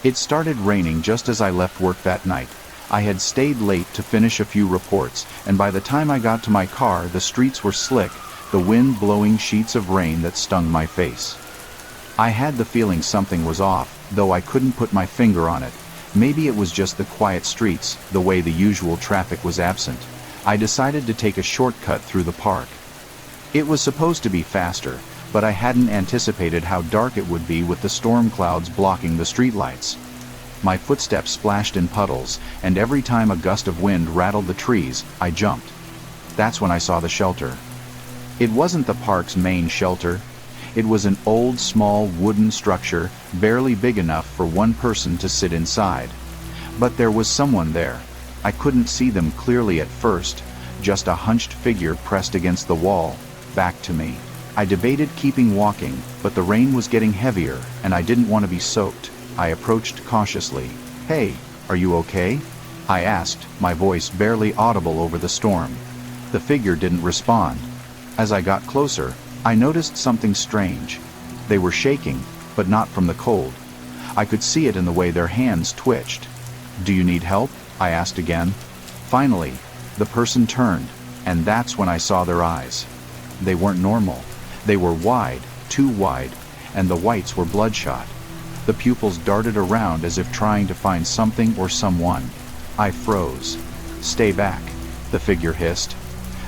It started raining just as I left work that night. I had stayed late to finish a few reports, and by the time I got to my car, the streets were slick, the wind blowing sheets of rain that stung my face. I had the feeling something was off, though I couldn't put my finger on it. Maybe it was just the quiet streets, the way the usual traffic was absent. I decided to take a shortcut through the park. It was supposed to be faster, but I hadn't anticipated how dark it would be with the storm clouds blocking the streetlights. My footsteps splashed in puddles, and every time a gust of wind rattled the trees, I jumped. That's when I saw the shelter. It wasn't the park's main shelter. It was an old, small wooden structure, barely big enough for one person to sit inside. But there was someone there. I couldn't see them clearly at first, just a hunched figure pressed against the wall, back to me. I debated keeping walking, but the rain was getting heavier, and I didn't want to be soaked. I approached cautiously. "Hey, are you okay?" I asked, my voice barely audible over the storm. The figure didn't respond. As I got closer, I noticed something strange. They were shaking, but not from the cold. I could see it in the way their hands twitched. "Do you need help?" I asked again. Finally, the person turned, and that's when I saw their eyes. They weren't normal. They were wide, too wide, and the whites were bloodshot. The pupils darted around as if trying to find something or someone. I froze. "Stay back," the figure hissed.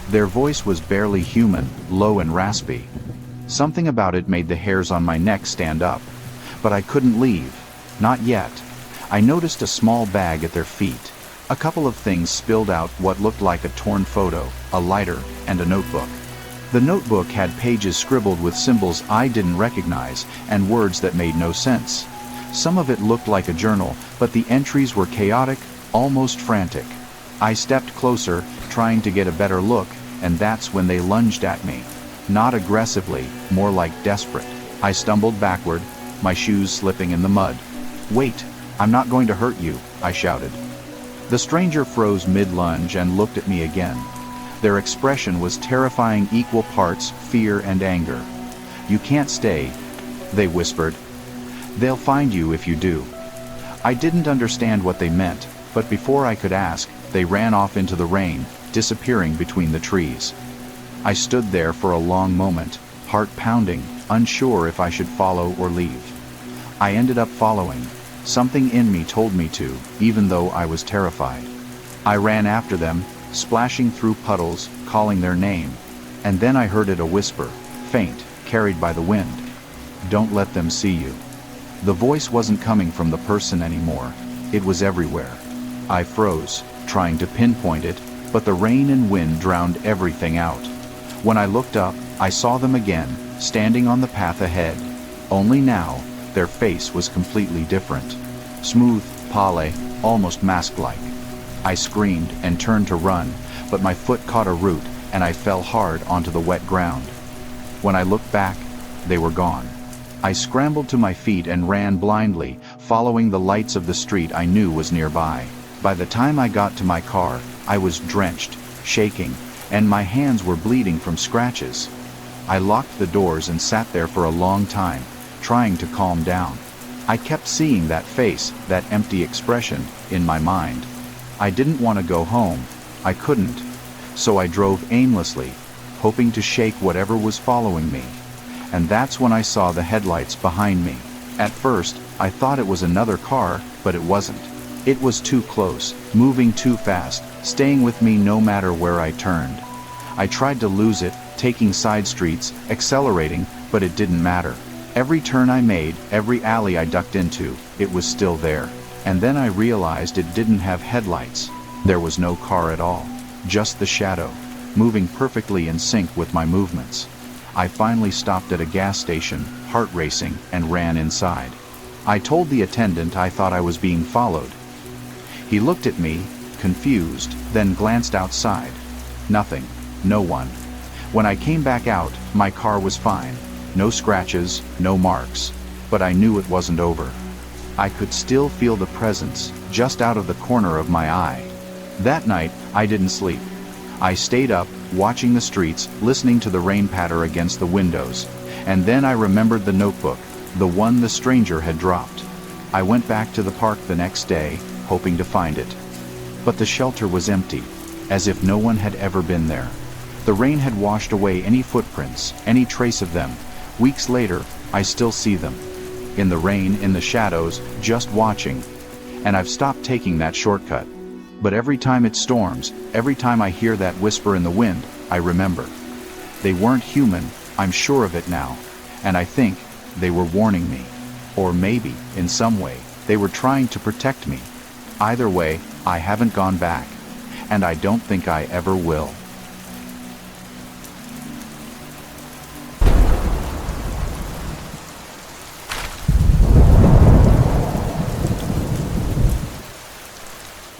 Their voice was barely human, low and raspy. Something about it made the hairs on my neck stand up. But I couldn't leave. Not yet. I noticed a small bag at their feet. A couple of things spilled out, what looked like a torn photo, a lighter, and a notebook. The notebook had pages scribbled with symbols I didn't recognize, and words that made no sense. Some of it looked like a journal, but the entries were chaotic, almost frantic. I stepped closer, trying to get a better look, and that's when they lunged at me. Not aggressively, more like desperate. I stumbled backward, my shoes slipping in the mud. "Wait, I'm not going to hurt you," I shouted. The stranger froze mid-lunge and looked at me again. Their expression was terrifying, equal parts fear and anger. "You can't stay," they whispered. "They'll find you if you do." I didn't understand what they meant, but before I could ask, they ran off into the rain, disappearing between the trees. I stood there for a long moment, heart pounding, unsure if I should follow or leave. I ended up following. Something in me told me to, even though I was terrified. I ran after them, splashing through puddles, calling their name. And then I heard it a whisper, faint, carried by the wind. "Don't let them see you." The voice wasn't coming from the person anymore. It was everywhere. I froze, trying to pinpoint it, but the rain and wind drowned everything out. When I looked up, I saw them again, standing on the path ahead. Only now, their face was completely different. Smooth, pale, almost mask-like. I screamed and turned to run, but my foot caught a root, and I fell hard onto the wet ground. When I looked back, they were gone. I scrambled to my feet and ran blindly, following the lights of the street I knew was nearby. By the time I got to my car, I was drenched, shaking, and my hands were bleeding from scratches. I locked the doors and sat there for a long time, trying to calm down. I kept seeing that face, that empty expression, in my mind. I didn't want to go home. I couldn't. So I drove aimlessly, hoping to shake whatever was following me. And that's when I saw the headlights behind me. At first, I thought it was another car, but it wasn't. It was too close, moving too fast, staying with me no matter where I turned. I tried to lose it, taking side streets, accelerating, but it didn't matter. Every turn I made, every alley I ducked into, it was still there. And then I realized it didn't have headlights. There was no car at all, just the shadow, moving perfectly in sync with my movements. I finally stopped at a gas station, heart racing, and ran inside. I told the attendant I thought I was being followed. He looked at me, confused, then glanced outside. Nothing. No one. When I came back out, my car was fine. No scratches, no marks. But I knew it wasn't over. I could still feel the presence, just out of the corner of my eye. That night, I didn't sleep. I stayed up, watching the streets, listening to the rain patter against the windows. And then I remembered the notebook, the one the stranger had dropped. I went back to the park the next day, hoping to find it. But the shelter was empty, as if no one had ever been there. The rain had washed away any footprints, any trace of them. Weeks later, I still see them. In the rain, in the shadows, just watching. And I've stopped taking that shortcut. But every time it storms, every time I hear that whisper in the wind, I remember. They weren't human, I'm sure of it now. And I think they were warning me. Or maybe, in some way, they were trying to protect me. Either way, I haven't gone back. And I don't think I ever will.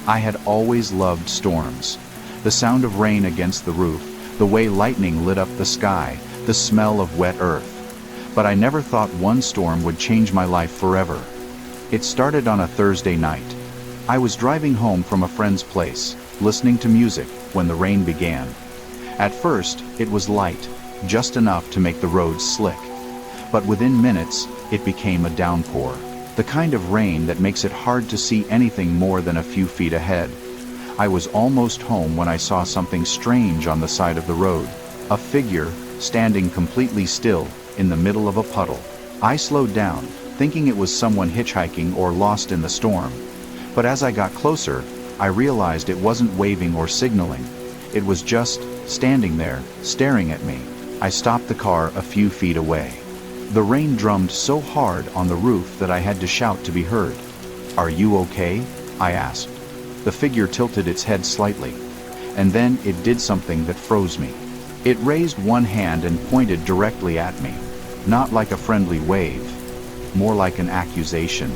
I had always loved storms. The sound of rain against the roof, the way lightning lit up the sky, the smell of wet earth. But I never thought one storm would change my life forever. It started on a Thursday night. I was driving home from a friend's place, listening to music, when the rain began. At first, it was light, just enough to make the roads slick. But within minutes, it became a downpour. The kind of rain that makes it hard to see anything more than a few feet ahead. I was almost home when I saw something strange on the side of the road. A figure, standing completely still, in the middle of a puddle. I slowed down, thinking it was someone hitchhiking or lost in the storm. But as I got closer, I realized it wasn't waving or signaling. It was just standing there, staring at me. I stopped the car a few feet away. The rain drummed so hard on the roof that I had to shout to be heard. "Are you okay?" I asked. The figure tilted its head slightly, and then it did something that froze me. It raised one hand and pointed directly at me, not like a friendly wave, more like an accusation.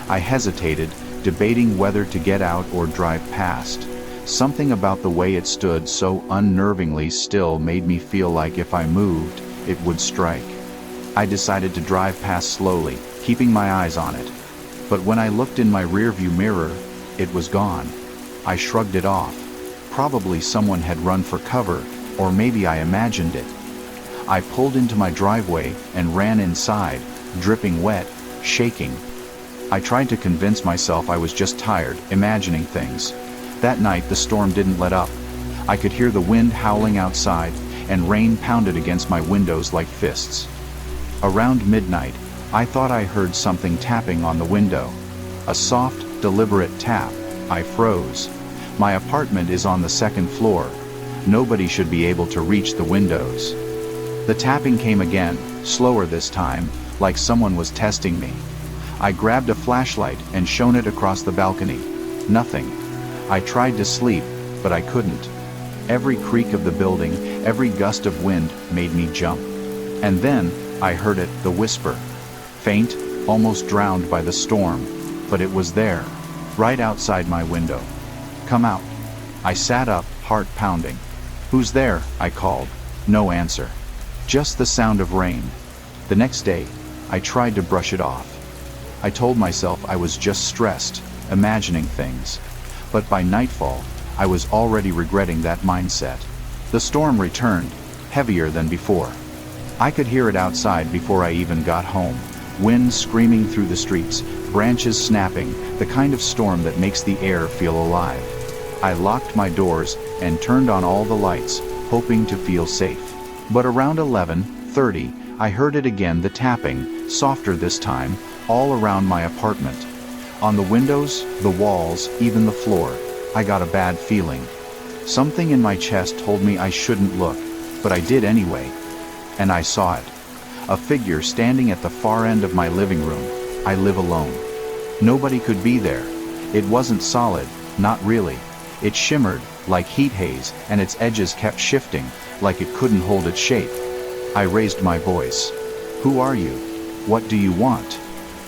I hesitated, debating whether to get out or drive past. Something about the way it stood so unnervingly still made me feel like if I moved, it would strike. I decided to drive past slowly, keeping my eyes on it. But when I looked in my rearview mirror, it was gone. I shrugged it off. Probably someone had run for cover, or maybe I imagined it. I pulled into my driveway and ran inside, dripping wet, shaking. I tried to convince myself I was just tired, imagining things. That night the storm didn't let up. I could hear the wind howling outside, and rain pounded against my windows like fists. Around midnight, I thought I heard something tapping on the window. A soft, deliberate tap. I froze. My apartment is on the second floor. Nobody should be able to reach the windows. The tapping came again, slower this time, like someone was testing me. I grabbed a flashlight and shone it across the balcony. Nothing. I tried to sleep, but I couldn't. Every creak of the building, every gust of wind made me jump. And then, I heard it, the whisper. Faint, almost drowned by the storm, but it was there, right outside my window. "Come out." I sat up, heart pounding. "Who's there?" I called. No answer. Just the sound of rain. The next day, I tried to brush it off. I told myself I was just stressed, imagining things. But by nightfall, I was already regretting that mindset. The storm returned, heavier than before. I could hear it outside before I even got home. Wind screaming through the streets, branches snapping, the kind of storm that makes the air feel alive. I locked my doors and turned on all the lights, hoping to feel safe. But around 11:30, I heard it again, the tapping, softer this time, all around my apartment. On the windows, the walls, even the floor. I got a bad feeling. Something in my chest told me I shouldn't look, but I did anyway. And I saw it. A figure standing at the far end of my living room. I live alone. Nobody could be there. It wasn't solid, not really. It shimmered, like heat haze, and its edges kept shifting, like it couldn't hold its shape. I raised my voice. "Who are you? What do you want?"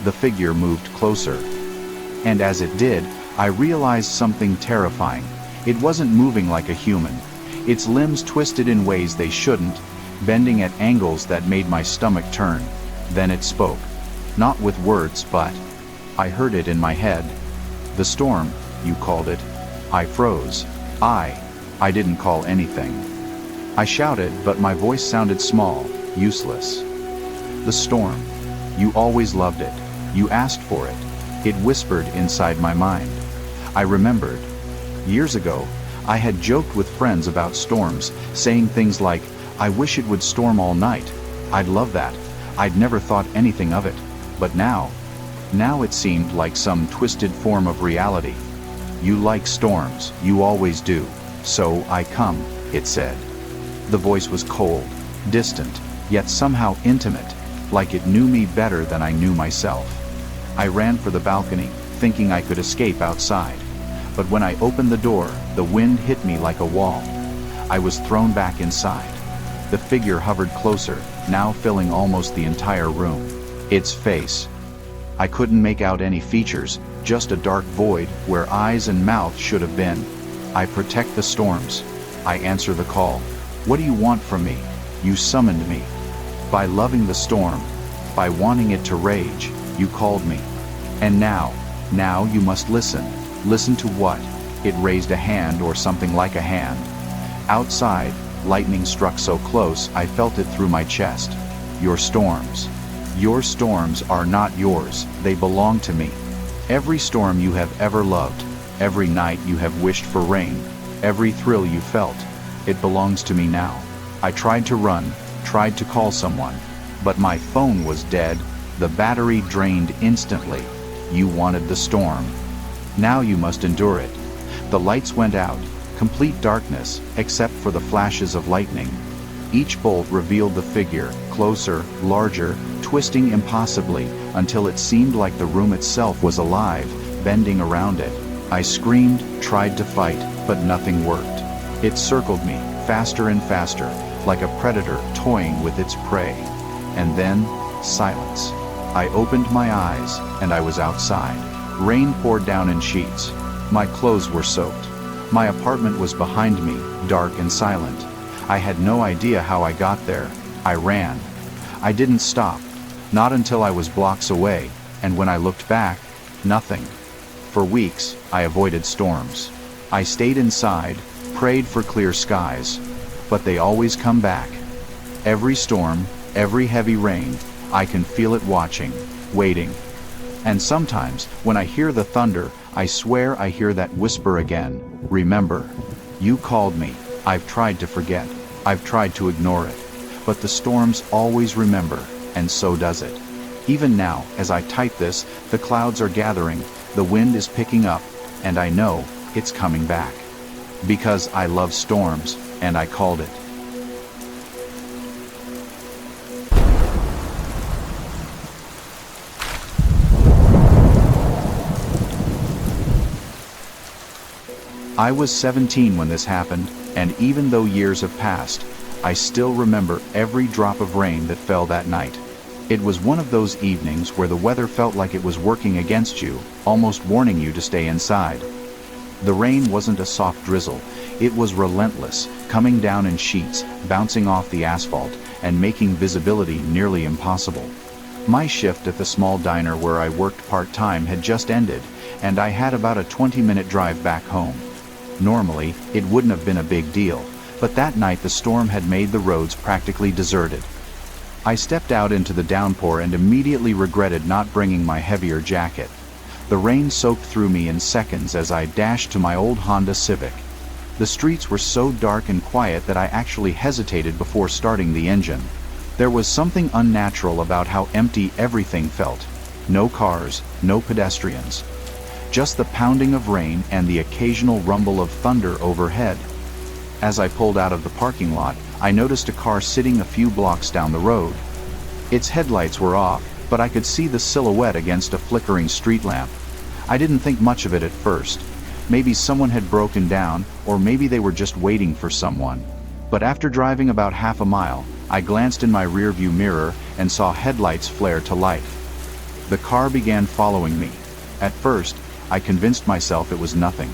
The figure moved closer. And as it did, I realized something terrifying. It wasn't moving like a human. Its limbs twisted in ways they shouldn't, bending at angles that made my stomach turn. Then it spoke. Not with words, but I heard it in my head. "The storm, you called it." I froze. I didn't call anything. I shouted, but my voice sounded small, useless. "The storm. You always loved it. You asked for it. It whispered inside my mind. I remembered. Years ago, I had joked with friends about storms, saying things like, "I wish it would storm all night. I'd love that. I'd never thought anything of it." But now it seemed like some twisted form of reality. "You like storms, you always do. So I come," it said. The voice was cold, distant, yet somehow intimate, like it knew me better than I knew myself. I ran for the balcony, thinking I could escape outside. But when I opened the door, the wind hit me like a wall. I was thrown back inside. The figure hovered closer, now filling almost the entire room. Its face. I couldn't make out any features, just a dark void where eyes and mouth should have been. "I protect the storms. I answer the call. What do you want from me? You summoned me. By loving the storm, by wanting it to rage, you called me. And now you must listen. Listen to what?" It raised a hand, or something like a hand. Outside, lightning struck so close I felt it through my chest. "Your storms. Your storms are not yours, they belong to me. Every storm you have ever loved, every night you have wished for rain, every thrill you felt, it belongs to me now." I tried to run, tried to call someone, but my phone was dead, the battery drained instantly. You wanted the storm. Now you must endure it. The lights went out, complete darkness, except for the flashes of lightning. Each bolt revealed the figure, closer, larger, twisting impossibly, until it seemed like the room itself was alive, bending around it. I screamed, tried to fight, but nothing worked. It circled me, faster and faster, like a predator toying with its prey. And then, silence. I opened my eyes, and I was outside. Rain poured down in sheets. My clothes were soaked. My apartment was behind me, dark and silent. I had no idea how I got there. I ran. I didn't stop. Not until I was blocks away, and when I looked back, nothing. For weeks, I avoided storms. I stayed inside, prayed for clear skies. But they always come back. Every storm, every heavy rain, I can feel it watching, waiting. And sometimes, when I hear the thunder, I swear I hear that whisper again. "Remember. You called me. I've tried to forget. I've tried to ignore it. But the storms always remember, and so does it." Even now, as I type this, the clouds are gathering, the wind is picking up, and I know it's coming back. Because I love storms, and I called it. I was 17 when this happened, and even though years have passed, I still remember every drop of rain that fell that night. It was one of those evenings where the weather felt like it was working against you, almost warning you to stay inside. The rain wasn't a soft drizzle, it was relentless, coming down in sheets, bouncing off the asphalt, and making visibility nearly impossible. My shift at the small diner where I worked part-time had just ended, and I had about a 20-minute drive back home. Normally, it wouldn't have been a big deal, but that night the storm had made the roads practically deserted. I stepped out into the downpour and immediately regretted not bringing my heavier jacket. The rain soaked through me in seconds as I dashed to my old Honda Civic. The streets were so dark and quiet that I actually hesitated before starting the engine. There was something unnatural about how empty everything felt. No cars, no pedestrians. Just the pounding of rain and the occasional rumble of thunder overhead. As I pulled out of the parking lot, I noticed a car sitting a few blocks down the road. Its headlights were off, but I could see the silhouette against a flickering street lamp. I didn't think much of it at first. Maybe someone had broken down, or maybe they were just waiting for someone. But after driving about half a mile, I glanced in my rearview mirror and saw headlights flare to life. The car began following me. At first, I convinced myself it was nothing.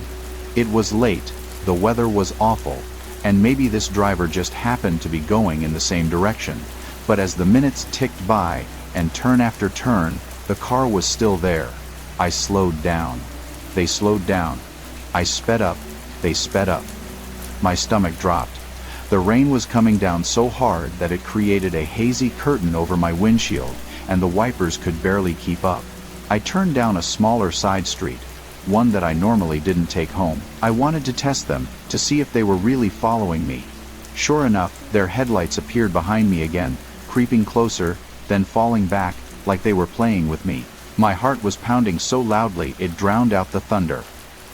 It was late, the weather was awful, and maybe this driver just happened to be going in the same direction. But as the minutes ticked by, and turn after turn, the car was still there. I slowed down. They slowed down. I sped up. They sped up. My stomach dropped. The rain was coming down so hard that it created a hazy curtain over my windshield, and the wipers could barely keep up. I turned down a smaller side street, one that I normally didn't take home. I wanted to test them, to see if they were really following me. Sure enough, their headlights appeared behind me again, creeping closer, then falling back, like they were playing with me. My heart was pounding so loudly it drowned out the thunder.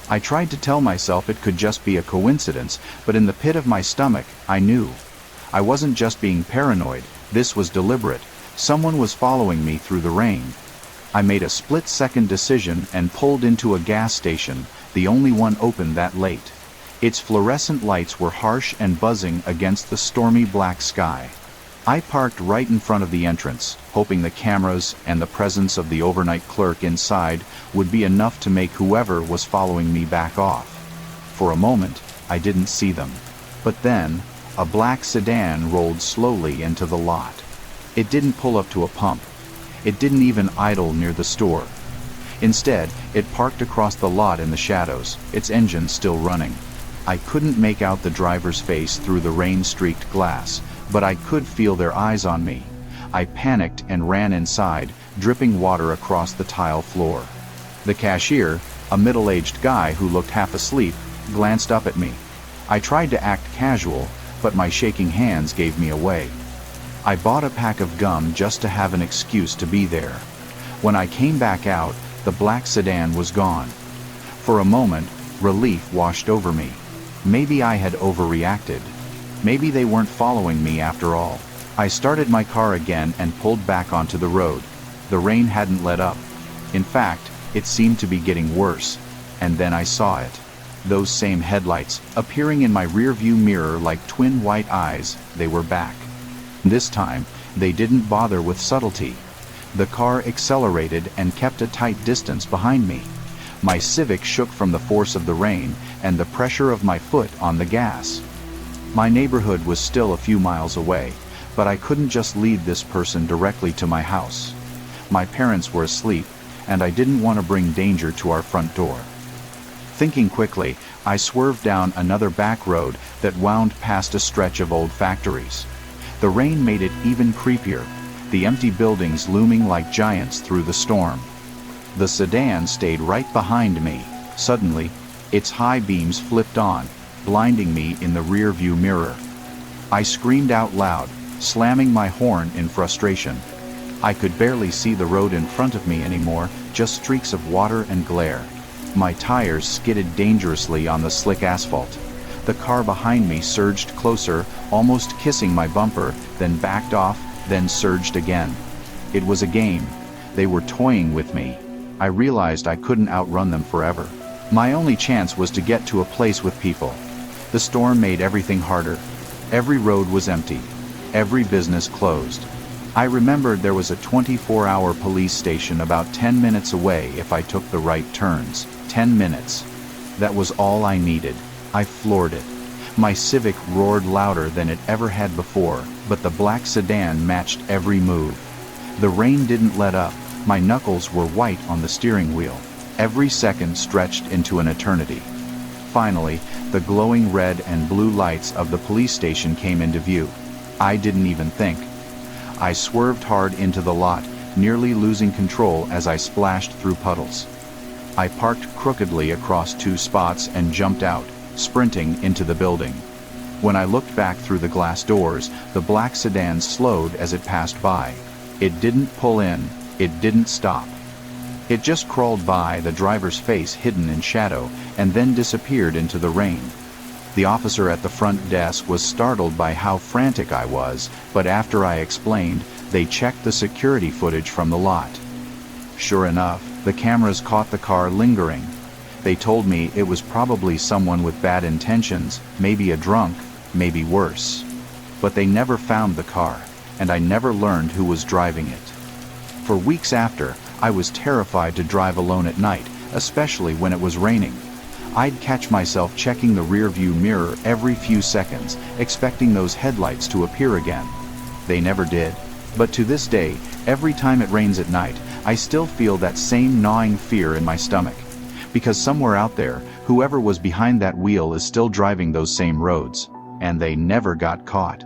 I tried to tell myself it could just be a coincidence, but in the pit of my stomach, I knew. I wasn't just being paranoid, this was deliberate. Someone was following me through the rain. I made a split-second decision and pulled into a gas station, the only one open that late. Its fluorescent lights were harsh and buzzing against the stormy black sky. I parked right in front of the entrance, hoping the cameras and the presence of the overnight clerk inside would be enough to make whoever was following me back off. For a moment, I didn't see them. But then, a black sedan rolled slowly into the lot. It didn't pull up to a pump. It didn't even idle near the store. Instead, it parked across the lot in the shadows, its engine still running. I couldn't make out the driver's face through the rain-streaked glass, but I could feel their eyes on me. I panicked and ran inside, dripping water across the tile floor. The cashier, a middle-aged guy who looked half asleep, glanced up at me. I tried to act casual, but my shaking hands gave me away. I bought a pack of gum just to have an excuse to be there. When I came back out, the black sedan was gone. For a moment, relief washed over me. Maybe I had overreacted. Maybe they weren't following me after all. I started my car again and pulled back onto the road. The rain hadn't let up. In fact, it seemed to be getting worse. And then I saw it. Those same headlights, appearing in my rearview mirror like twin white eyes, they were back. This time, they didn't bother with subtlety. The car accelerated and kept a tight distance behind me. My Civic shook from the force of the rain and the pressure of my foot on the gas. My neighborhood was still a few miles away, but I couldn't just lead this person directly to my house. My parents were asleep, and I didn't want to bring danger to our front door. Thinking quickly, I swerved down another back road that wound past a stretch of old factories. The rain made it even creepier, the empty buildings looming like giants through the storm. The sedan stayed right behind me. Suddenly, its high beams flipped on, blinding me in the rear-view mirror. I screamed out loud, slamming my horn in frustration. I could barely see the road in front of me anymore, just streaks of water and glare. My tires skidded dangerously on the slick asphalt. The car behind me surged closer, almost kissing my bumper, then backed off, then surged again. It was a game. They were toying with me. I realized I couldn't outrun them forever. My only chance was to get to a place with people. The storm made everything harder. Every road was empty. Every business closed. I remembered there was a 24-hour police station about 10 minutes away if I took the right turns. 10 minutes. That was all I needed. I floored it. My Civic roared louder than it ever had before, but the black sedan matched every move. The rain didn't let up. My knuckles were white on the steering wheel. Every second stretched into an eternity. Finally, the glowing red and blue lights of the police station came into view. I didn't even think. I swerved hard into the lot, nearly losing control as I splashed through puddles. I parked crookedly across two spots and jumped out, sprinting into the building. When I looked back through the glass doors, the black sedan slowed as it passed by. It didn't pull in. It didn't stop. It just crawled by, the driver's face hidden in shadow, and then disappeared into the rain. The officer at the front desk was startled by how frantic I was, but after I explained, they checked the security footage from the lot. Sure enough, the cameras caught the car lingering. They told me it was probably someone with bad intentions, maybe a drunk, maybe worse. But they never found the car, and I never learned who was driving it. For weeks after, I was terrified to drive alone at night, especially when it was raining. I'd catch myself checking the rearview mirror every few seconds, expecting those headlights to appear again. They never did. But to this day, every time it rains at night, I still feel that same gnawing fear in my stomach. Because somewhere out there, whoever was behind that wheel is still driving those same roads. And they never got caught.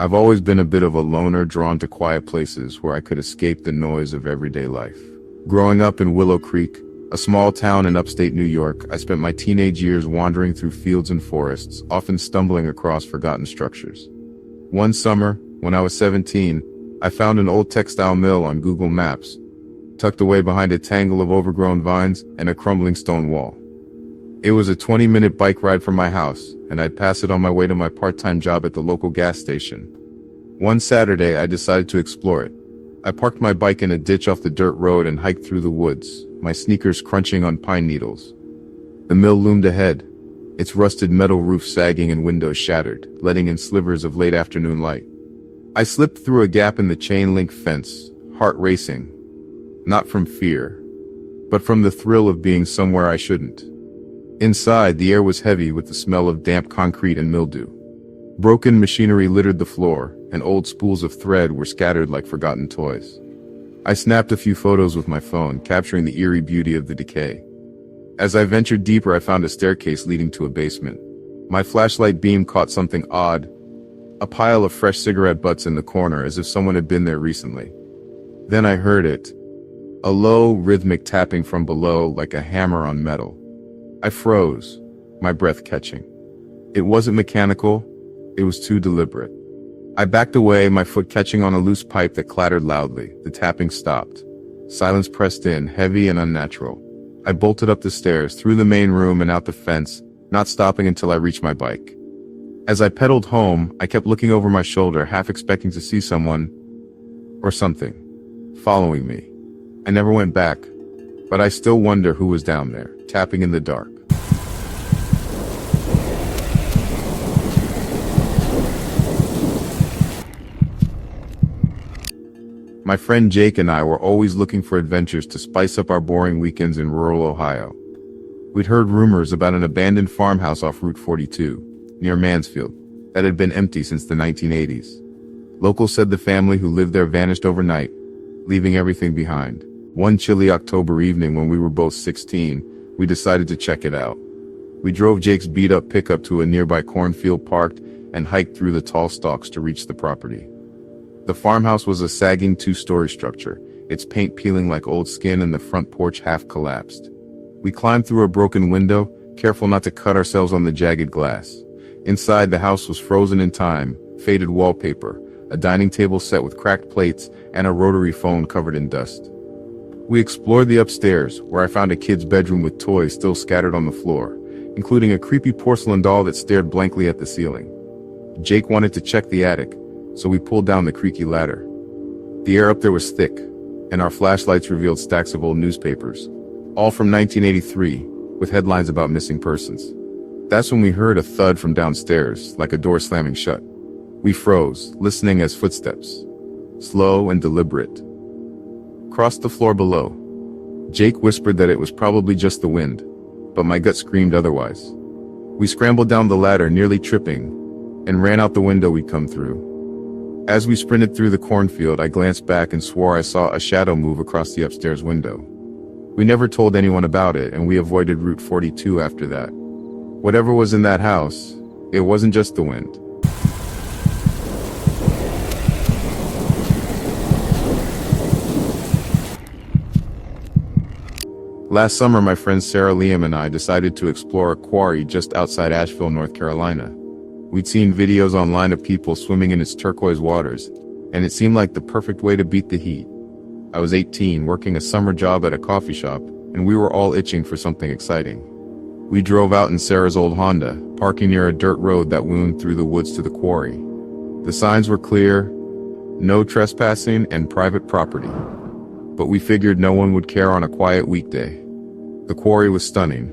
I've always been a bit of a loner, drawn to quiet places where I could escape the noise of everyday life. Growing up in Willow Creek, a small town in upstate New York, I spent my teenage years wandering through fields and forests, often stumbling across forgotten structures. One summer, when I was 17, I found an old textile mill on Google Maps, tucked away behind a tangle of overgrown vines and a crumbling stone wall. It was a 20-minute bike ride from my house, and I'd pass it on my way to my part-time job at the local gas station. One Saturday, I decided to explore it. I parked my bike in a ditch off the dirt road and hiked through the woods, my sneakers crunching on pine needles. The mill loomed ahead, its rusted metal roof sagging and windows shattered, letting in slivers of late afternoon light. I slipped through a gap in the chain-link fence, heart racing. Not from fear, but from the thrill of being somewhere I shouldn't. Inside, the air was heavy with the smell of damp concrete and mildew. Broken machinery littered the floor, and old spools of thread were scattered like forgotten toys. I snapped a few photos with my phone, capturing the eerie beauty of the decay. As I ventured deeper, I found a staircase leading to a basement. My flashlight beam caught something odd, a pile of fresh cigarette butts in the corner, as if someone had been there recently. Then I heard it, a low, rhythmic tapping from below like a hammer on metal. I froze, my breath catching. It wasn't mechanical, it was too deliberate. I backed away, my foot catching on a loose pipe that clattered loudly. The tapping stopped. Silence pressed in, heavy and unnatural. I bolted up the stairs, through the main room and out the fence, not stopping until I reached my bike. As I pedaled home, I kept looking over my shoulder, half expecting to see someone, or something, following me. I never went back, but I still wonder who was down there, tapping in the dark. My friend Jake and I were always looking for adventures to spice up our boring weekends in rural Ohio. We'd heard rumors about an abandoned farmhouse off Route 42, near Mansfield, that had been empty since the 1980s. Locals said the family who lived there vanished overnight, leaving everything behind. One chilly October evening when we were both 16, we decided to check it out. We drove Jake's beat-up pickup to a nearby cornfield, parked, and hiked through the tall stalks to reach the property. The farmhouse was a sagging two-story structure, its paint peeling like old skin and the front porch half collapsed. We climbed through a broken window, careful not to cut ourselves on the jagged glass. Inside, the house was frozen in time, faded wallpaper, a dining table set with cracked plates, and a rotary phone covered in dust. We explored the upstairs, where I found a kid's bedroom with toys still scattered on the floor, including a creepy porcelain doll that stared blankly at the ceiling. Jake wanted to check the attic, so we pulled down the creaky ladder. The air up there was thick, and our flashlights revealed stacks of old newspapers, all from 1983, with headlines about missing persons. That's when we heard a thud from downstairs, like a door slamming shut. We froze, listening as footsteps, slow and deliberate, crossed the floor below. Jake whispered that it was probably just the wind, but my gut screamed otherwise. We scrambled down the ladder, nearly tripping, and ran out the window we'd come through. As we sprinted through the cornfield, I glanced back and swore I saw a shadow move across the upstairs window. We never told anyone about it, and we avoided Route 42 after that. Whatever was in that house, it wasn't just the wind. Last summer, my friends Sarah, Liam, and I decided to explore a quarry just outside Asheville, North Carolina. We'd seen videos online of people swimming in its turquoise waters, and it seemed like the perfect way to beat the heat. I was 18, working a summer job at a coffee shop, and we were all itching for something exciting. We drove out in Sarah's old Honda, parking near a dirt road that wound through the woods to the quarry. The signs were clear: no trespassing and private property. But we figured no one would care on a quiet weekday. The quarry was stunning,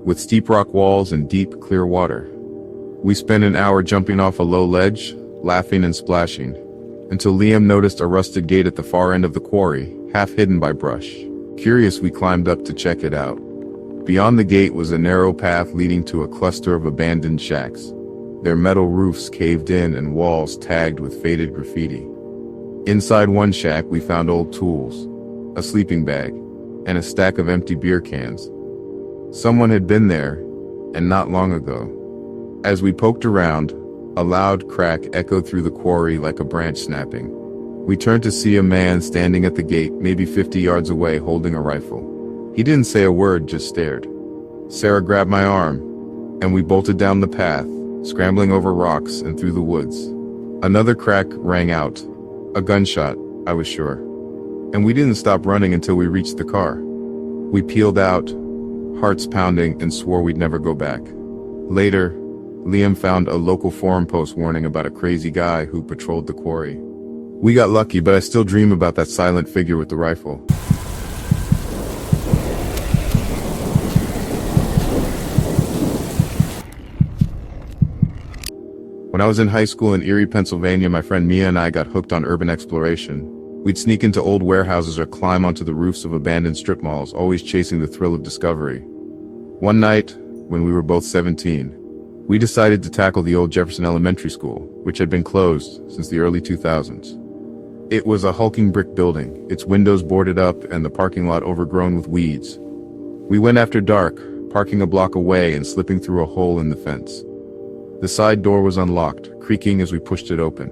with steep rock walls and deep, clear water. We spent an hour jumping off a low ledge, laughing and splashing, until Liam noticed a rusted gate at the far end of the quarry, half hidden by brush. Curious, we climbed up to check it out. Beyond the gate was a narrow path leading to a cluster of abandoned shacks, their metal roofs caved in and walls tagged with faded graffiti. Inside one shack, we found old tools, a sleeping bag, and a stack of empty beer cans. Someone had been there, and not long ago. As we poked around, A loud crack echoed through the quarry like a branch snapping. We turned to see a man standing at the gate, maybe 50 yards away, holding a rifle. He didn't say a word, just stared. Sarah grabbed my arm, and we bolted down the path, scrambling over rocks and through the woods. Another crack rang out. A gunshot, I was sure. And we didn't stop running until we reached the car. We peeled out, hearts pounding, and swore we'd never go back. Later, Liam found a local forum post warning about a crazy guy who patrolled the quarry. We got lucky, but I still dream about that silent figure with the rifle. When I was in high school in Eerie, Pennsylvania, my friend Mia and I got hooked on urban exploration. We'd sneak into old warehouses or climb onto the roofs of abandoned strip malls, always chasing the thrill of discovery. One night, when we were both 17, we decided to tackle the old Jefferson Elementary School, which had been closed since the early 2000s. It was a hulking brick building, its windows boarded up and the parking lot overgrown with weeds. We went after dark, parking a block away and slipping through a hole in the fence. The side door was unlocked, creaking as we pushed it open.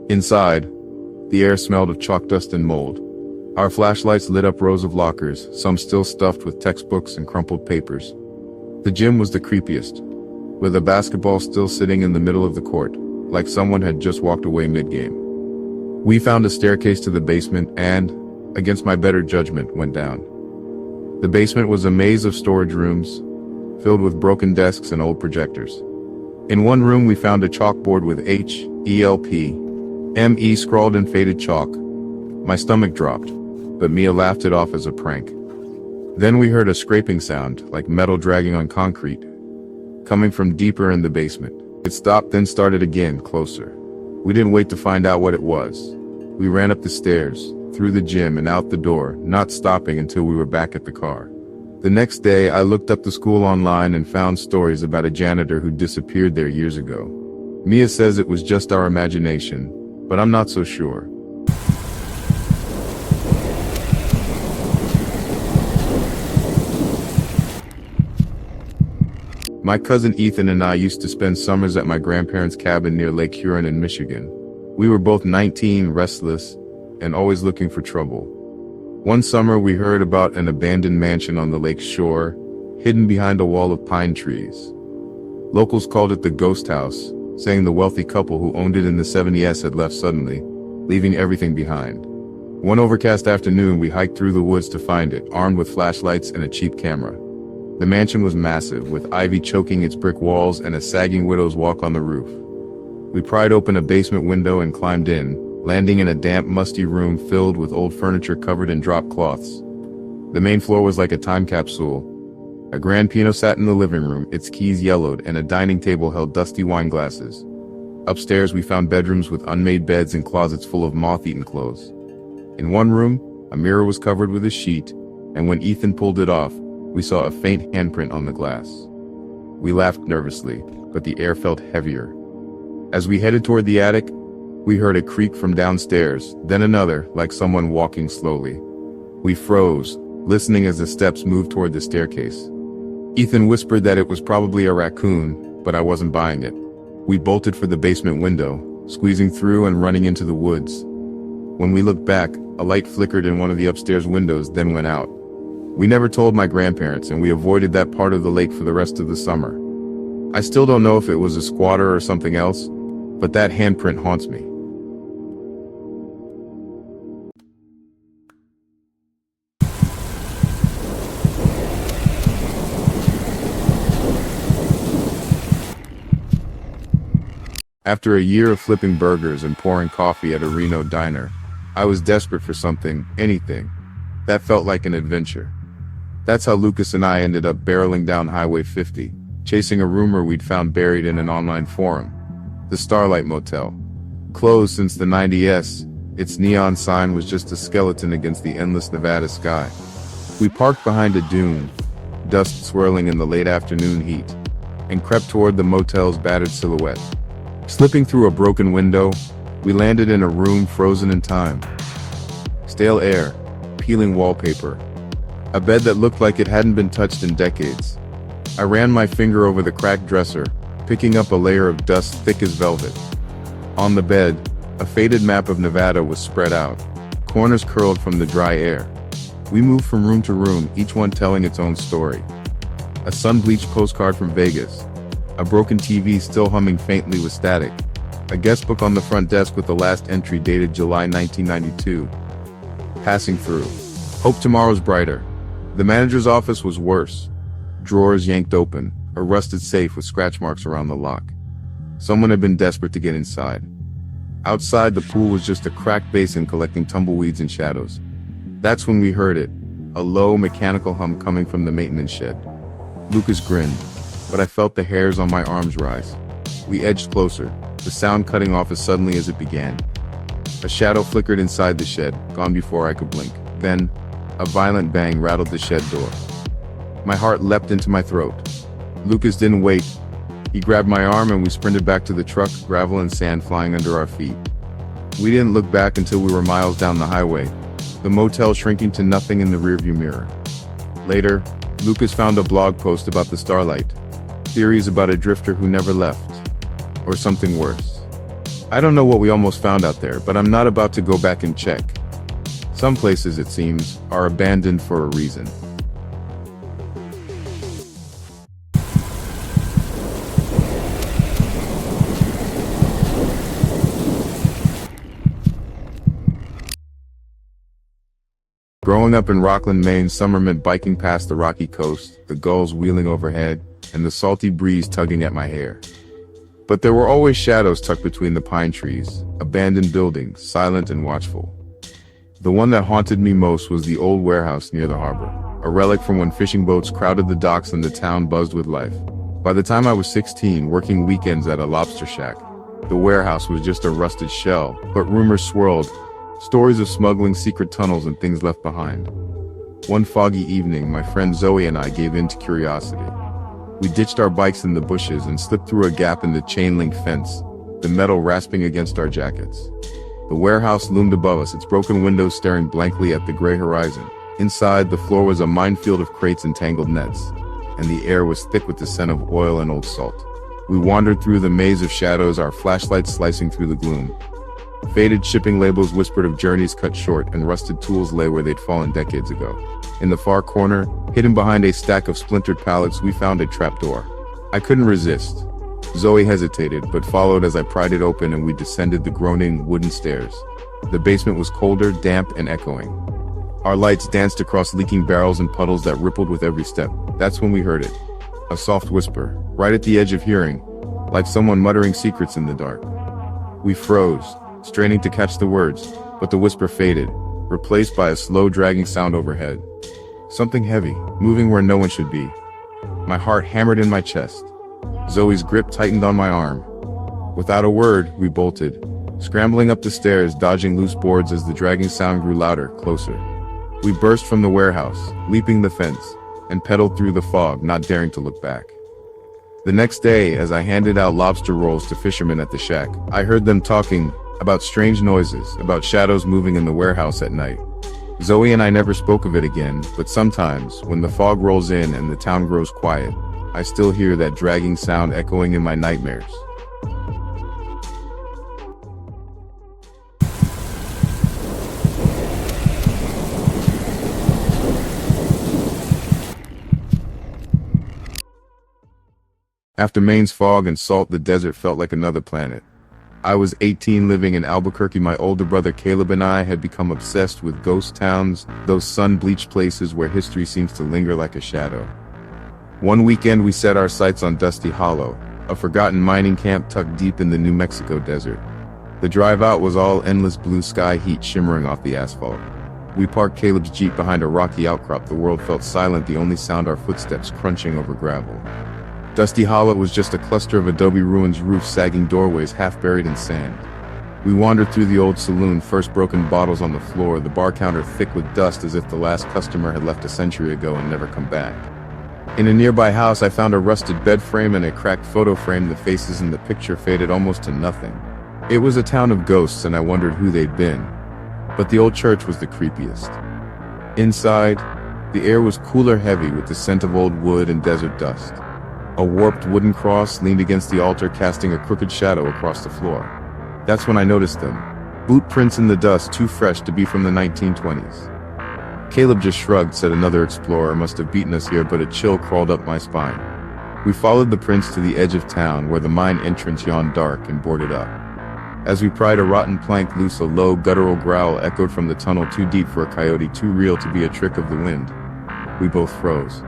Inside, the air smelled of chalk dust and mold. Our flashlights lit up rows of lockers, some still stuffed with textbooks and crumpled papers. The gym was the creepiest, with a basketball still sitting in the middle of the court, like someone had just walked away mid-game. We found a staircase to the basement and, against my better judgment, went down. The basement was a maze of storage rooms, filled with broken desks and old projectors. In one room we found a chalkboard with HELP-ME scrawled in faded chalk. My stomach dropped, but Mia laughed it off as a prank. Then we heard a scraping sound, like metal dragging on concrete, coming from deeper in the basement. It stopped, then started again, closer. We didn't wait to find out what it was. We ran up the stairs, through the gym and out the door, not stopping until we were back at the car. The next day, I looked up the school online and found stories about a janitor who disappeared there years ago. Mia says it was just our imagination, but I'm not so sure. My cousin Ethan and I used to spend summers at my grandparents' cabin near Lake Huron in Michigan. We were both 19, restless, and always looking for trouble. One summer we heard about an abandoned mansion on the lake's shore, hidden behind a wall of pine trees. Locals called it the ghost house, saying the wealthy couple who owned it in the 70s had left suddenly, leaving everything behind. One overcast afternoon we hiked through the woods to find it, armed with flashlights and a cheap camera. The mansion was massive, with ivy choking its brick walls and a sagging widow's walk on the roof. We pried open a basement window and climbed in, landing in a damp, musty room filled with old furniture covered in drop cloths. The main floor was like a time capsule. A grand piano sat in the living room, its keys yellowed, and a dining table held dusty wine glasses. Upstairs we found bedrooms with unmade beds and closets full of moth-eaten clothes. In one room, a mirror was covered with a sheet, and when Ethan pulled it off, we saw a faint handprint on the glass. We laughed nervously, but the air felt heavier. As we headed toward the attic, we heard a creak from downstairs, then another, like someone walking slowly. We froze, listening as the steps moved toward the staircase. Ethan whispered that it was probably a raccoon, but I wasn't buying it. We bolted for the basement window, squeezing through and running into the woods. When we looked back, a light flickered in one of the upstairs windows, then went out. We never told my grandparents, and we avoided that part of the lake for the rest of the summer. I still don't know if it was a squatter or something else, but that handprint haunts me. After a year of flipping burgers and pouring coffee at a Reno diner, I was desperate for something, anything, that felt like an adventure. That's how Lucas and I ended up barreling down Highway 50, chasing a rumor we'd found buried in an online forum. The Starlight Motel. Closed since the 90s, its neon sign was just a skeleton against the endless Nevada sky. We parked behind a dune, dust swirling in the late afternoon heat, and crept toward the motel's battered silhouette. Slipping through a broken window, we landed in a room frozen in time. Stale air, peeling wallpaper, a bed that looked like it hadn't been touched in decades. I ran my finger over the cracked dresser, picking up a layer of dust thick as velvet. On the bed, a faded map of Nevada was spread out, corners curled from the dry air. We moved from room to room, each one telling its own story. A sun-bleached postcard from Vegas, a broken TV still humming faintly with static, a guest book on the front desk with the last entry dated July 1992. Passing through. Hope tomorrow's brighter. The manager's office was worse. Drawers yanked open, a rusted safe with scratch marks around the lock. Someone had been desperate to get inside. Outside, the pool was just a cracked basin collecting tumbleweeds and shadows. That's when we heard it, a low mechanical hum coming from the maintenance shed. Lucas grinned, but I felt the hairs on my arms rise. We edged closer, the sound cutting off as suddenly as it began. A shadow flickered inside the shed, gone before I could blink. Then, a violent bang rattled the shed door. My heart leapt into my throat. Lucas didn't wait. He grabbed my arm and we sprinted back to the truck, gravel and sand flying under our feet. We didn't look back until we were miles down the highway, the motel shrinking to nothing in the rearview mirror. Later, Lucas found a blog post about the starlight. Theories about a drifter who never left. Or something worse. I don't know what we almost found out there, but I'm not about to go back and check. Some places, it seems, are abandoned for a reason. Growing up in Rockland, Maine, summer meant biking past the rocky coast, the gulls wheeling overhead, and the salty breeze tugging at my hair. But there were always shadows tucked between the pine trees, abandoned buildings, silent and watchful. The one that haunted me most was the old warehouse near the harbor, a relic from when fishing boats crowded the docks and the town buzzed with life. By the time I was 16, working weekends at a lobster shack, the warehouse was just a rusted shell, but rumors swirled, stories of smuggling, secret tunnels, and things left behind. One foggy evening, my friend Zoe and I gave in to curiosity. We ditched our bikes in the bushes and slipped through a gap in the chain-link fence, the metal rasping against our jackets. The warehouse loomed above us, its broken windows staring blankly at the gray horizon. Inside, the floor was a minefield of crates and tangled nets, and the air was thick with the scent of oil and old salt. We wandered through the maze of shadows, our flashlights slicing through the gloom. Faded shipping labels whispered of journeys cut short, and rusted tools lay where they'd fallen decades ago. In the far corner, hidden behind a stack of splintered pallets, we found a trapdoor. I couldn't resist. Zoe hesitated, but followed as I pried it open and we descended the groaning wooden stairs. The basement was colder, damp, and echoing. Our lights danced across leaking barrels and puddles that rippled with every step. That's when we heard it. A soft whisper, right at the edge of hearing, like someone muttering secrets in the dark. We froze, straining to catch the words, but the whisper faded, replaced by a slow dragging sound overhead. Something heavy, moving where no one should be. My heart hammered in my chest. Zoe's grip tightened on my arm. Without a word, we bolted, scrambling up the stairs, dodging loose boards as the dragging sound grew louder, closer. We burst from the warehouse, leaping the fence, and pedaled through the fog, not daring to look back. The next day, as I handed out lobster rolls to fishermen at the shack, I heard them talking about strange noises, about shadows moving in the warehouse at night. Zoe and I never spoke of it again, but sometimes, when the fog rolls in and the town grows quiet, I still hear that dragging sound echoing in my nightmares. After Maine's fog and salt, the desert felt like another planet. I was 18, living in Albuquerque. My older brother Caleb and I had become obsessed with ghost towns, those sun-bleached places where history seems to linger like a shadow. One weekend we set our sights on Dusty Hollow, a forgotten mining camp tucked deep in the New Mexico desert. The drive out was all endless blue sky, heat shimmering off the asphalt. We parked Caleb's Jeep behind a rocky outcrop. The world felt silent, the only sound our footsteps crunching over gravel. Dusty Hollow was just a cluster of adobe ruins, roofs, sagging doorways, half buried in sand. We wandered through the old saloon, first broken bottles on the floor, the bar counter thick with dust as if the last customer had left a century ago and never come back. In a nearby house, I found a rusted bed frame and a cracked photo frame. The faces in the picture faded almost to nothing. It was a town of ghosts, and I wondered who they'd been. But the old church was the creepiest. Inside, the air was cooler, heavy with the scent of old wood and desert dust. A warped wooden cross leaned against the altar, casting a crooked shadow across the floor. That's when I noticed them. Boot prints in the dust, too fresh to be from the 1920s. Caleb just shrugged, said another explorer must have beaten us here, but a chill crawled up my spine. We followed the prints to the edge of town, where the mine entrance yawned dark and boarded up. As we pried a rotten plank loose, a low, guttural growl echoed from the tunnel, too deep for a coyote, too real to be a trick of the wind. We both froze.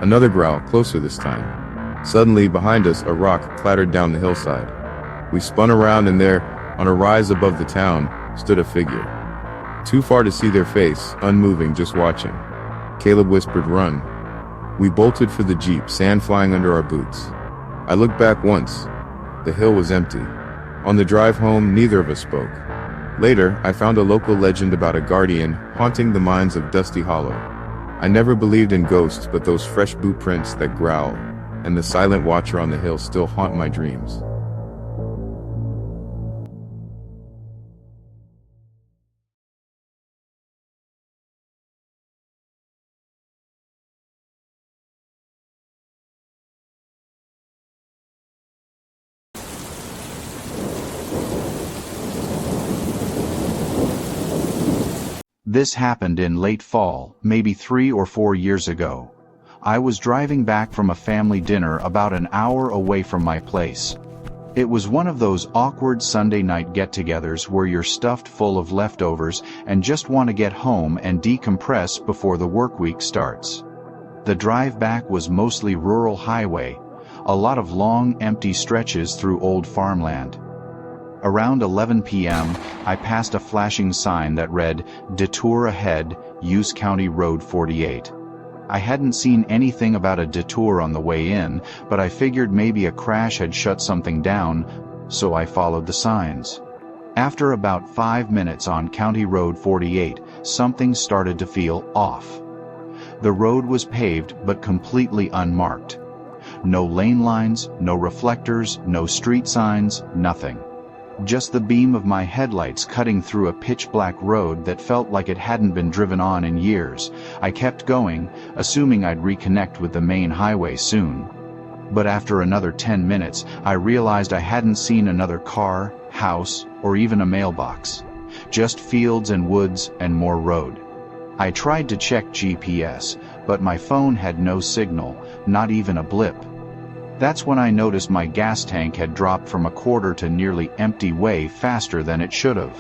Another growl, closer this time. Suddenly, behind us, a rock clattered down the hillside. We spun around, and there, on a rise above the town, stood a figure. Too far to see their face, unmoving, just watching. Caleb whispered, "Run." We bolted for the jeep, sand flying under our boots. I looked back once. The hill was empty. On the drive home, neither of us spoke. Later, I found a local legend about a guardian haunting the mines of Dusty Hollow. I never believed in ghosts, but those fresh boot prints that growl, and the silent watcher on the hill still haunt my dreams. This happened in late fall, maybe 3 or 4 years ago. I was driving back from a family dinner about an hour away from my place. It was one of those awkward Sunday night get-togethers where you're stuffed full of leftovers and just want to get home and decompress before the work week starts. The drive back was mostly rural highway, a lot of long, empty stretches through old farmland. Around 11 p.m., I passed a flashing sign that read, "Detour ahead, use County Road 48. I hadn't seen anything about a detour on the way in, but I figured maybe a crash had shut something down, so I followed the signs. After about 5 minutes on County Road 48, something started to feel off. The road was paved but completely unmarked. No lane lines, no reflectors, no street signs, nothing. Just the beam of my headlights cutting through a pitch-black road that felt like it hadn't been driven on in years. I kept going, assuming I'd reconnect with the main highway soon. But after another 10 minutes, I realized I hadn't seen another car, house, or even a mailbox. Just fields and woods and more road. I tried to check GPS, but my phone had no signal, not even a blip. That's when I noticed my gas tank had dropped from a quarter to nearly empty way faster than it should have.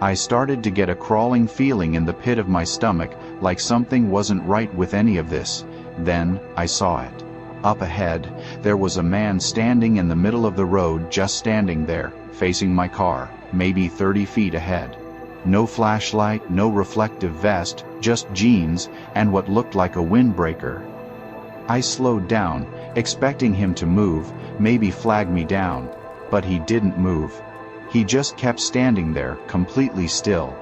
I started to get a crawling feeling in the pit of my stomach, like something wasn't right with any of this. Then I saw it. Up ahead, there was a man standing in the middle of the road, just standing there, facing my car, maybe 30 feet ahead. No flashlight, no reflective vest, just jeans and what looked like a windbreaker. I slowed down, expecting him to move, maybe flag me down, but he didn't move. He just kept standing there, completely still.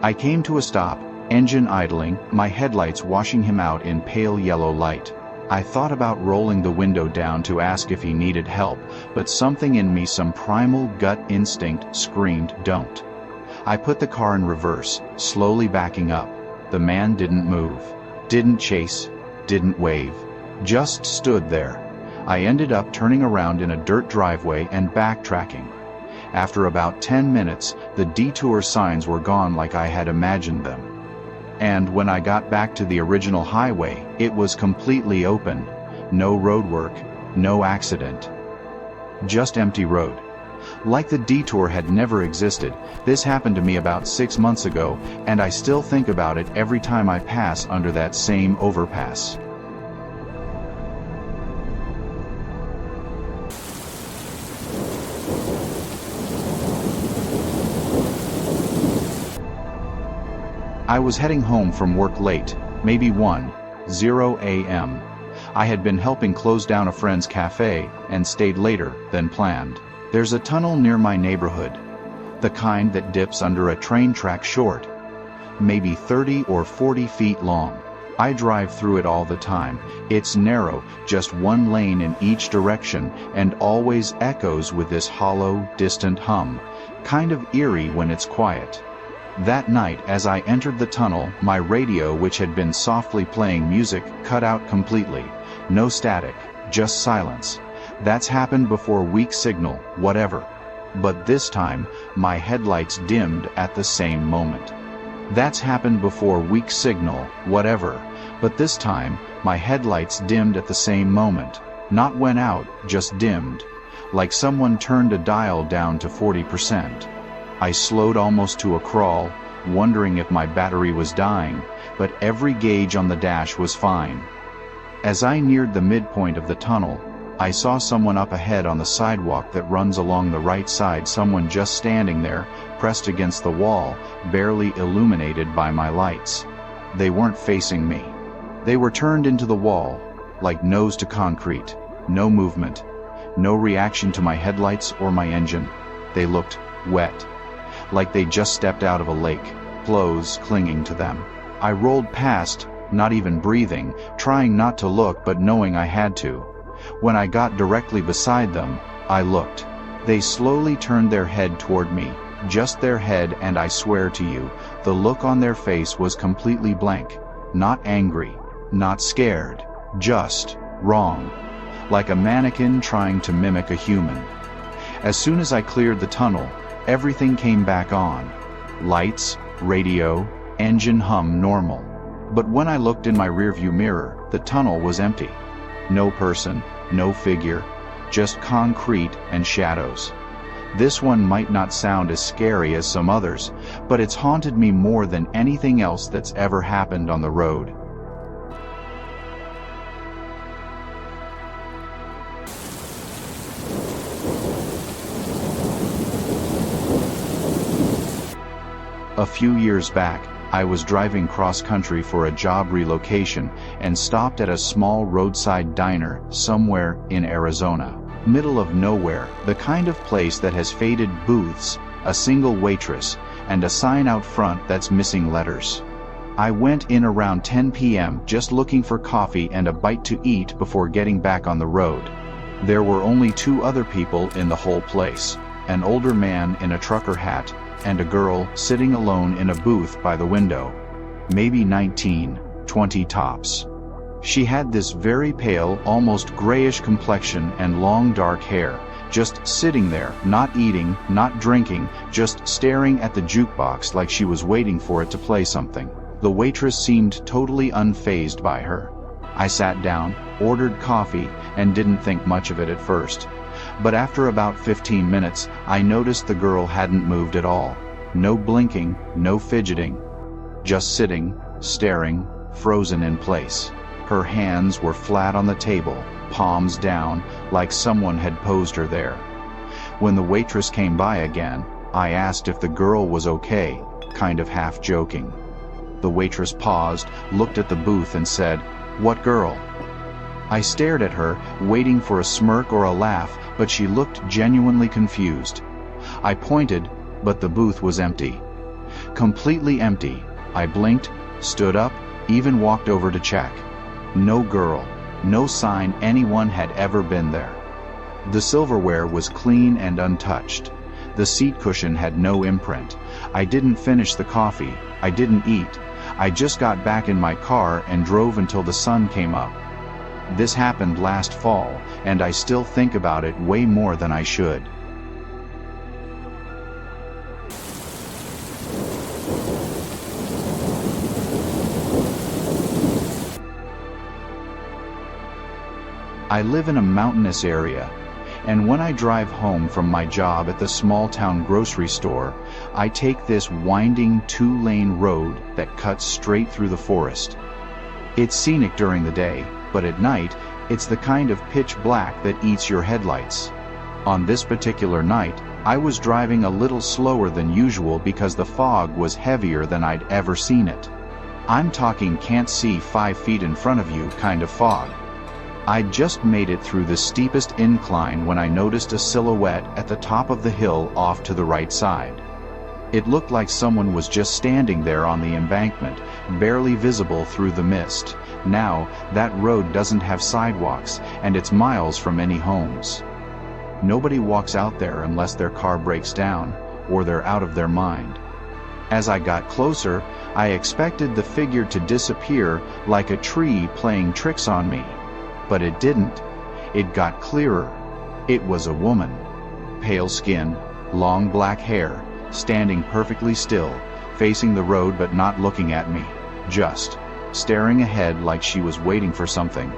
I came to a stop, engine idling, my headlights washing him out in pale yellow light. I thought about rolling the window down to ask if he needed help, but something in me, some primal gut instinct, screamed, "Don't." I put the car in reverse, slowly backing up. The man didn't move, didn't chase, didn't wave. Just stood there. I ended up turning around in a dirt driveway and backtracking. After about 10 minutes, the detour signs were gone like I had imagined them. And when I got back to the original highway, it was completely open. No roadwork, no accident. Just empty road. Like the detour had never existed. This happened to me about 6 months ago, and I still think about it every time I pass under that same overpass. I was heading home from work late, maybe 1:00 a.m. I had been helping close down a friend's cafe and stayed later than planned. There's a tunnel near my neighborhood, the kind that dips under a train track short, maybe 30 or 40 feet long. I drive through it all the time. It's narrow, just one lane in each direction, and always echoes with this hollow, distant hum, kind of eerie when it's quiet. That night, as I entered the tunnel, my radio, which had been softly playing music, cut out completely. No static, just silence. That's happened before. Weak signal, whatever. But this time, my headlights dimmed at the same moment. That's happened before. Weak signal, whatever. But this time, my headlights dimmed at the same moment. Not went out, just dimmed. Like someone turned a dial down to 40%. I slowed almost to a crawl, wondering if my battery was dying, but every gauge on the dash was fine. As I neared the midpoint of the tunnel, I saw someone up ahead on the sidewalk that runs along the right side. Someone just standing there, pressed against the wall, barely illuminated by my lights. They weren't facing me. They were turned into the wall, like nose to concrete. No movement. No reaction to my headlights or my engine. They looked wet, like they just stepped out of a lake, clothes clinging to them. I rolled past, not even breathing, trying not to look but knowing I had to. When I got directly beside them, I looked. They slowly turned their head toward me, just their head, and I swear to you, the look on their face was completely blank. Not angry, not scared, just wrong. Like a mannequin trying to mimic a human. As soon as I cleared the tunnel, everything came back on. Lights, radio, engine hum normal. But when I looked in my rearview mirror, the tunnel was empty. No person, no figure, just concrete and shadows. This one might not sound as scary as some others, but it's haunted me more than anything else that's ever happened on the road. A few years back, I was driving cross-country for a job relocation and stopped at a small roadside diner somewhere in Arizona. Middle of nowhere, the kind of place that has faded booths, a single waitress, and a sign out front that's missing letters. I went in around 10 p.m. just looking for coffee and a bite to eat before getting back on the road. There were only 2 other people in the whole place, an older man in a trucker hat, and a girl sitting alone in a booth by the window. Maybe 19, 20 tops. She had this very pale, almost grayish complexion and long dark hair, just sitting there, not eating, not drinking, just staring at the jukebox like she was waiting for it to play something. The waitress seemed totally unfazed by her. I sat down, ordered coffee, and didn't think much of it at first. But after about 15 minutes, I noticed the girl hadn't moved at all. No blinking, no fidgeting. Just sitting, staring, frozen in place. Her hands were flat on the table, palms down, like someone had posed her there. When the waitress came by again, I asked if the girl was okay, kind of half joking. The waitress paused, looked at the booth and said, "What girl?" I stared at her, waiting for a smirk or a laugh, but she looked genuinely confused. I pointed, but the booth was empty. Completely empty. I blinked, stood up, even walked over to check. No girl, no sign anyone had ever been there. The silverware was clean and untouched. The seat cushion had no imprint. I didn't finish the coffee. I didn't eat. I just got back in my car and drove until the sun came up. This happened last fall, and I still think about it way more than I should. I live in a mountainous area, and when I drive home from my job at the small-town grocery store, I take this winding 2-lane road that cuts straight through the forest. It's scenic during the day, but at night, it's the kind of pitch black that eats your headlights. On this particular night, I was driving a little slower than usual because the fog was heavier than I'd ever seen it. I'm talking can't see 5 feet in front of you kind of fog. I'd just made it through the steepest incline when I noticed a silhouette at the top of the hill off to the right side. It looked like someone was just standing there on the embankment, barely visible through the mist. Now, that road doesn't have sidewalks, and it's miles from any homes. Nobody walks out there unless their car breaks down, or they're out of their mind. As I got closer, I expected the figure to disappear like a tree playing tricks on me. But it didn't. It got clearer. It was a woman. Pale skin, long black hair, standing perfectly still, facing the road but not looking at me, just staring ahead like she was waiting for something.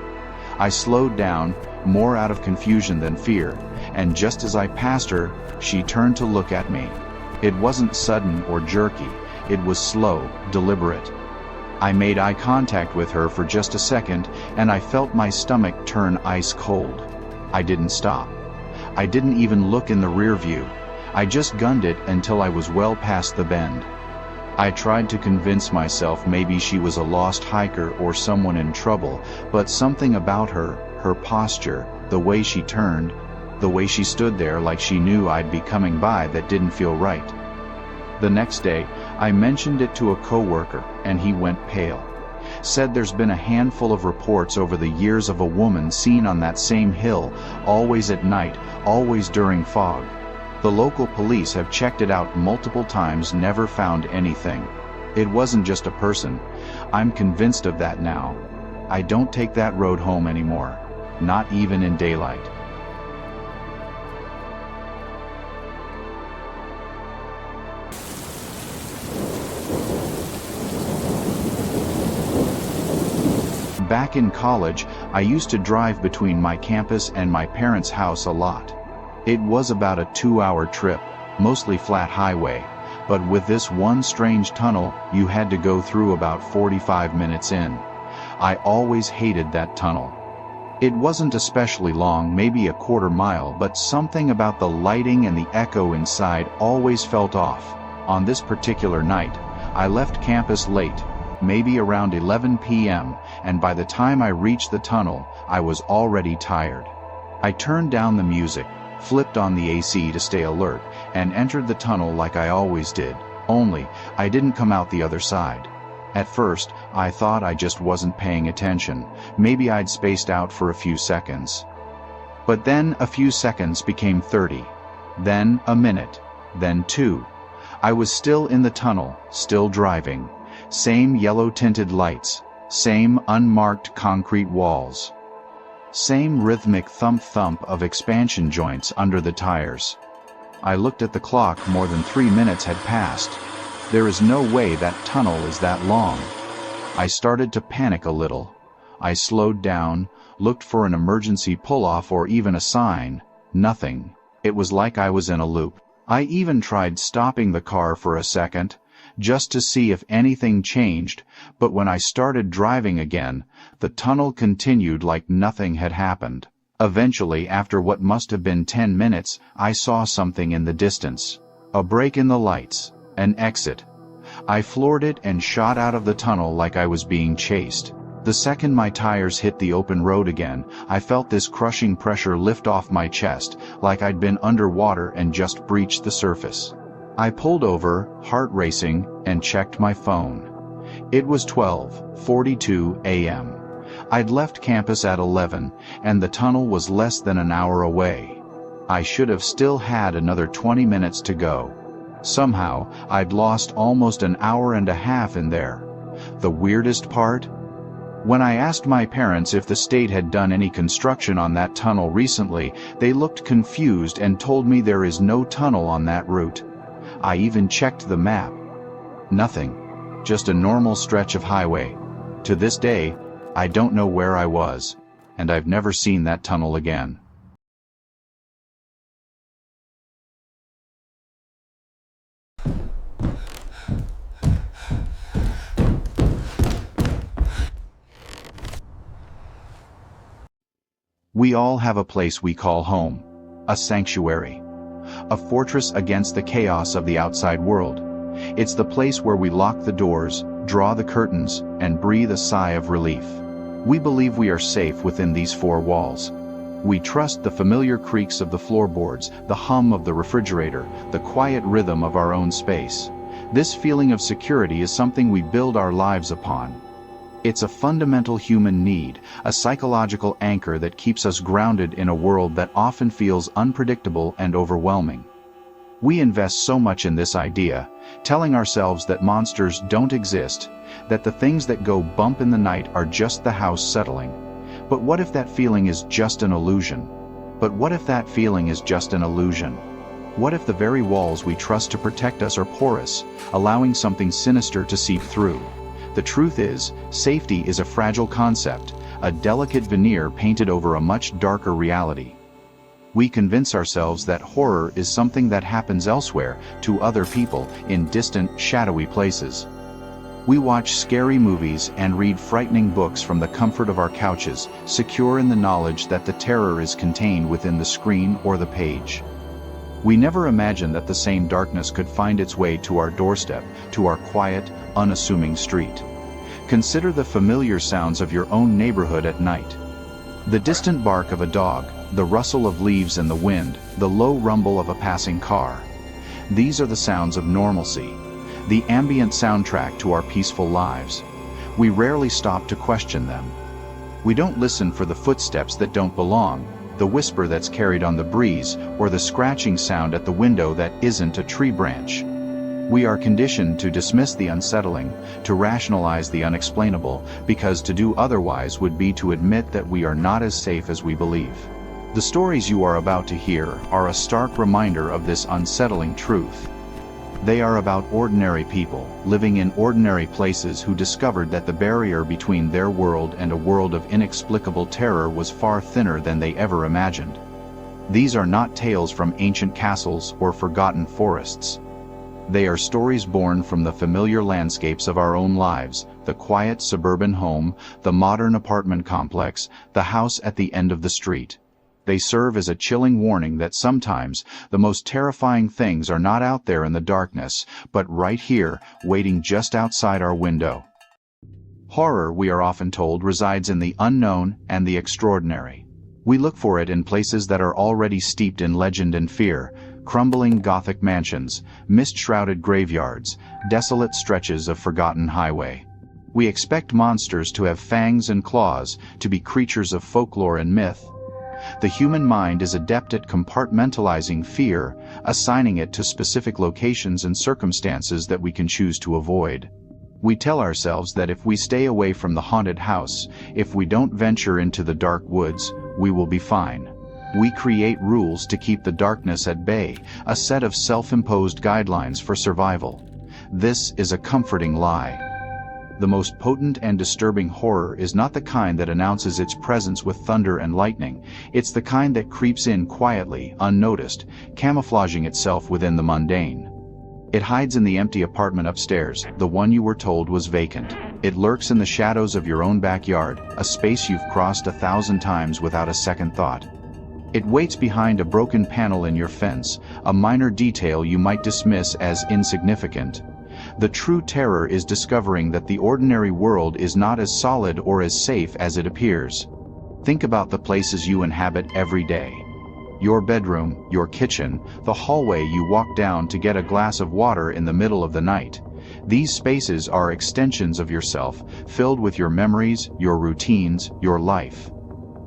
I slowed down, more out of confusion than fear, and just as I passed her, she turned to look at me. It wasn't sudden or jerky, it was slow, deliberate. I made eye contact with her for just a second, and I felt my stomach turn ice cold. I didn't stop. I didn't even look in the rear view. I just gunned it until I was well past the bend. I tried to convince myself maybe she was a lost hiker or someone in trouble, but something about her, her posture, the way she turned, the way she stood there like she knew I'd be coming by, that didn't feel right. The next day, I mentioned it to a coworker, and he went pale. Said there's been a handful of reports over the years of a woman seen on that same hill, always at night, always during fog. The local police have checked it out multiple times, never found anything. It wasn't just a person. I'm convinced of that now. I don't take that road home anymore, not even in daylight. Back in college, I used to drive between my campus and my parents' house a lot. It was about a 2-hour trip, mostly flat highway, but with this one strange tunnel, you had to go through about 45 minutes in. I always hated that tunnel. It wasn't especially long, maybe a quarter mile, but something about the lighting and the echo inside always felt off. On this particular night, I left campus late, maybe around 11 p.m., and by the time I reached the tunnel, I was already tired. I turned down the music, flipped on the AC to stay alert, and entered the tunnel like I always did, only I didn't come out the other side. At first, I thought I just wasn't paying attention. Maybe I'd spaced out for a few seconds. But then a few seconds became 30, then a minute, then 2. I was still in the tunnel, still driving. Same yellow-tinted lights, same unmarked concrete walls. Same rhythmic thump-thump of expansion joints under the tires. I looked at the clock. More than 3 minutes had passed. There is no way that tunnel is that long. I started to panic a little. I slowed down, looked for an emergency pull-off or even a sign. Nothing. It was like I was in a loop. I even tried stopping the car for a second, just to see if anything changed, but when I started driving again, the tunnel continued like nothing had happened. Eventually, after what must have been 10 minutes, I saw something in the distance. A break in the lights, an exit. I floored it and shot out of the tunnel like I was being chased. The second my tires hit the open road again, I felt this crushing pressure lift off my chest, like I'd been underwater and just breached the surface. I pulled over, heart racing, and checked my phone. It was 12:42 a.m. I'd left campus at 11, and the tunnel was less than an hour away. I should have still had another 20 minutes to go. Somehow, I'd lost almost an hour and a half in there. The weirdest part? When I asked my parents if the state had done any construction on that tunnel recently, they looked confused and told me there is no tunnel on that route. I even checked the map. Nothing. Just a normal stretch of highway. To this day, I don't know where I was, and I've never seen that tunnel again. We all have a place we call home, a sanctuary. A fortress against the chaos of the outside world. It's the place where we lock the doors, draw the curtains, and breathe a sigh of relief. We believe we are safe within these four walls. We trust the familiar creaks of the floorboards, the hum of the refrigerator, the quiet rhythm of our own space. This feeling of security is something we build our lives upon. It's a fundamental human need, a psychological anchor that keeps us grounded in a world that often feels unpredictable and overwhelming. We invest so much in this idea, telling ourselves that monsters don't exist, that the things that go bump in the night are just the house settling. But what if that feeling is just an illusion? But what if that feeling is just an illusion? What if the very walls we trust to protect us are porous, allowing something sinister to seep through? The truth is, safety is a fragile concept, a delicate veneer painted over a much darker reality. We convince ourselves that horror is something that happens elsewhere, to other people, in distant, shadowy places. We watch scary movies and read frightening books from the comfort of our couches, secure in the knowledge that the terror is contained within the screen or the page. We never imagine that the same darkness could find its way to our doorstep, to our quiet, unassuming street. Consider the familiar sounds of your own neighborhood at night. The distant bark of a dog, the rustle of leaves in the wind, the low rumble of a passing car. These are the sounds of normalcy, the ambient soundtrack to our peaceful lives. We rarely stop to question them. We don't listen for the footsteps that don't belong, the whisper that's carried on the breeze, or the scratching sound at the window that isn't a tree branch. We are conditioned to dismiss the unsettling, to rationalize the unexplainable, because to do otherwise would be to admit that we are not as safe as we believe. The stories you are about to hear are a stark reminder of this unsettling truth. They are about ordinary people, living in ordinary places, who discovered that the barrier between their world and a world of inexplicable terror was far thinner than they ever imagined. These are not tales from ancient castles or forgotten forests. They are stories born from the familiar landscapes of our own lives, the quiet suburban home, the modern apartment complex, the house at the end of the street. They serve as a chilling warning that sometimes the most terrifying things are not out there in the darkness, but right here, waiting just outside our window. Horror, we are often told, resides in the unknown and the extraordinary. We look for it in places that are already steeped in legend and fear: crumbling Gothic mansions, mist-shrouded graveyards, desolate stretches of forgotten highway. We expect monsters to have fangs and claws, to be creatures of folklore and myth. The human mind is adept at compartmentalizing fear, assigning it to specific locations and circumstances that we can choose to avoid. We tell ourselves that if we stay away from the haunted house, if we don't venture into the dark woods, we will be fine. We create rules to keep the darkness at bay, a set of self-imposed guidelines for survival. This is a comforting lie. The most potent and disturbing horror is not the kind that announces its presence with thunder and lightning. It's the kind that creeps in quietly, unnoticed, camouflaging itself within the mundane. It hides in the empty apartment upstairs, the one you were told was vacant. It lurks in the shadows of your own backyard, a space you've crossed 1,000 times without a second thought. It waits behind a broken panel in your fence, a minor detail you might dismiss as insignificant. The true terror is discovering that the ordinary world is not as solid or as safe as it appears. Think about the places you inhabit every day. Your bedroom, your kitchen, the hallway you walk down to get a glass of water in the middle of the night. These spaces are extensions of yourself, filled with your memories, your routines, your life.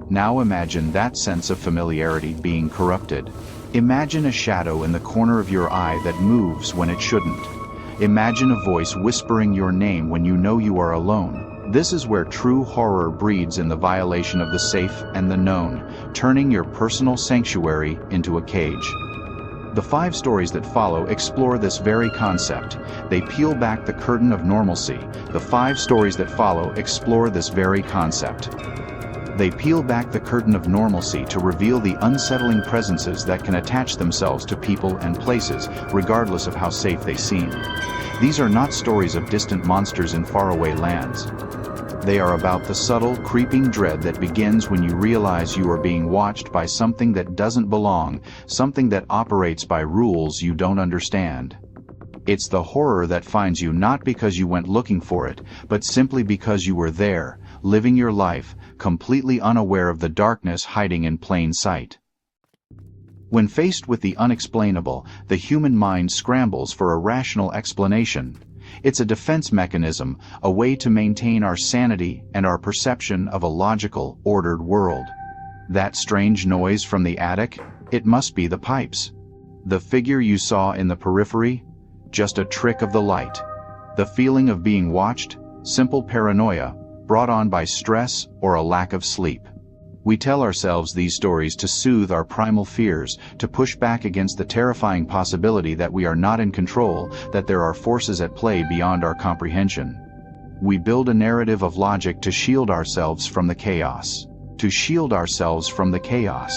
Now imagine that sense of familiarity being corrupted. Imagine a shadow in the corner of your eye that moves when it shouldn't. Imagine a voice whispering your name when you know you are alone. This is where true horror breeds, in the violation of the safe and the known, turning your personal sanctuary into a cage. The 5 stories that follow explore this very concept. They peel back the curtain of normalcy. The 5 stories that follow explore this very concept. They peel back the curtain of normalcy to reveal the unsettling presences that can attach themselves to people and places, regardless of how safe they seem. These are not stories of distant monsters in faraway lands. They are about the subtle, creeping dread that begins when you realize you are being watched by something that doesn't belong, something that operates by rules you don't understand. It's the horror that finds you not because you went looking for it, but simply because you were there, living your life, completely unaware of the darkness hiding in plain sight. When faced with the unexplainable, the human mind scrambles for a rational explanation. It's a defense mechanism, a way to maintain our sanity and our perception of a logical, ordered world. That strange noise from the attic? It must be the pipes. The figure you saw in the periphery? Just a trick of the light. The feeling of being watched? Simple paranoia. brought on by stress or a lack of sleep. We tell ourselves these stories to soothe our primal fears, to push back against the terrifying possibility that we are not in control, that there are forces at play beyond our comprehension. We build a narrative of logic to shield ourselves from the chaos. To shield ourselves from the chaos.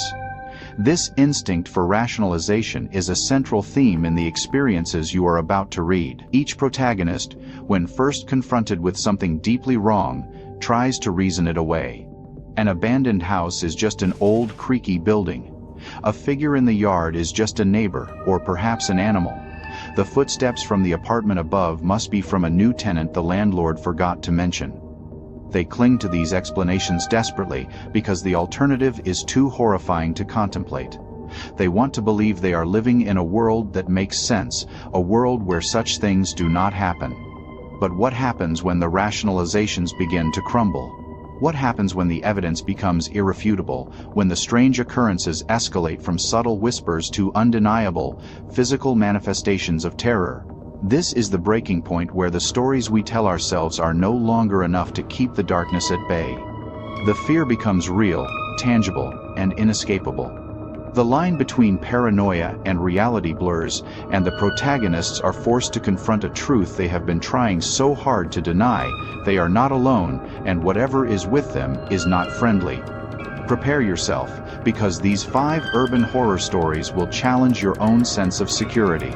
This instinct for rationalization is a central theme in the experiences you are about to read. Each protagonist, when first confronted with something deeply wrong, tries to reason it away. An abandoned house is just an old, creaky building. A figure in the yard is just a neighbor, or perhaps an animal. The footsteps from the apartment above must be from a new tenant the landlord forgot to mention. They cling to these explanations desperately because the alternative is too horrifying to contemplate. They want to believe they are living in a world that makes sense, a world where such things do not happen. But what happens when the rationalizations begin to crumble? What happens when the evidence becomes irrefutable, when the strange occurrences escalate from subtle whispers to undeniable, physical manifestations of terror? This is the breaking point where the stories we tell ourselves are no longer enough to keep the darkness at bay. The fear becomes real, tangible, and inescapable. The line between paranoia and reality blurs, and the protagonists are forced to confront a truth they have been trying so hard to deny. They are not alone, and whatever is with them is not friendly. Prepare yourself, because these 5 urban horror stories will challenge your own sense of security.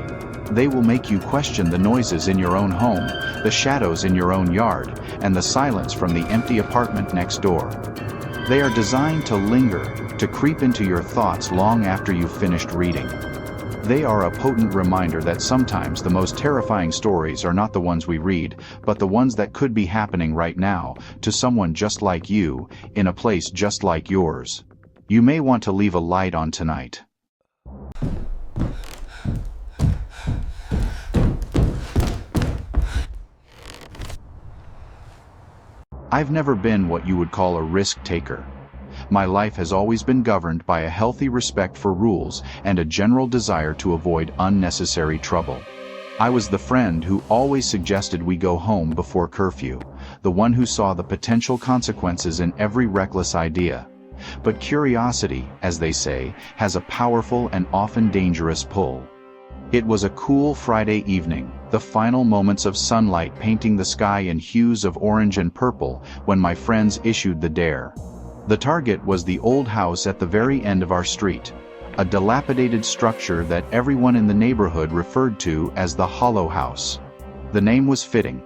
They will make you question the noises in your own home, the shadows in your own yard, and the silence from the empty apartment next door. They are designed to linger, to creep into your thoughts long after you've finished reading. They are a potent reminder that sometimes the most terrifying stories are not the ones we read, but the ones that could be happening right now, to someone just like you, in a place just like yours. You may want to leave a light on tonight. I've never been what you would call a risk taker. My life has always been governed by a healthy respect for rules and a general desire to avoid unnecessary trouble. I was the friend who always suggested we go home before curfew, the one who saw the potential consequences in every reckless idea. But curiosity, as they say, has a powerful and often dangerous pull. It was a cool Friday evening, the final moments of sunlight painting the sky in hues of orange and purple, when my friends issued the dare. The target was the old house at the very end of our street, a dilapidated structure that everyone in the neighborhood referred to as the Hollow House. The name was fitting.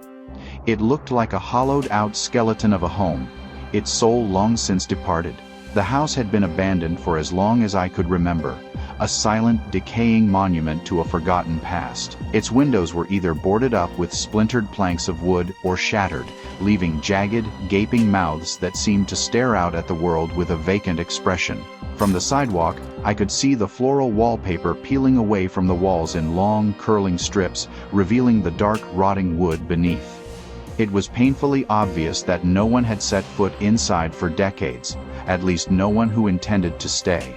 It looked like a hollowed-out skeleton of a home, its soul long since departed. The house had been abandoned for as long as I could remember, a silent, decaying monument to a forgotten past. Its windows were either boarded up with splintered planks of wood or shattered, leaving jagged, gaping mouths that seemed to stare out at the world with a vacant expression. From the sidewalk, I could see the floral wallpaper peeling away from the walls in long, curling strips, revealing the dark, rotting wood beneath. It was painfully obvious that no one had set foot inside for decades, at least no one who intended to stay.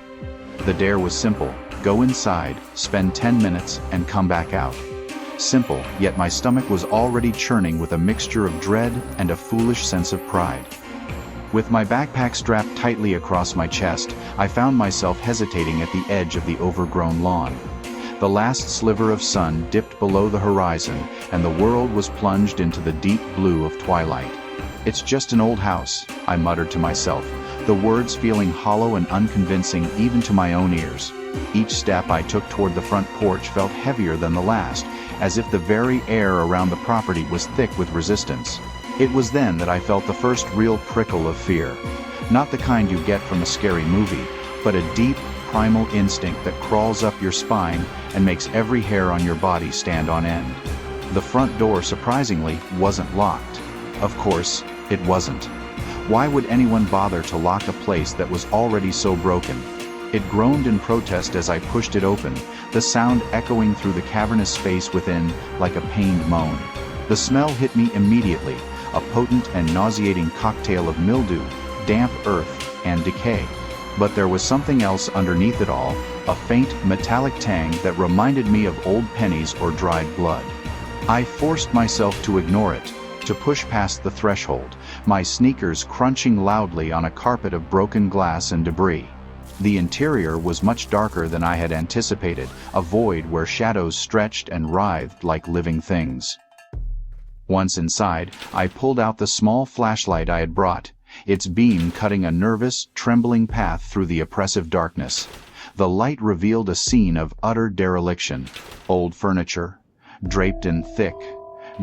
The dare was simple: go inside, spend 10 minutes, and come back out. Simple, yet my stomach was already churning with a mixture of dread and a foolish sense of pride. With my backpack strapped tightly across my chest, I found myself hesitating at the edge of the overgrown lawn. The last sliver of sun dipped below the horizon, and the world was plunged into the deep blue of twilight. "It's just an old house," I muttered to myself, the words feeling hollow and unconvincing even to my own ears. Each step I took toward the front porch felt heavier than the last, as if the very air around the property was thick with resistance. It was then that I felt the first real prickle of fear. Not the kind you get from a scary movie, but a deep, primal instinct that crawls up your spine and makes every hair on your body stand on end. The front door, surprisingly, wasn't locked. Of course, it wasn't. Why would anyone bother to lock a place that was already so broken? It groaned in protest as I pushed it open, the sound echoing through the cavernous space within like a pained moan. The smell hit me immediately, a potent and nauseating cocktail of mildew, damp earth, and decay. But there was something else underneath it all, a faint, metallic tang that reminded me of old pennies or dried blood. I forced myself to ignore it, to push past the threshold, my sneakers crunching loudly on a carpet of broken glass and debris. The interior was much darker than I had anticipated, a void where shadows stretched and writhed like living things. Once inside, I pulled out the small flashlight I had brought, its beam cutting a nervous, trembling path through the oppressive darkness. The light revealed a scene of utter dereliction. Old furniture, draped in thick,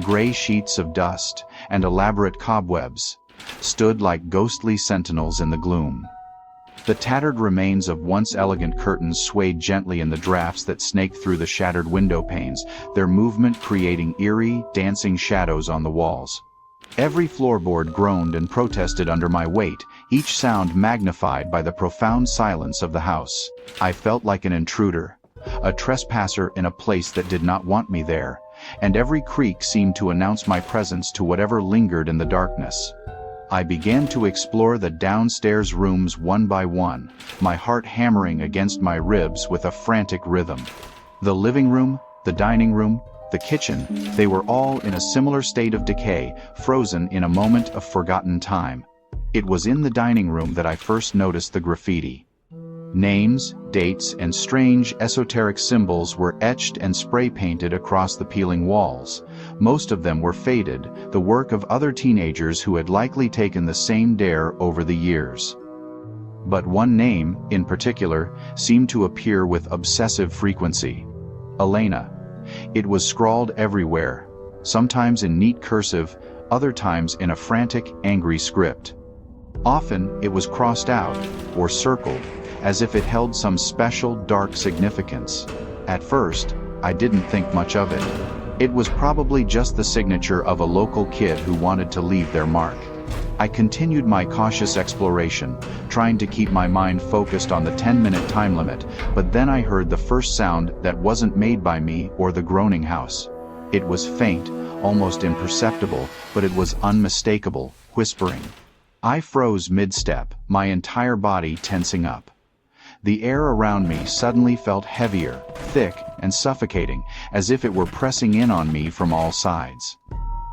gray sheets of dust, and elaborate cobwebs, stood like ghostly sentinels in the gloom. The tattered remains of once elegant curtains swayed gently in the drafts that snaked through the shattered window panes, their movement creating eerie, dancing shadows on the walls. Every floorboard groaned and protested under my weight, each sound magnified by the profound silence of the house. I felt like an intruder, a trespasser in a place that did not want me there, and every creak seemed to announce my presence to whatever lingered in the darkness. I began to explore the downstairs rooms one by one, my heart hammering against my ribs with a frantic rhythm. The living room, the dining room, the kitchen, they were all in a similar state of decay, frozen in a moment of forgotten time. It was in the dining room that I first noticed the graffiti. Names, dates, and strange esoteric symbols were etched and spray-painted across the peeling walls. Most of them were faded, the work of other teenagers who had likely taken the same dare over the years. But one name, in particular, seemed to appear with obsessive frequency. Elena. It was scrawled everywhere, sometimes in neat cursive, other times in a frantic, angry script. Often, it was crossed out, or circled, as if it held some special, dark significance. At first, I didn't think much of it. It was probably just the signature of a local kid who wanted to leave their mark. I continued my cautious exploration, trying to keep my mind focused on the 10-minute time limit, but then I heard the first sound that wasn't made by me or the groaning house. It was faint, almost imperceptible, but it was unmistakable, whispering. I froze mid-step, my entire body tensing up. The air around me suddenly felt heavier, thick, and suffocating, as if it were pressing in on me from all sides.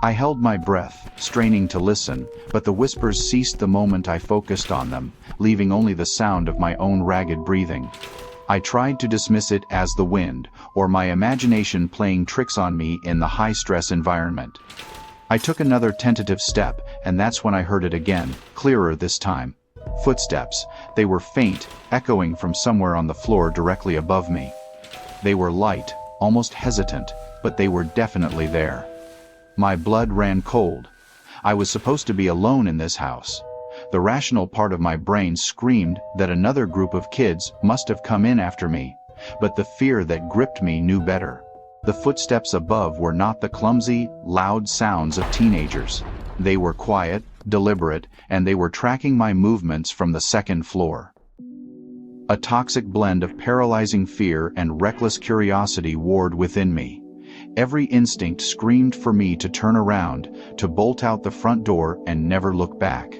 I held my breath, straining to listen, but the whispers ceased the moment I focused on them, leaving only the sound of my own ragged breathing. I tried to dismiss it as the wind, or my imagination playing tricks on me in the high-stress environment. I took another tentative step, and that's when I heard it again, clearer this time. Footsteps. They were faint, echoing from somewhere on the floor directly above me. They were light, almost hesitant, but they were definitely there. My blood ran cold. I was supposed to be alone in this house. The rational part of my brain screamed that another group of kids must have come in after me, but the fear that gripped me knew better. The footsteps above were not the clumsy, loud sounds of teenagers. They were quiet, deliberate, and they were tracking my movements from the second floor. A toxic blend of paralyzing fear and reckless curiosity warred within me. Every instinct screamed for me to turn around, to bolt out the front door and never look back.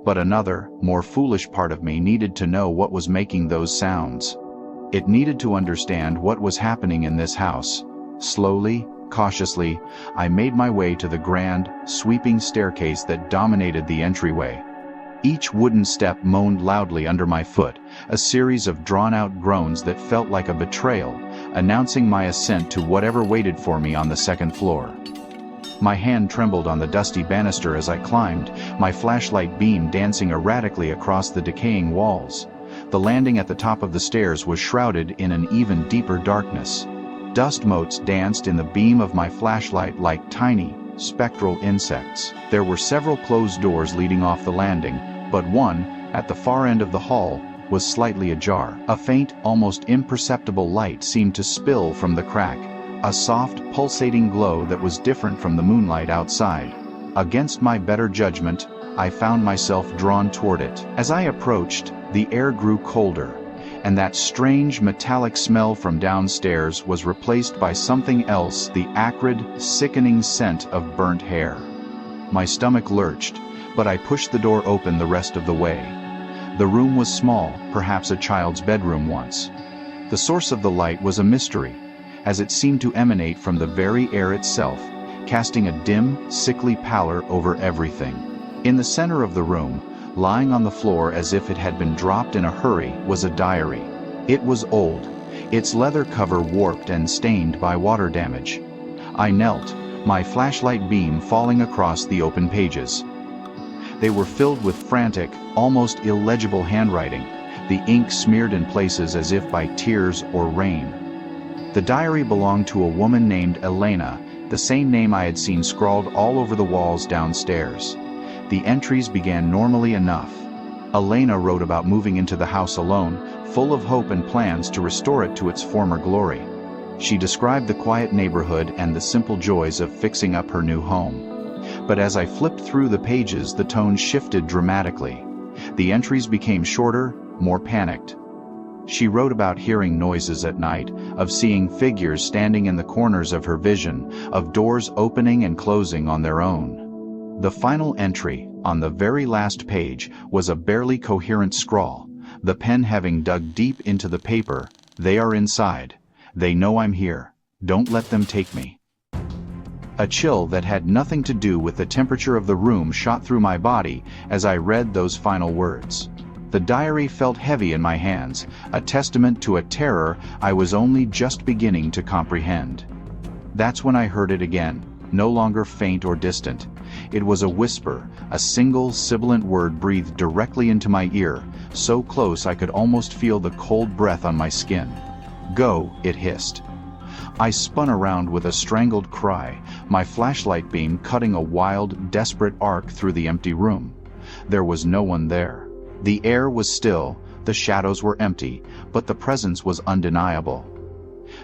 But another, more foolish part of me needed to know what was making those sounds. It needed to understand what was happening in this house. Slowly, cautiously, I made my way to the grand, sweeping staircase that dominated the entryway. Each wooden step moaned loudly under my foot, a series of drawn-out groans that felt like a betrayal, announcing my ascent to whatever waited for me on the second floor. My hand trembled on the dusty banister as I climbed, my flashlight beam dancing erratically across the decaying walls. The landing at the top of the stairs was shrouded in an even deeper darkness. Dust motes danced in the beam of my flashlight like tiny, spectral insects. There were several closed doors leading off the landing, but one, at the far end of the hall, was slightly ajar. A faint, almost imperceptible light seemed to spill from the crack, a soft, pulsating glow that was different from the moonlight outside. Against my better judgment, I found myself drawn toward it. As I approached, the air grew colder, and that strange metallic smell from downstairs was replaced by something else, the acrid, sickening scent of burnt hair. My stomach lurched, but I pushed the door open the rest of the way. The room was small, perhaps a child's bedroom once. The source of the light was a mystery, as it seemed to emanate from the very air itself, casting a dim, sickly pallor over everything. In the center of the room, lying on the floor as if it had been dropped in a hurry, was a diary. It was old, its leather cover warped and stained by water damage. I knelt, my flashlight beam falling across the open pages. They were filled with frantic, almost illegible handwriting, the ink smeared in places as if by tears or rain. The diary belonged to a woman named Elena, the same name I had seen scrawled all over the walls downstairs. The entries began normally enough. Elena wrote about moving into the house alone, full of hope and plans to restore it to its former glory. She described the quiet neighborhood and the simple joys of fixing up her new home. But as I flipped through the pages, the tone shifted dramatically. The entries became shorter, more panicked. She wrote about hearing noises at night, of seeing figures standing in the corners of her vision, of doors opening and closing on their own. The final entry, on the very last page, was a barely coherent scrawl, the pen having dug deep into the paper. "They are inside. They know I'm here. Don't let them take me." A chill that had nothing to do with the temperature of the room shot through my body as I read those final words. The diary felt heavy in my hands, a testament to a terror I was only just beginning to comprehend. That's when I heard it again, no longer faint or distant. It was a whisper, a single sibilant word breathed directly into my ear, so close I could almost feel the cold breath on my skin. "Go," it hissed. I spun around with a strangled cry, my flashlight beam cutting a wild, desperate arc through the empty room. There was no one there. The air was still, the shadows were empty, but the presence was undeniable.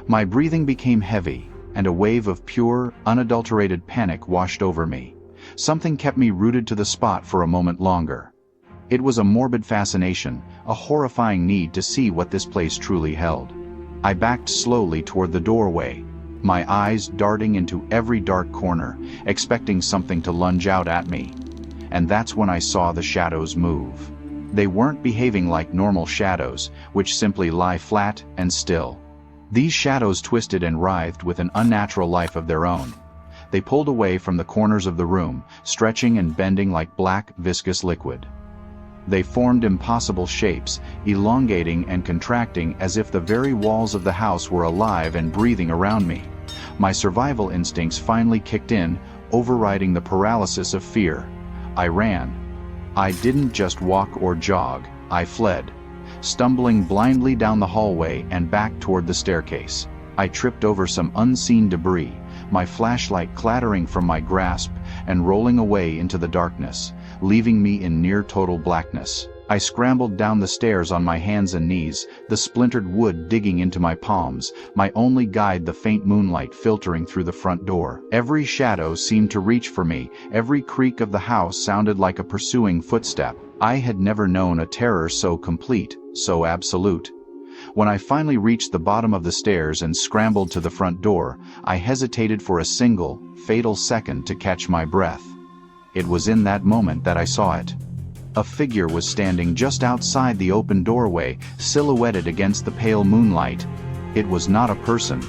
My breathing became heavy, and a wave of pure, unadulterated panic washed over me. Something kept me rooted to the spot for a moment longer. It was a morbid fascination, a horrifying need to see what this place truly held. I backed slowly toward the doorway, my eyes darting into every dark corner, expecting something to lunge out at me. And that's when I saw the shadows move. They weren't behaving like normal shadows, which simply lie flat and still. These shadows twisted and writhed with an unnatural life of their own. They pulled away from the corners of the room, stretching and bending like black, viscous liquid. They formed impossible shapes, elongating and contracting as if the very walls of the house were alive and breathing around me. My survival instincts finally kicked in, overriding the paralysis of fear. I ran. I didn't just walk or jog, I fled. Stumbling blindly down the hallway and back toward the staircase. I tripped over some unseen debris, my flashlight clattering from my grasp and rolling away into the darkness, leaving me in near total blackness. I scrambled down the stairs on my hands and knees, the splintered wood digging into my palms, my only guide the faint moonlight filtering through the front door. Every shadow seemed to reach for me, every creak of the house sounded like a pursuing footstep. I had never known a terror so complete, so absolute. When I finally reached the bottom of the stairs and scrambled to the front door, I hesitated for a single, fatal second to catch my breath. It was in that moment that I saw it. A figure was standing just outside the open doorway, silhouetted against the pale moonlight. It was not a person.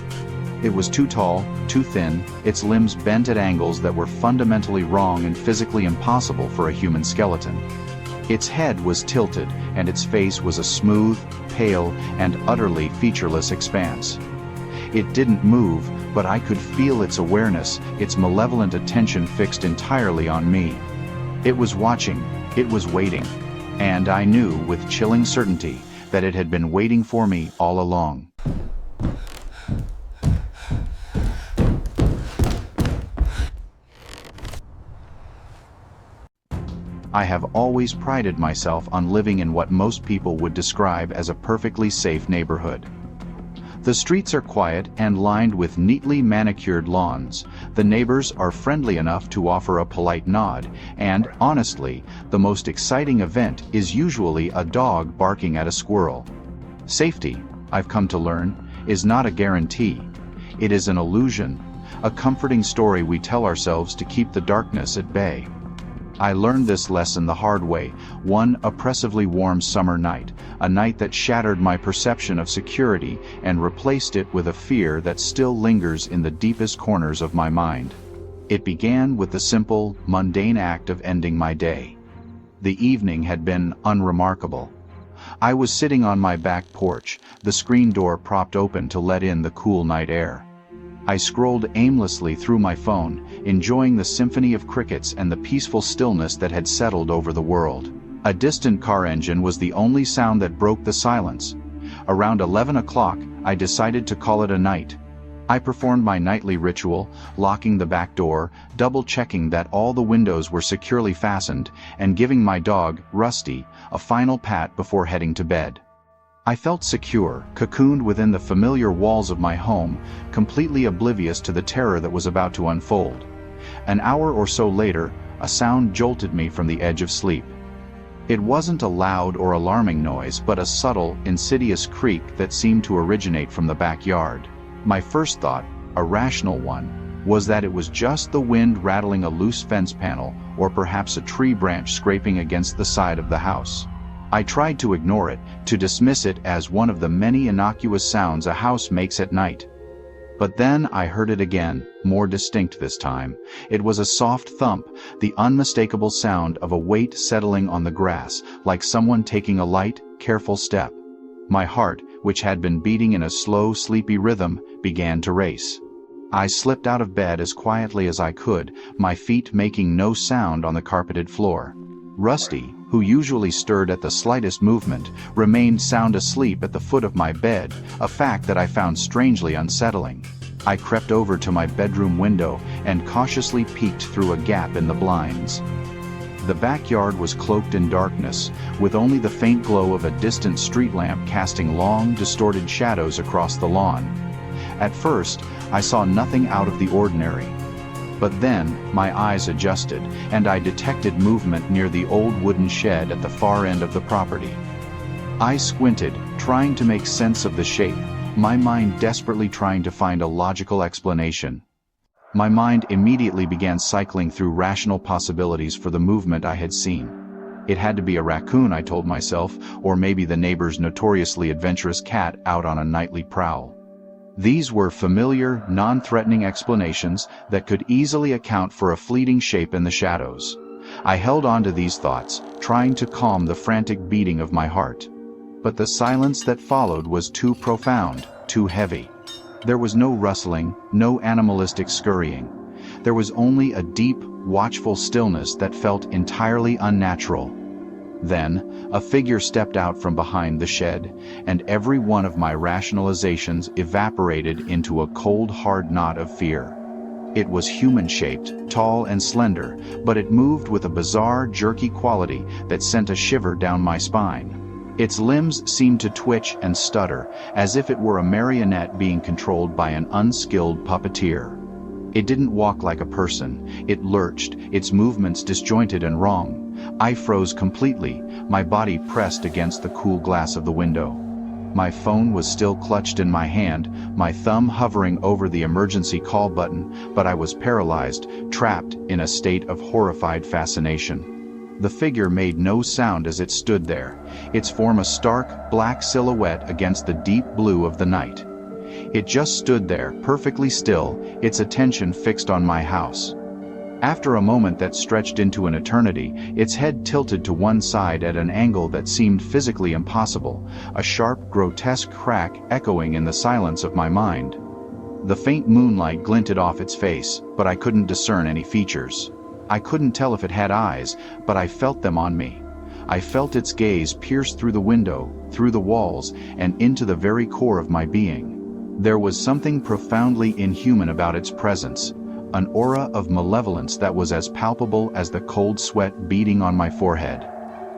It was too tall, too thin, its limbs bent at angles that were fundamentally wrong and physically impossible for a human skeleton. Its head was tilted, and its face was a smooth, pale, and utterly featureless expanse. It didn't move, but I could feel its awareness, its malevolent attention fixed entirely on me. It was watching, it was waiting, and I knew with chilling certainty that it had been waiting for me all along. I have always prided myself on living in what most people would describe as a perfectly safe neighborhood. The streets are quiet and lined with neatly manicured lawns. The neighbors are friendly enough to offer a polite nod, and, honestly, the most exciting event is usually a dog barking at a squirrel. Safety, I've come to learn, is not a guarantee. It is an illusion, a comforting story we tell ourselves to keep the darkness at bay. I learned this lesson the hard way, one oppressively warm summer night, a night that shattered my perception of security and replaced it with a fear that still lingers in the deepest corners of my mind. It began with the simple, mundane act of ending my day. The evening had been unremarkable. I was sitting on my back porch, the screen door propped open to let in the cool night air. I scrolled aimlessly through my phone, enjoying the symphony of crickets and the peaceful stillness that had settled over the world. A distant car engine was the only sound that broke the silence. Around 11 o'clock, I decided to call it a night. I performed my nightly ritual, locking the back door, double-checking that all the windows were securely fastened, and giving my dog, Rusty, a final pat before heading to bed. I felt secure, cocooned within the familiar walls of my home, completely oblivious to the terror that was about to unfold. An hour or so later, a sound jolted me from the edge of sleep. It wasn't a loud or alarming noise, but a subtle, insidious creak that seemed to originate from the backyard. My first thought, a rational one, was that it was just the wind rattling a loose fence panel, or perhaps a tree branch scraping against the side of the house. I tried to ignore it, to dismiss it as one of the many innocuous sounds a house makes at night. But then I heard it again, more distinct this time. It was a soft thump, the unmistakable sound of a weight settling on the grass, like someone taking a light, careful step. My heart, which had been beating in a slow, sleepy rhythm, began to race. I slipped out of bed as quietly as I could, my feet making no sound on the carpeted floor. Rusty, who usually stirred at the slightest movement, remained sound asleep at the foot of my bed, a fact that I found strangely unsettling. I crept over to my bedroom window and cautiously peeked through a gap in the blinds. The backyard was cloaked in darkness, with only the faint glow of a distant street lamp casting long, distorted shadows across the lawn. At first, I saw nothing out of the ordinary. But then, my eyes adjusted, and I detected movement near the old wooden shed at the far end of the property. I squinted, trying to make sense of the shape, my mind desperately trying to find a logical explanation. My mind immediately began cycling through rational possibilities for the movement I had seen. It had to be a raccoon, I told myself, or maybe the neighbor's notoriously adventurous cat out on a nightly prowl. These were familiar, non-threatening explanations that could easily account for a fleeting shape in the shadows. I held on to these thoughts, trying to calm the frantic beating of my heart. But the silence that followed was too profound, too heavy. There was no rustling, no animalistic scurrying. There was only a deep, watchful stillness that felt entirely unnatural. Then, a figure stepped out from behind the shed, and every one of my rationalizations evaporated into a cold, hard knot of fear. It was human-shaped, tall and slender, but it moved with a bizarre, jerky quality that sent a shiver down my spine. Its limbs seemed to twitch and stutter, as if it were a marionette being controlled by an unskilled puppeteer. It didn't walk like a person. It lurched, its movements disjointed and wrong. I froze completely, my body pressed against the cool glass of the window. My phone was still clutched in my hand, my thumb hovering over the emergency call button, but I was paralyzed, trapped in a state of horrified fascination. The figure made no sound as it stood there, its form a stark, black silhouette against the deep blue of the night. It just stood there, perfectly still, its attention fixed on my house. After a moment that stretched into an eternity, its head tilted to one side at an angle that seemed physically impossible, a sharp, grotesque crack echoing in the silence of my mind. The faint moonlight glinted off its face, but I couldn't discern any features. I couldn't tell if it had eyes, but I felt them on me. I felt its gaze pierce through the window, through the walls, and into the very core of my being. There was something profoundly inhuman about its presence, an aura of malevolence that was as palpable as the cold sweat beading on my forehead.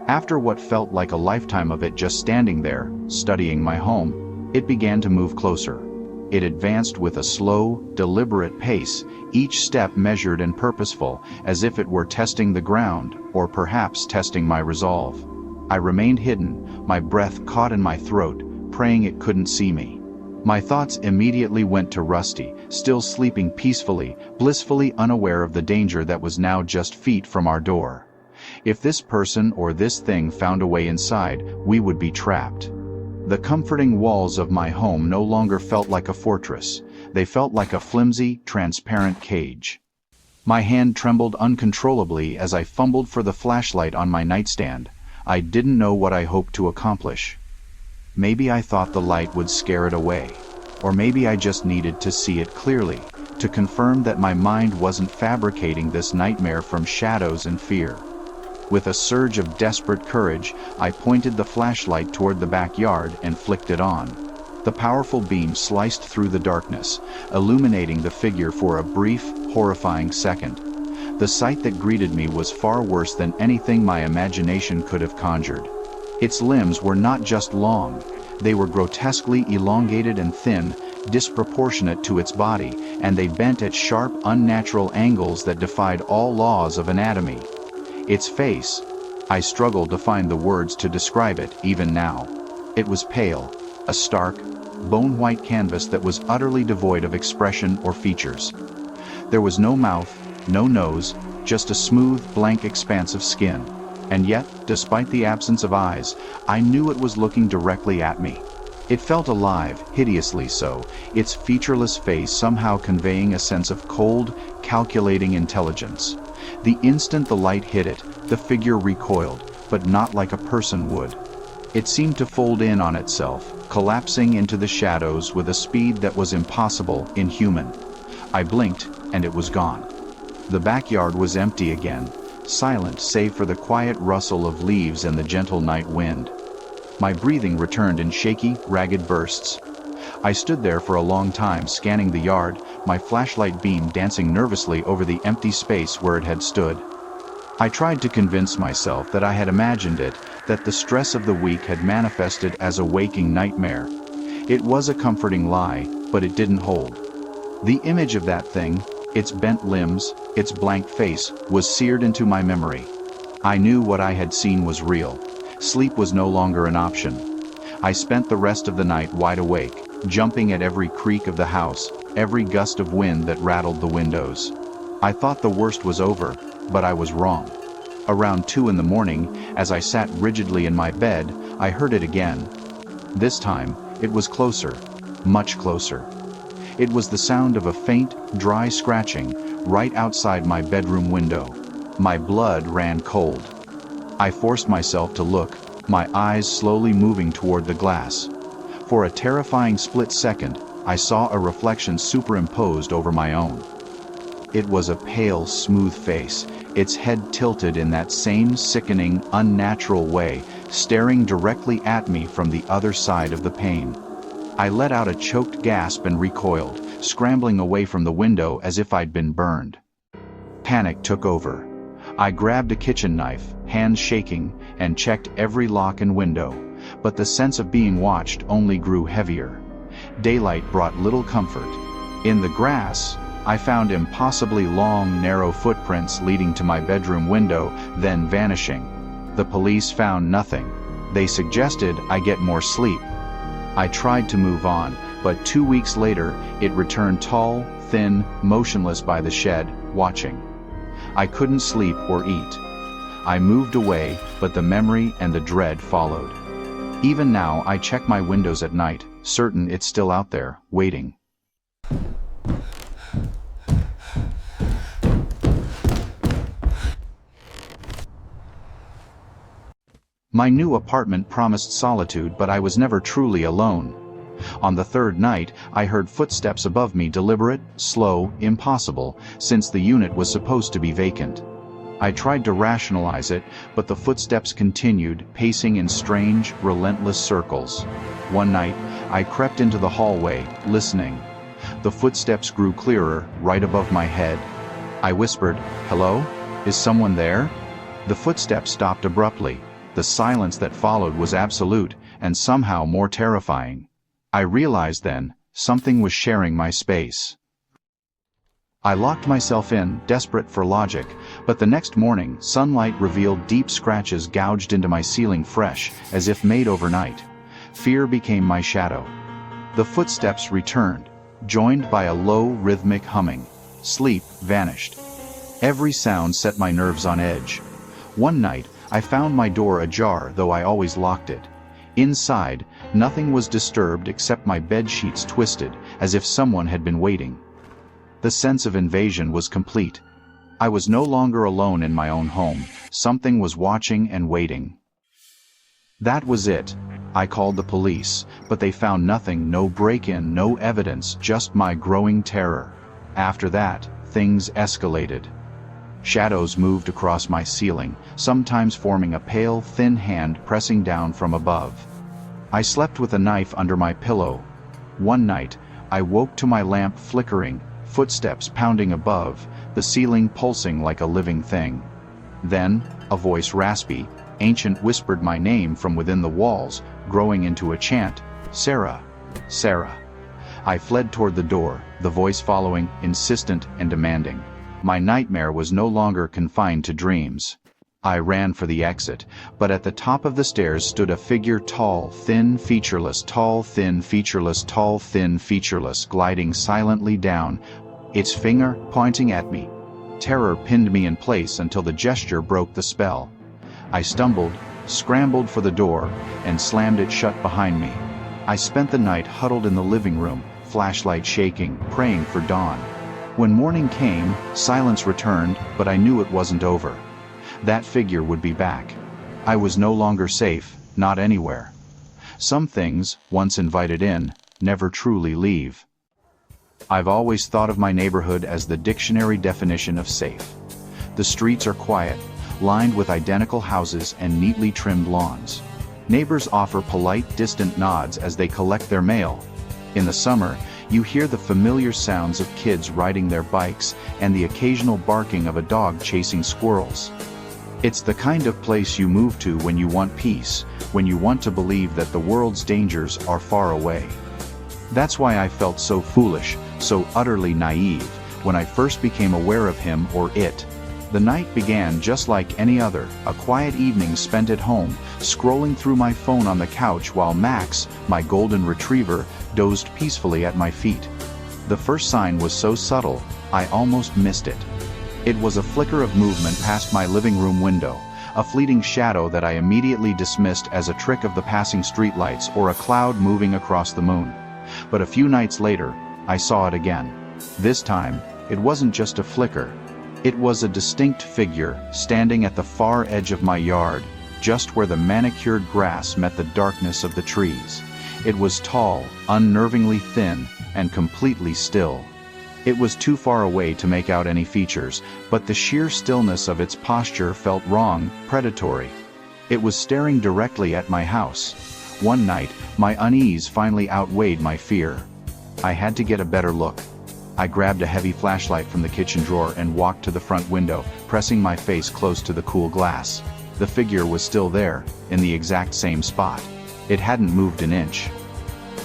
After what felt like a lifetime of it just standing there, studying my home, it began to move closer. It advanced with a slow, deliberate pace, each step measured and purposeful, as if it were testing the ground, or perhaps testing my resolve. I remained hidden, my breath caught in my throat, praying it couldn't see me. My thoughts immediately went to Rusty, still sleeping peacefully, blissfully unaware of the danger that was now just feet from our door. If this person or this thing found a way inside, we would be trapped. The comforting walls of my home no longer felt like a fortress. They felt like a flimsy, transparent cage. My hand trembled uncontrollably as I fumbled for the flashlight on my nightstand. I didn't know what I hoped to accomplish. Maybe I thought the light would scare it away. Or maybe I just needed to see it clearly, to confirm that my mind wasn't fabricating this nightmare from shadows and fear. With a surge of desperate courage, I pointed the flashlight toward the backyard and flicked it on. The powerful beam sliced through the darkness, illuminating the figure for a brief, horrifying second. The sight that greeted me was far worse than anything my imagination could have conjured. Its limbs were not just long, they were grotesquely elongated and thin, disproportionate to its body, and they bent at sharp, unnatural angles that defied all laws of anatomy. Its face, I struggled to find the words to describe it, even now. It was pale, a stark, bone-white canvas that was utterly devoid of expression or features. There was no mouth, no nose, just a smooth, blank expanse of skin. And yet, despite the absence of eyes, I knew it was looking directly at me. It felt alive, hideously so, its featureless face somehow conveying a sense of cold, calculating intelligence. The instant the light hit it, the figure recoiled, but not like a person would. It seemed to fold in on itself, collapsing into the shadows with a speed that was impossible, inhuman. I blinked, and it was gone. The backyard was empty again, silent save for the quiet rustle of leaves and the gentle night wind. My breathing returned in shaky, ragged bursts. I stood there for a long time, scanning the yard, my flashlight beam dancing nervously over the empty space where it had stood. I tried to convince myself that I had imagined it, that the stress of the week had manifested as a waking nightmare. It was a comforting lie, but it didn't hold. The image of that thing, its bent limbs, its blank face, was seared into my memory. I knew what I had seen was real. Sleep was no longer an option. I spent the rest of the night wide awake, jumping at every creak of the house, every gust of wind that rattled the windows. I thought the worst was over, but I was wrong. Around 2 in the morning, as I sat rigidly in my bed, I heard it again. This time, it was closer, much closer. It was the sound of a faint, dry scratching right outside my bedroom window. My blood ran cold. I forced myself to look, my eyes slowly moving toward the glass. For a terrifying split second, I saw a reflection superimposed over my own. It was a pale, smooth face, its head tilted in that same sickening, unnatural way, staring directly at me from the other side of the pane. I let out a choked gasp and recoiled, scrambling away from the window as if I'd been burned. Panic took over. I grabbed a kitchen knife, hands shaking, and checked every lock and window, but the sense of being watched only grew heavier. Daylight brought little comfort. In the grass, I found impossibly long, narrow footprints leading to my bedroom window, then vanishing. The police found nothing. They suggested I get more sleep. I tried to move on, but 2 weeks later, it returned tall, thin, motionless by the shed, watching. I couldn't sleep or eat. I moved away, but the memory and the dread followed. Even now, I check my windows at night, certain it's still out there, waiting. My new apartment promised solitude, but I was never truly alone. On the third night, I heard footsteps above me, deliberate, slow, impossible, since the unit was supposed to be vacant. I tried to rationalize it, but the footsteps continued, pacing in strange, relentless circles. One night, I crept into the hallway, listening. The footsteps grew clearer, right above my head. I whispered, "Hello? Is someone there?" The footsteps stopped abruptly. The silence that followed was absolute, and somehow more terrifying. I realized then, something was sharing my space. I locked myself in, desperate for logic, but the next morning, sunlight revealed deep scratches gouged into my ceiling fresh, as if made overnight. Fear became my shadow. The footsteps returned, joined by a low, rhythmic humming. Sleep vanished. Every sound set my nerves on edge. One night, I found my door ajar, though I always locked it. Inside, nothing was disturbed except my bed sheets twisted, as if someone had been waiting. The sense of invasion was complete. I was no longer alone in my own home. Something was watching and waiting. That was it. I called the police, but they found nothing, no break-in, no evidence, just my growing terror. After that, things escalated. Shadows moved across my ceiling, sometimes forming a pale, thin hand pressing down from above. I slept with a knife under my pillow. One night, I woke to my lamp flickering, footsteps pounding above, the ceiling pulsing like a living thing. Then, a voice raspy, ancient whispered my name from within the walls, growing into a chant, "Sarah, Sarah." I fled toward the door, the voice following, insistent and demanding. My nightmare was no longer confined to dreams. I ran for the exit, but at the top of the stairs stood a figure, tall, thin, featureless, tall, thin, featureless, tall, thin, featureless, gliding silently down, its finger pointing at me. Terror pinned me in place until the gesture broke the spell. I stumbled, scrambled for the door, and slammed it shut behind me. I spent the night huddled in the living room, flashlight shaking, praying for dawn. When morning came, silence returned, but I knew it wasn't over. That figure would be back. I was no longer safe, not anywhere. Some things, once invited in, never truly leave. I've always thought of my neighborhood as the dictionary definition of safe. The streets are quiet, lined with identical houses and neatly trimmed lawns. Neighbors offer polite, distant nods as they collect their mail. In the summer, you hear the familiar sounds of kids riding their bikes and the occasional barking of a dog chasing squirrels. It's the kind of place you move to when you want peace, when you want to believe that the world's dangers are far away. That's why I felt so foolish, so utterly naive, when I first became aware of him or it. The night began just like any other, a quiet evening spent at home, scrolling through my phone on the couch while Max, my golden retriever, dozed peacefully at my feet. The first sign was so subtle, I almost missed it. It was a flicker of movement past my living room window, a fleeting shadow that I immediately dismissed as a trick of the passing streetlights or a cloud moving across the moon. But a few nights later, I saw it again. This time, it wasn't just a flicker. It was a distinct figure, standing at the far edge of my yard, just where the manicured grass met the darkness of the trees. It was tall, unnervingly thin, and completely still. It was too far away to make out any features, but the sheer stillness of its posture felt wrong, predatory. It was staring directly at my house. One night, my unease finally outweighed my fear. I had to get a better look. I grabbed a heavy flashlight from the kitchen drawer and walked to the front window, pressing my face close to the cool glass. The figure was still there, in the exact same spot. It hadn't moved an inch.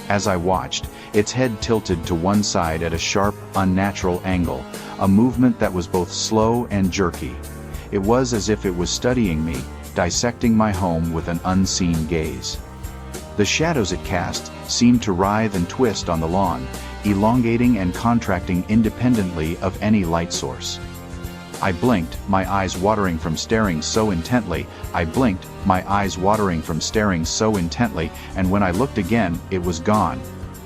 As I watched, its head tilted to one side at a sharp, unnatural angle, a movement that was both slow and jerky. It was as if it was studying me, dissecting my home with an unseen gaze. The shadows it cast seemed to writhe and twist on the lawn, elongating and contracting independently of any light source. I blinked, my eyes watering from staring so intently. And when I looked again, it was gone.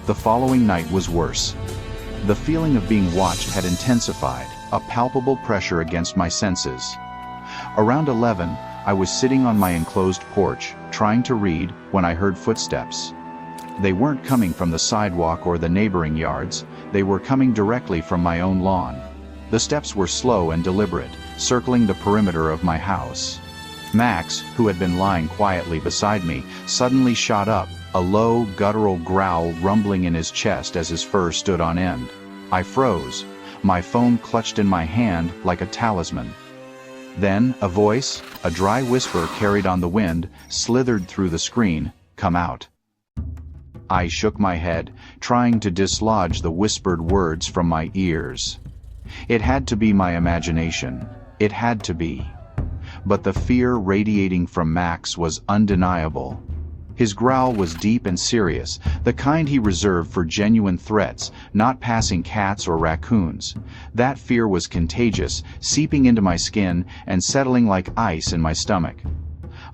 The following night was worse. The feeling of being watched had intensified, a palpable pressure against my senses. Around 11, I was sitting on my enclosed porch, trying to read, when I heard footsteps. They weren't coming from the sidewalk or the neighboring yards, they were coming directly from my own lawn. The steps were slow and deliberate, circling the perimeter of my house. Max, who had been lying quietly beside me, suddenly shot up, a low, guttural growl rumbling in his chest as his fur stood on end. I froze, my phone clutched in my hand like a talisman. Then, a voice, a dry whisper carried on the wind, slithered through the screen, "Come out." I shook my head, trying to dislodge the whispered words from my ears. It had to be my imagination. It had to be. But the fear radiating from Max was undeniable. His growl was deep and serious, the kind he reserved for genuine threats, not passing cats or raccoons. That fear was contagious, seeping into my skin and settling like ice in my stomach.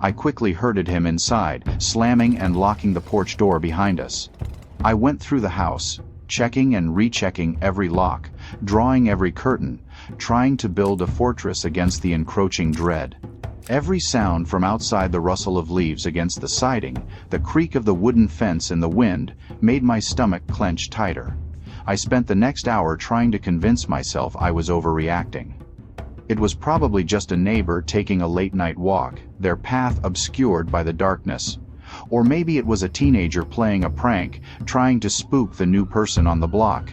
I quickly herded him inside, slamming and locking the porch door behind us. I went through the house, checking and rechecking every lock, drawing every curtain, trying to build a fortress against the encroaching dread. Every sound from outside, the rustle of leaves against the siding, the creak of the wooden fence in the wind, made my stomach clench tighter. I spent the next hour trying to convince myself I was overreacting. It was probably just a neighbor taking a late-night walk, their path obscured by the darkness. Or maybe it was a teenager playing a prank, trying to spook the new person on the block.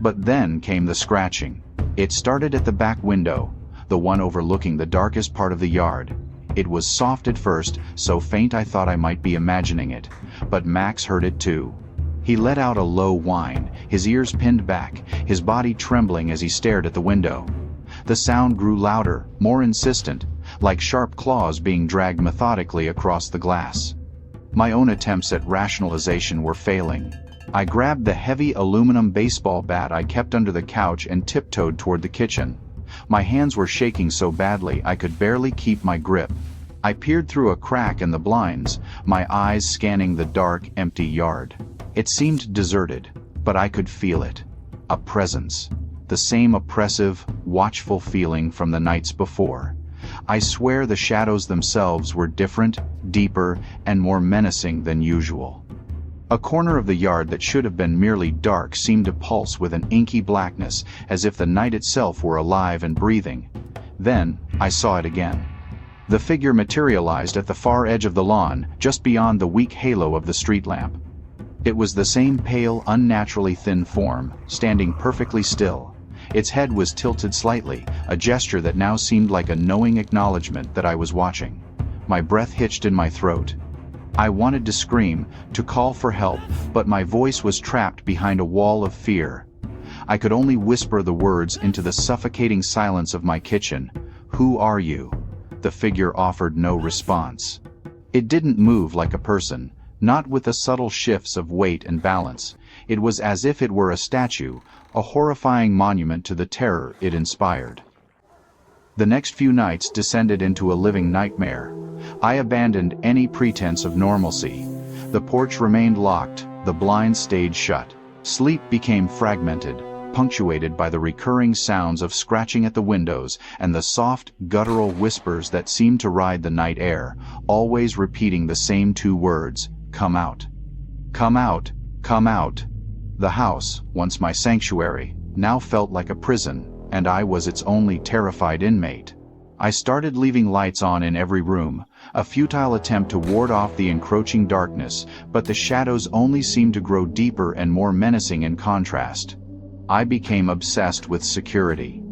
But then came the scratching. It started at the back window, the one overlooking the darkest part of the yard. It was soft at first, so faint I thought I might be imagining it, but Max heard it too. He let out a low whine, his ears pinned back, his body trembling as he stared at the window. The sound grew louder, more insistent, like sharp claws being dragged methodically across the glass. My own attempts at rationalization were failing. I grabbed the heavy aluminum baseball bat I kept under the couch and tiptoed toward the kitchen. My hands were shaking so badly I could barely keep my grip. I peered through a crack in the blinds, my eyes scanning the dark, empty yard. It seemed deserted, but I could feel it. A presence. The same oppressive, watchful feeling from the nights before. I swear the shadows themselves were different, deeper, and more menacing than usual. A corner of the yard that should have been merely dark seemed to pulse with an inky blackness, as if the night itself were alive and breathing. Then, I saw it again. The figure materialized at the far edge of the lawn, just beyond the weak halo of the street lamp. It was the same pale, unnaturally thin form, standing perfectly still. Its head was tilted slightly, a gesture that now seemed like a knowing acknowledgement that I was watching. My breath hitched in my throat. I wanted to scream, to call for help, but my voice was trapped behind a wall of fear. I could only whisper the words into the suffocating silence of my kitchen. "Who are you?" The figure offered no response. It didn't move like a person, not with the subtle shifts of weight and balance. It was as if it were a statue, a horrifying monument to the terror it inspired. The next few nights descended into a living nightmare. I abandoned any pretense of normalcy. The porch remained locked, the blinds stayed shut. Sleep became fragmented, punctuated by the recurring sounds of scratching at the windows and the soft, guttural whispers that seemed to ride the night air, always repeating the same two words: "Come out. Come out. Come out." The house, once my sanctuary, now felt like a prison, and I was its only terrified inmate. I started leaving lights on in every room, a futile attempt to ward off the encroaching darkness, but the shadows only seemed to grow deeper and more menacing in contrast. I became obsessed with security.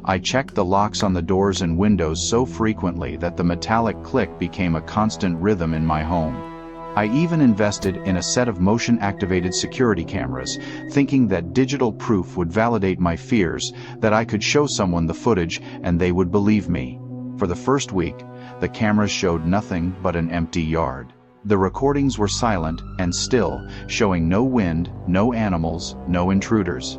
I checked the locks on the doors and windows so frequently that the metallic click became a constant rhythm in my home. I even invested in a set of motion-activated security cameras, thinking that digital proof would validate my fears, that I could show someone the footage and they would believe me. For the first week, the cameras showed nothing but an empty yard. The recordings were silent and still, showing no wind, no animals, no intruders.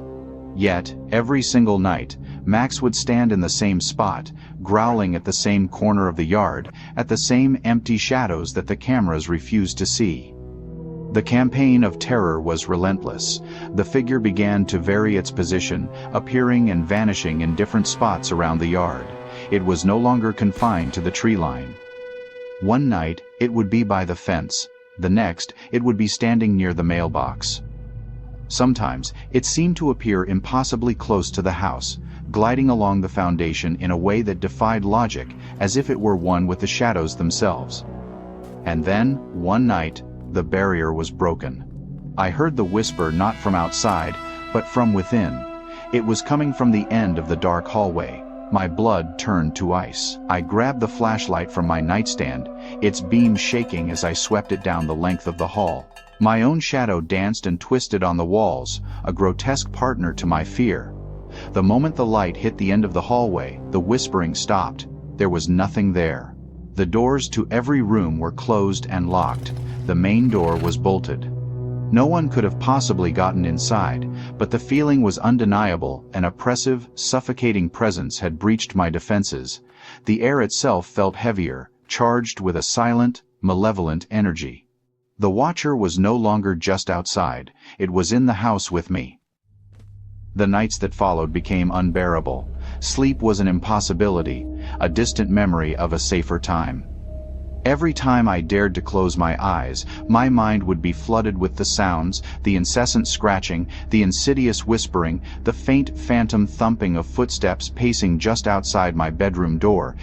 Yet, every single night, Max would stand in the same spot, growling at the same corner of the yard, at the same empty shadows that the cameras refused to see. The campaign of terror was relentless. The figure began to vary its position, appearing and vanishing in different spots around the yard. It was no longer confined to the tree line. One night, it would be by the fence. The next, it would be standing near the mailbox. Sometimes, it seemed to appear impossibly close to the house, gliding along the foundation in a way that defied logic, as if it were one with the shadows themselves. And then, one night, the barrier was broken. I heard the whisper not from outside, but from within. It was coming from the end of the dark hallway. My blood turned to ice. I grabbed the flashlight from my nightstand, its beam shaking as I swept it down the length of the hall. My own shadow danced and twisted on the walls, a grotesque partner to my fear. The moment the light hit the end of the hallway, the whispering stopped. There was nothing there. The doors to every room were closed and locked. The main door was bolted. No one could have possibly gotten inside, but the feeling was undeniable. An oppressive, suffocating presence had breached my defenses. The air itself felt heavier, charged with a silent, malevolent energy. The watcher was no longer just outside, it was in the house with me. The nights that followed became unbearable. Sleep was an impossibility, a distant memory of a safer time. Every time I dared to close my eyes, my mind would be flooded with the sounds, the incessant scratching, the insidious whispering, the faint phantom thumping of footsteps pacing just outside my bedroom door,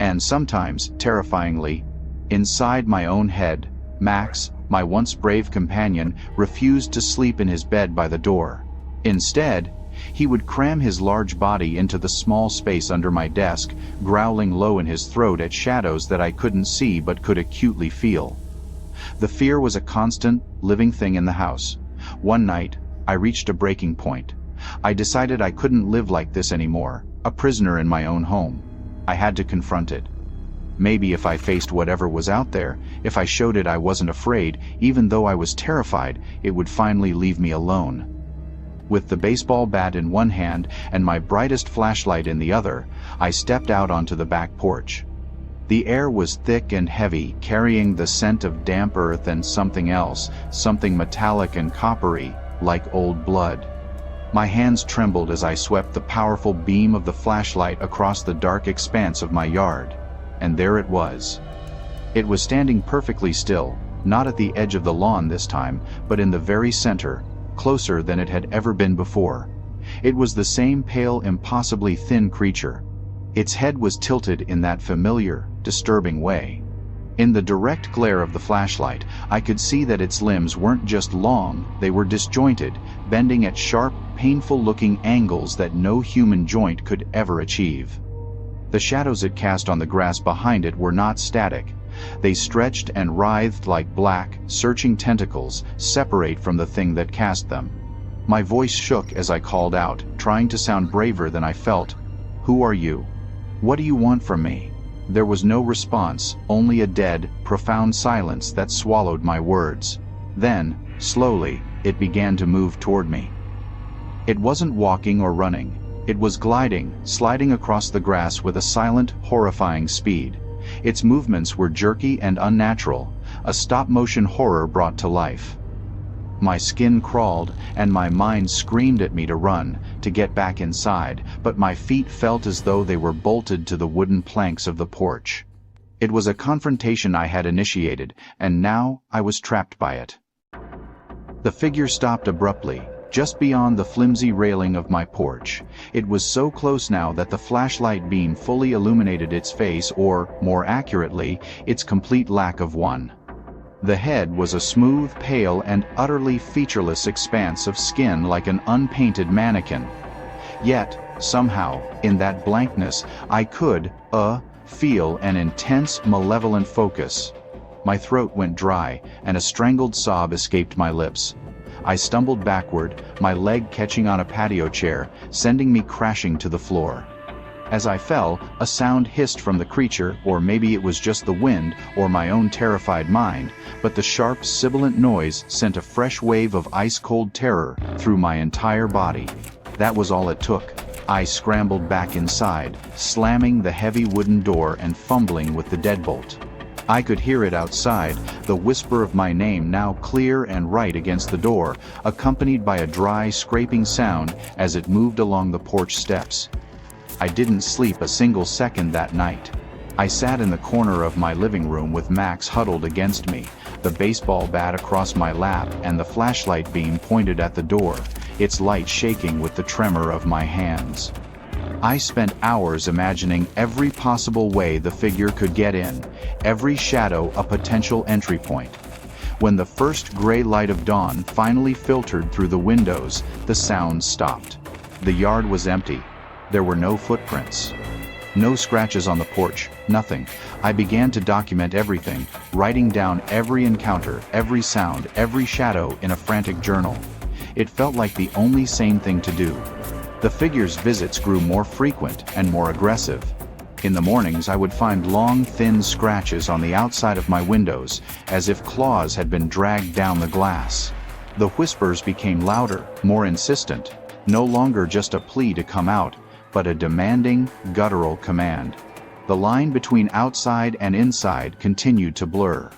and sometimes, terrifyingly, inside my own head, Max, my once brave companion, refused to sleep in his bed by the door. Instead, he would cram his large body into the small space under my desk, growling low in his throat at shadows that I couldn't see but could acutely feel. The fear was a constant, living thing in the house. One night, I reached a breaking point. I decided I couldn't live like this anymore, a prisoner in my own home. I had to confront it. Maybe if I faced whatever was out there, if I showed it I wasn't afraid, even though I was terrified, it would finally leave me alone. With the baseball bat in one hand and my brightest flashlight in the other, I stepped out onto the back porch. The air was thick and heavy, carrying the scent of damp earth and something else, something metallic and coppery, like old blood. My hands trembled as I swept the powerful beam of the flashlight across the dark expanse of my yard. And there it was. It was standing perfectly still, not at the edge of the lawn this time, but in the very center, closer than it had ever been before. It was the same pale, impossibly thin creature. Its head was tilted in that familiar, disturbing way. In the direct glare of the flashlight, I could see that its limbs weren't just long, they were disjointed, bending at sharp, painful-looking angles that no human joint could ever achieve. The shadows it cast on the grass behind it were not static. They stretched and writhed like black, searching tentacles, separate from the thing that cast them. My voice shook as I called out, trying to sound braver than I felt. "Who are you? What do you want from me?" There was no response, only a dead, profound silence that swallowed my words. Then, slowly, it began to move toward me. It wasn't walking or running. It was gliding, sliding across the grass with a silent, horrifying speed. Its movements were jerky and unnatural, a stop-motion horror brought to life. My skin crawled, and my mind screamed at me to run, to get back inside, but my feet felt as though they were bolted to the wooden planks of the porch. It was a confrontation I had initiated, and now I was trapped by it. The figure stopped abruptly, just beyond the flimsy railing of my porch. It was so close now that the flashlight beam fully illuminated its face, or, more accurately, its complete lack of one. The head was a smooth, pale, and utterly featureless expanse of skin like an unpainted mannequin. Yet, somehow, in that blankness, I could, feel an intense, malevolent focus. My throat went dry, and a strangled sob escaped my lips. I stumbled backward, my leg catching on a patio chair, sending me crashing to the floor. As I fell, a sound hissed from the creature, or maybe it was just the wind, or my own terrified mind, but the sharp, sibilant noise sent a fresh wave of ice-cold terror through my entire body. That was all it took. I scrambled back inside, slamming the heavy wooden door and fumbling with the deadbolt. I could hear it outside, the whisper of my name now clear and right against the door, accompanied by a dry, scraping sound as it moved along the porch steps. I didn't sleep a single second that night. I sat in the corner of my living room with Max huddled against me, the baseball bat across my lap and the flashlight beam pointed at the door, its light shaking with the tremor of my hands. I spent hours imagining every possible way the figure could get in, every shadow a potential entry point. When the first gray light of dawn finally filtered through the windows, the sound stopped. The yard was empty. There were no footprints. No scratches on the porch, nothing. I began to document everything, writing down every encounter, every sound, every shadow in a frantic journal. It felt like the only sane thing to do. The figure's visits grew more frequent and more aggressive. In the mornings I would find long, thin scratches on the outside of my windows, as if claws had been dragged down the glass. The whispers became louder, more insistent, no longer just a plea to come out, but a demanding, guttural command. The line between outside and inside continued to blur.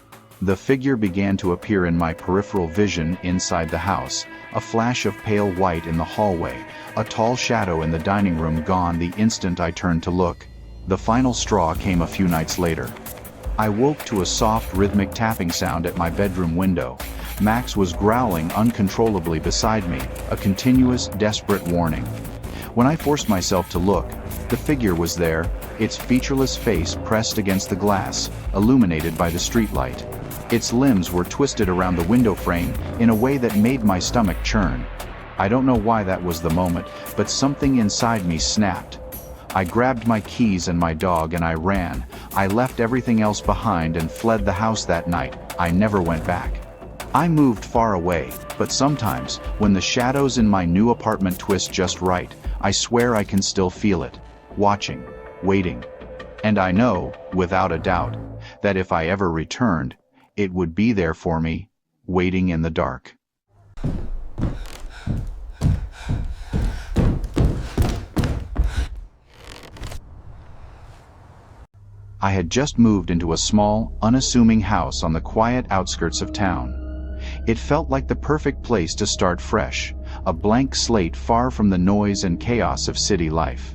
The figure began to appear in my peripheral vision inside the house, a flash of pale white in the hallway, a tall shadow in the dining room gone the instant I turned to look. The final straw came a few nights later. I woke to a soft rhythmic tapping sound at my bedroom window. Max was growling uncontrollably beside me, a continuous, desperate warning. When I forced myself to look, the figure was there, its featureless face pressed against the glass, illuminated by the streetlight. Its limbs were twisted around the window frame in a way that made my stomach churn. I don't know why that was the moment, but something inside me snapped. I grabbed my keys and my dog and I ran. I left everything else behind and fled the house that night. I never went back. I moved far away, but sometimes, when the shadows in my new apartment twist just right, I swear I can still feel it, watching, waiting. And I know, without a doubt, that if I ever returned, it would be there for me, waiting in the dark. I had just moved into a small, unassuming house on the quiet outskirts of town. It felt like the perfect place to start fresh, a blank slate far from the noise and chaos of city life.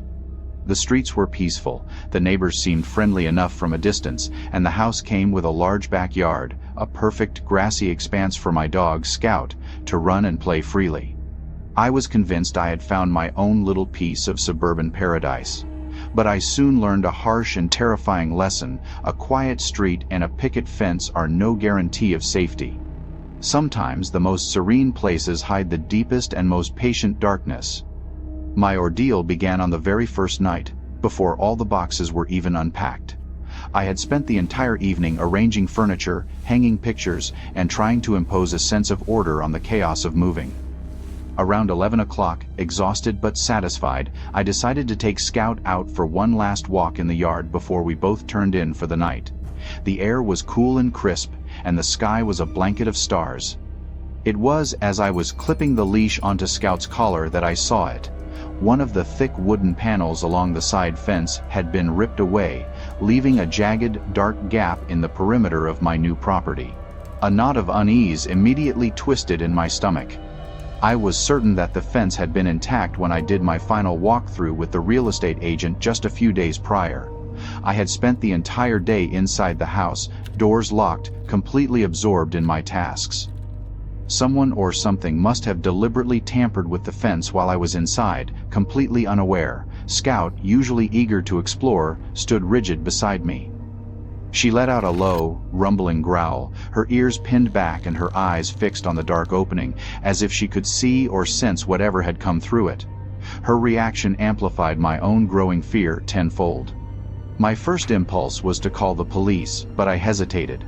The streets were peaceful, the neighbors seemed friendly enough from a distance, and the house came with a large backyard, a perfect grassy expanse for my dog, Scout, to run and play freely. I was convinced I had found my own little piece of suburban paradise. But I soon learned a harsh and terrifying lesson: a quiet street and a picket fence are no guarantee of safety. Sometimes the most serene places hide the deepest and most patient darkness. My ordeal began on the very first night, before all the boxes were even unpacked. I had spent the entire evening arranging furniture, hanging pictures, and trying to impose a sense of order on the chaos of moving. Around 11 o'clock, exhausted but satisfied, I decided to take Scout out for one last walk in the yard before we both turned in for the night. The air was cool and crisp, and the sky was a blanket of stars. It was as I was clipping the leash onto Scout's collar that I saw it. One of the thick wooden panels along the side fence had been ripped away, leaving a jagged, dark gap in the perimeter of my new property. A knot of unease immediately twisted in my stomach. I was certain that the fence had been intact when I did my final walkthrough with the real estate agent just a few days prior. I had spent the entire day inside the house, doors locked, completely absorbed in my tasks. Someone or something must have deliberately tampered with the fence while I was inside, completely unaware. Scout, usually eager to explore, stood rigid beside me. She let out a low, rumbling growl, her ears pinned back and her eyes fixed on the dark opening, as if she could see or sense whatever had come through it. Her reaction amplified my own growing fear tenfold. My first impulse was to call the police, but I hesitated.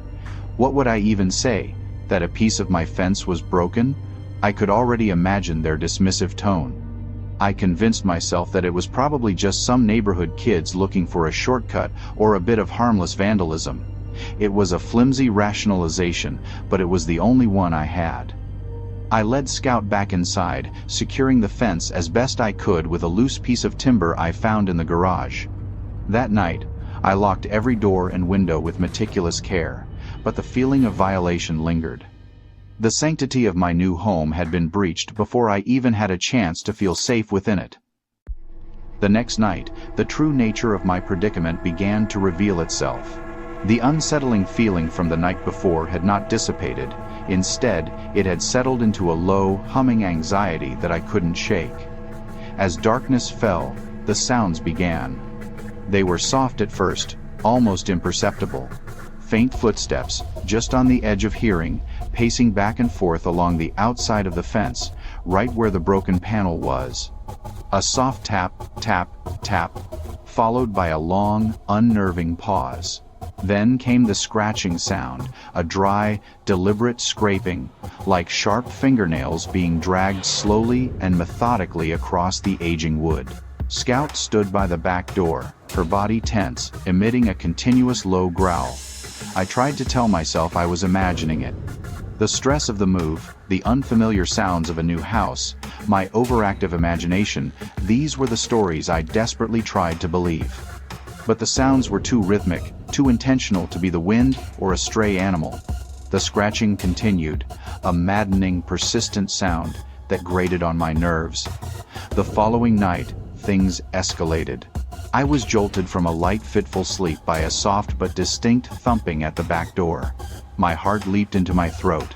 What would I even say? That a piece of my fence was broken? I could already imagine their dismissive tone. I convinced myself that it was probably just some neighborhood kids looking for a shortcut or a bit of harmless vandalism. It was a flimsy rationalization, but it was the only one I had. I led Scout back inside, securing the fence as best I could with a loose piece of timber I found in the garage. That night, I locked every door and window with meticulous care, but the feeling of violation lingered. The sanctity of my new home had been breached before I even had a chance to feel safe within it. The next night, the true nature of my predicament began to reveal itself. The unsettling feeling from the night before had not dissipated. Instead, it had settled into a low, humming anxiety that I couldn't shake. As darkness fell, the sounds began. They were soft at first, almost imperceptible. Faint footsteps, just on the edge of hearing, pacing back and forth along the outside of the fence, right where the broken panel was. A soft tap, tap, tap, followed by a long, unnerving pause. Then came the scratching sound, a dry, deliberate scraping, like sharp fingernails being dragged slowly and methodically across the aging wood. Scout stood by the back door, her body tense, emitting a continuous low growl. I tried to tell myself I was imagining it. The stress of the move, the unfamiliar sounds of a new house, my overactive imagination, these were the stories I desperately tried to believe. But the sounds were too rhythmic, too intentional to be the wind or a stray animal. The scratching continued, a maddening, persistent sound that grated on my nerves. The following night, things escalated. I was jolted from a light, fitful sleep by a soft but distinct thumping at the back door. My heart leaped into my throat.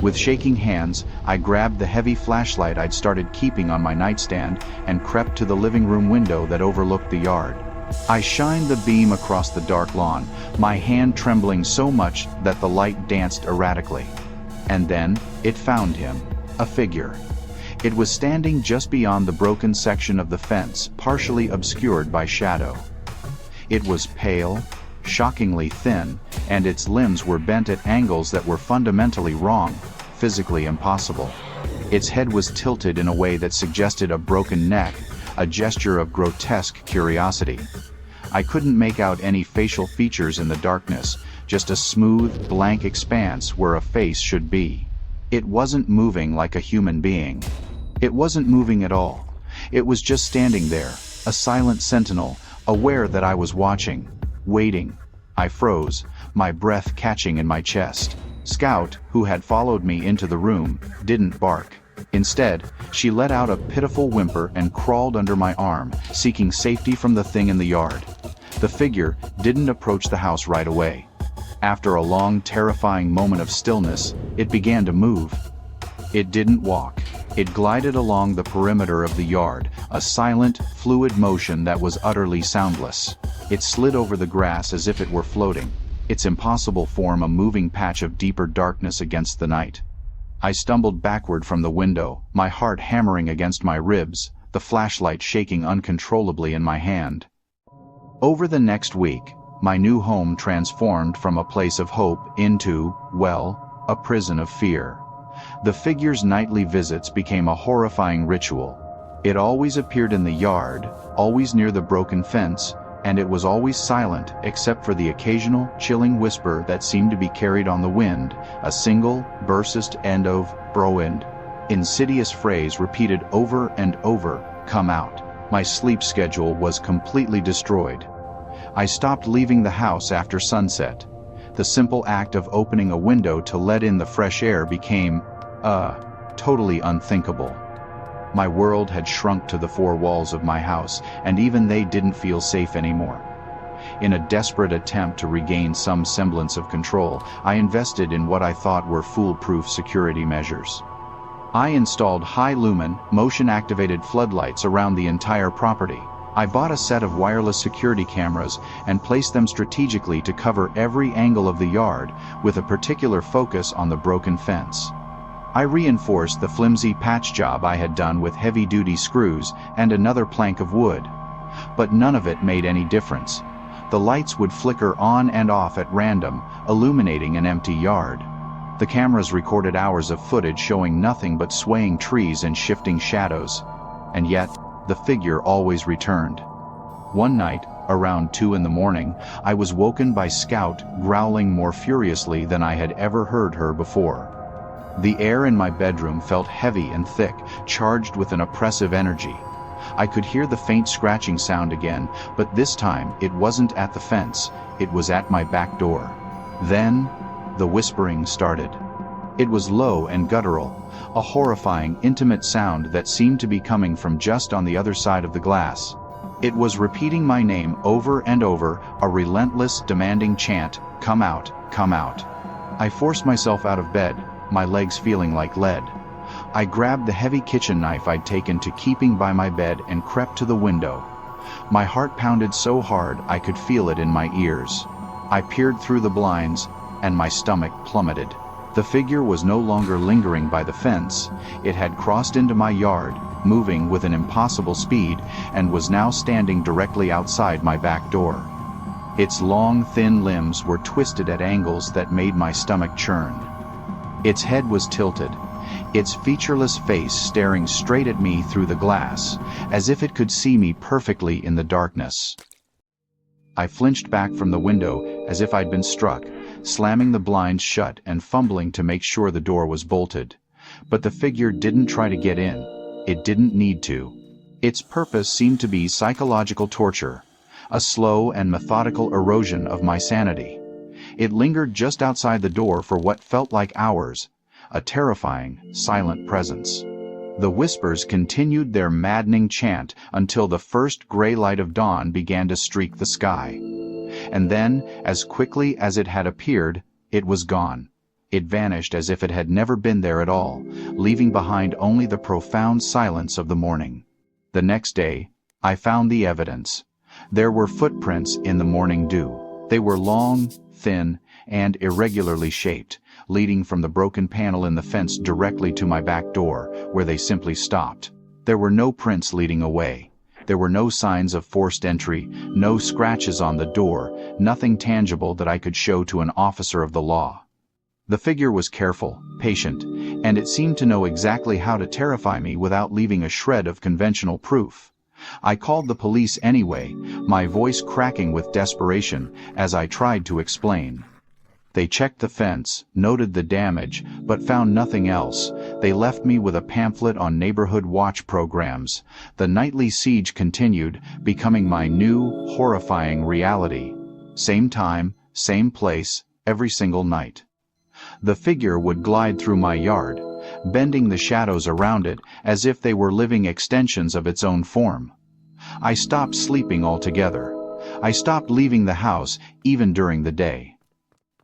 With shaking hands, I grabbed the heavy flashlight I'd started keeping on my nightstand and crept to the living room window that overlooked the yard. I shined the beam across the dark lawn, my hand trembling so much that the light danced erratically. And then, it found him, a figure. It was standing just beyond the broken section of the fence, partially obscured by shadow. It was pale, shockingly thin, and its limbs were bent at angles that were fundamentally wrong, physically impossible. Its head was tilted in a way that suggested a broken neck, a gesture of grotesque curiosity. I couldn't make out any facial features in the darkness, just a smooth, blank expanse where a face should be. It wasn't moving like a human being. It wasn't moving at all. It was just standing there, a silent sentinel, aware that I was watching, waiting. I froze, my breath catching in my chest. Scout, who had followed me into the room, didn't bark. Instead, she let out a pitiful whimper and crawled under my arm, seeking safety from the thing in the yard. The figure didn't approach the house right away. After a long, terrifying moment of stillness, it began to move. It didn't walk. It glided along the perimeter of the yard, a silent, fluid motion that was utterly soundless. It slid over the grass as if it were floating, its impossible form a moving patch of deeper darkness against the night. I stumbled backward from the window, my heart hammering against my ribs, the flashlight shaking uncontrollably in my hand. Over the next week, my new home transformed from a place of hope into, well, a prison of fear. The figure's nightly visits became a horrifying ritual. It always appeared in the yard, always near the broken fence, and it was always silent except for the occasional, chilling whisper that seemed to be carried on the wind, a single, burst end of, browind, insidious phrase repeated over and over, come out. My sleep schedule was completely destroyed. I stopped leaving the house after sunset. The simple act of opening a window to let in the fresh air became, totally unthinkable. My world had shrunk to the four walls of my house, and even they didn't feel safe anymore. In a desperate attempt to regain some semblance of control, I invested in what I thought were foolproof security measures. I installed high-lumen, motion-activated floodlights around the entire property. I bought a set of wireless security cameras and placed them strategically to cover every angle of the yard, with a particular focus on the broken fence. I reinforced the flimsy patch job I had done with heavy-duty screws and another plank of wood. But none of it made any difference. The lights would flicker on and off at random, illuminating an empty yard. The cameras recorded hours of footage showing nothing but swaying trees and shifting shadows. And yet, the figure always returned. One night, around 2 a.m, I was woken by Scout growling more furiously than I had ever heard her before. The air in my bedroom felt heavy and thick, charged with an oppressive energy. I could hear the faint scratching sound again, but this time it wasn't at the fence, it was at my back door. Then, the whispering started. It was low and guttural, a horrifying, intimate sound that seemed to be coming from just on the other side of the glass. It was repeating my name over and over, a relentless, demanding chant, come out, come out. I forced myself out of bed, my legs feeling like lead. I grabbed the heavy kitchen knife I'd taken to keeping by my bed and crept to the window. My heart pounded so hard I could feel it in my ears. I peered through the blinds, and my stomach plummeted. The figure was no longer lingering by the fence. It had crossed into my yard, moving with an impossible speed, and was now standing directly outside my back door. Its long, thin limbs were twisted at angles that made my stomach churn. Its head was tilted, its featureless face staring straight at me through the glass, as if it could see me perfectly in the darkness. I flinched back from the window as if I'd been struck, slamming the blinds shut and fumbling to make sure the door was bolted. But the figure didn't try to get in. It didn't need to. Its purpose seemed to be psychological torture, a slow and methodical erosion of my sanity. It lingered just outside the door for what felt like hours, a terrifying, silent presence. The whispers continued their maddening chant until the first gray light of dawn began to streak the sky. And then, as quickly as it had appeared, it was gone. It vanished as if it had never been there at all, leaving behind only the profound silence of the morning. The next day, I found the evidence. There were footprints in the morning dew. They were long, thin, and irregularly shaped, leading from the broken panel in the fence directly to my back door, where they simply stopped. There were no prints leading away. There were no signs of forced entry, no scratches on the door, nothing tangible that I could show to an officer of the law. The figure was careful, patient, and it seemed to know exactly how to terrify me without leaving a shred of conventional proof. I called the police anyway, my voice cracking with desperation as I tried to explain. They checked the fence, noted the damage, but found nothing else. They left me with a pamphlet on neighborhood watch programs. The nightly siege continued, becoming my new, horrifying reality. Same time, same place, every single night. The figure would glide through my yard, bending the shadows around it as if they were living extensions of its own form. I stopped sleeping altogether. I stopped leaving the house, even during the day.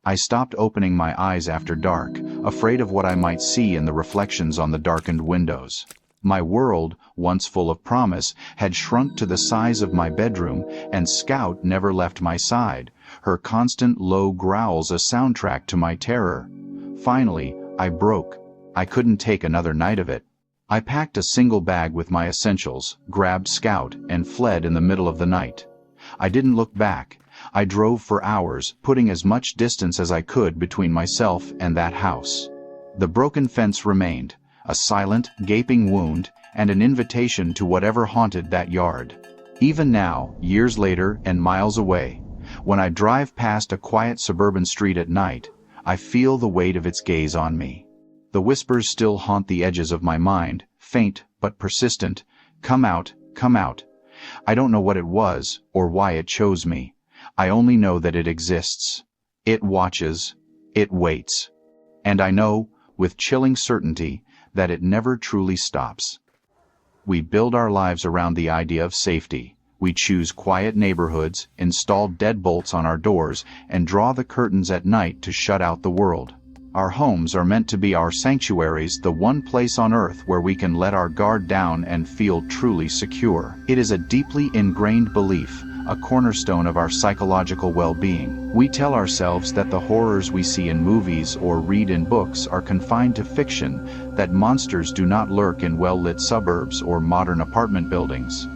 I stopped opening my eyes after dark, afraid of what I might see in the reflections on the darkened windows. My world, once full of promise, had shrunk to the size of my bedroom, and Scout never left my side, her constant low growls a soundtrack to my terror. Finally, I broke. I couldn't take another night of it. I packed a single bag with my essentials, grabbed Scout, and fled in the middle of the night. I didn't look back. I drove for hours, putting as much distance as I could between myself and that house. The broken fence remained, a silent, gaping wound, and an invitation to whatever haunted that yard. Even now, years later and miles away, when I drive past a quiet suburban street at night, I feel the weight of its gaze on me. The whispers still haunt the edges of my mind, faint but persistent. Come out, come out. I don't know what it was, or why it chose me. I only know that it exists. It watches. It waits. And I know, with chilling certainty, that it never truly stops. We build our lives around the idea of safety. We choose quiet neighborhoods, install deadbolts on our doors, and draw the curtains at night to shut out the world. Our homes are meant to be our sanctuaries, the one place on earth where we can let our guard down and feel truly secure. It is a deeply ingrained belief, a cornerstone of our psychological well-being. We tell ourselves that the horrors we see in movies or read in books are confined to fiction, that monsters do not lurk in well-lit suburbs or modern apartment buildings.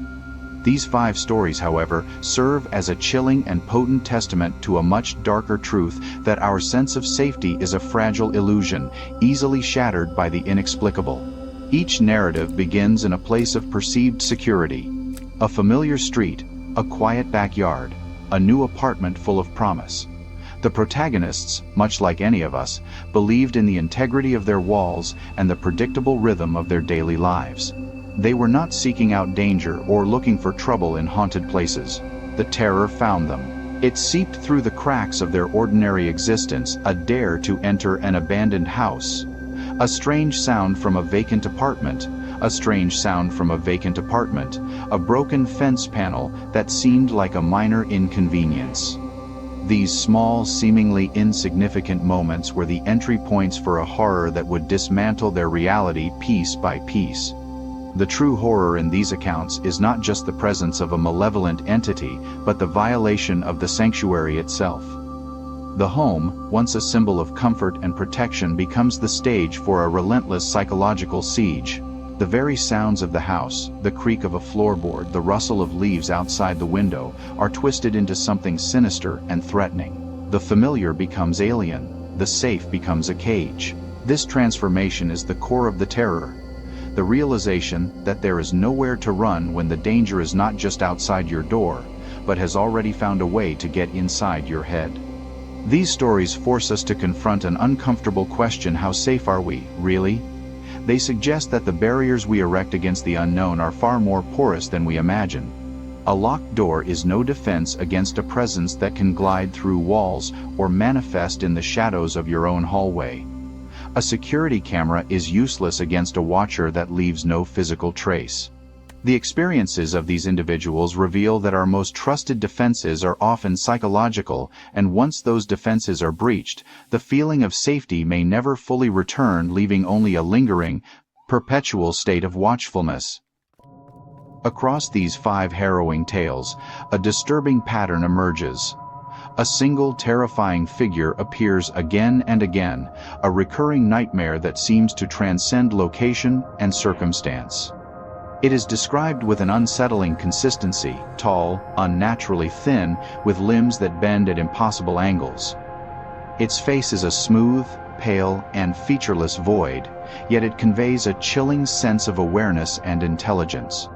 These 5 stories, however, serve as a chilling and potent testament to a much darker truth, that our sense of safety is a fragile illusion, easily shattered by the inexplicable. Each narrative begins in a place of perceived security. A familiar street, a quiet backyard, a new apartment full of promise. The protagonists, much like any of us, believed in the integrity of their walls and the predictable rhythm of their daily lives. They were not seeking out danger or looking for trouble in haunted places. The terror found them. It seeped through the cracks of their ordinary existence, a dare to enter an abandoned house. A strange sound from a vacant apartment. A strange sound from a vacant apartment. A broken fence panel that seemed like a minor inconvenience. These small, seemingly insignificant moments were the entry points for a horror that would dismantle their reality piece by piece. The true horror in these accounts is not just the presence of a malevolent entity, but the violation of the sanctuary itself. The home, once a symbol of comfort and protection, becomes the stage for a relentless psychological siege. The very sounds of the house, the creak of a floorboard, the rustle of leaves outside the window, are twisted into something sinister and threatening. The familiar becomes alien. The safe becomes a cage. This transformation is the core of the terror. The realization that there is nowhere to run when the danger is not just outside your door, but has already found a way to get inside your head. These stories force us to confront an uncomfortable question: how safe are we, really? They suggest that the barriers we erect against the unknown are far more porous than we imagine. A locked door is no defense against a presence that can glide through walls or manifest in the shadows of your own hallway. A security camera is useless against a watcher that leaves no physical trace. The experiences of these individuals reveal that our most trusted defenses are often psychological, and once those defenses are breached, the feeling of safety may never fully return, leaving only a lingering, perpetual state of watchfulness. Across these 5 harrowing tales, a disturbing pattern emerges. A single terrifying figure appears again and again, a recurring nightmare that seems to transcend location and circumstance. It is described with an unsettling consistency, tall, unnaturally thin, with limbs that bend at impossible angles. Its face is a smooth, pale, and featureless void, yet it conveys a chilling sense of awareness and intelligence.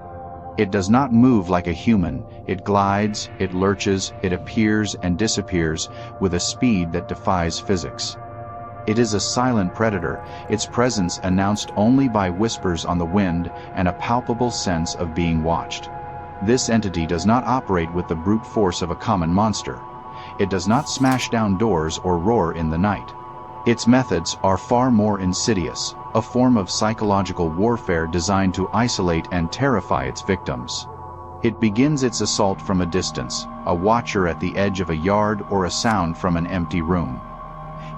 It does not move like a human. It glides, it lurches, it appears and disappears with a speed that defies physics. It is a silent predator, its presence announced only by whispers on the wind and a palpable sense of being watched. This entity does not operate with the brute force of a common monster. It does not smash down doors or roar in the night. Its methods are far more insidious, a form of psychological warfare designed to isolate and terrify its victims. It begins its assault from a distance, a watcher at the edge of a yard or a sound from an empty room.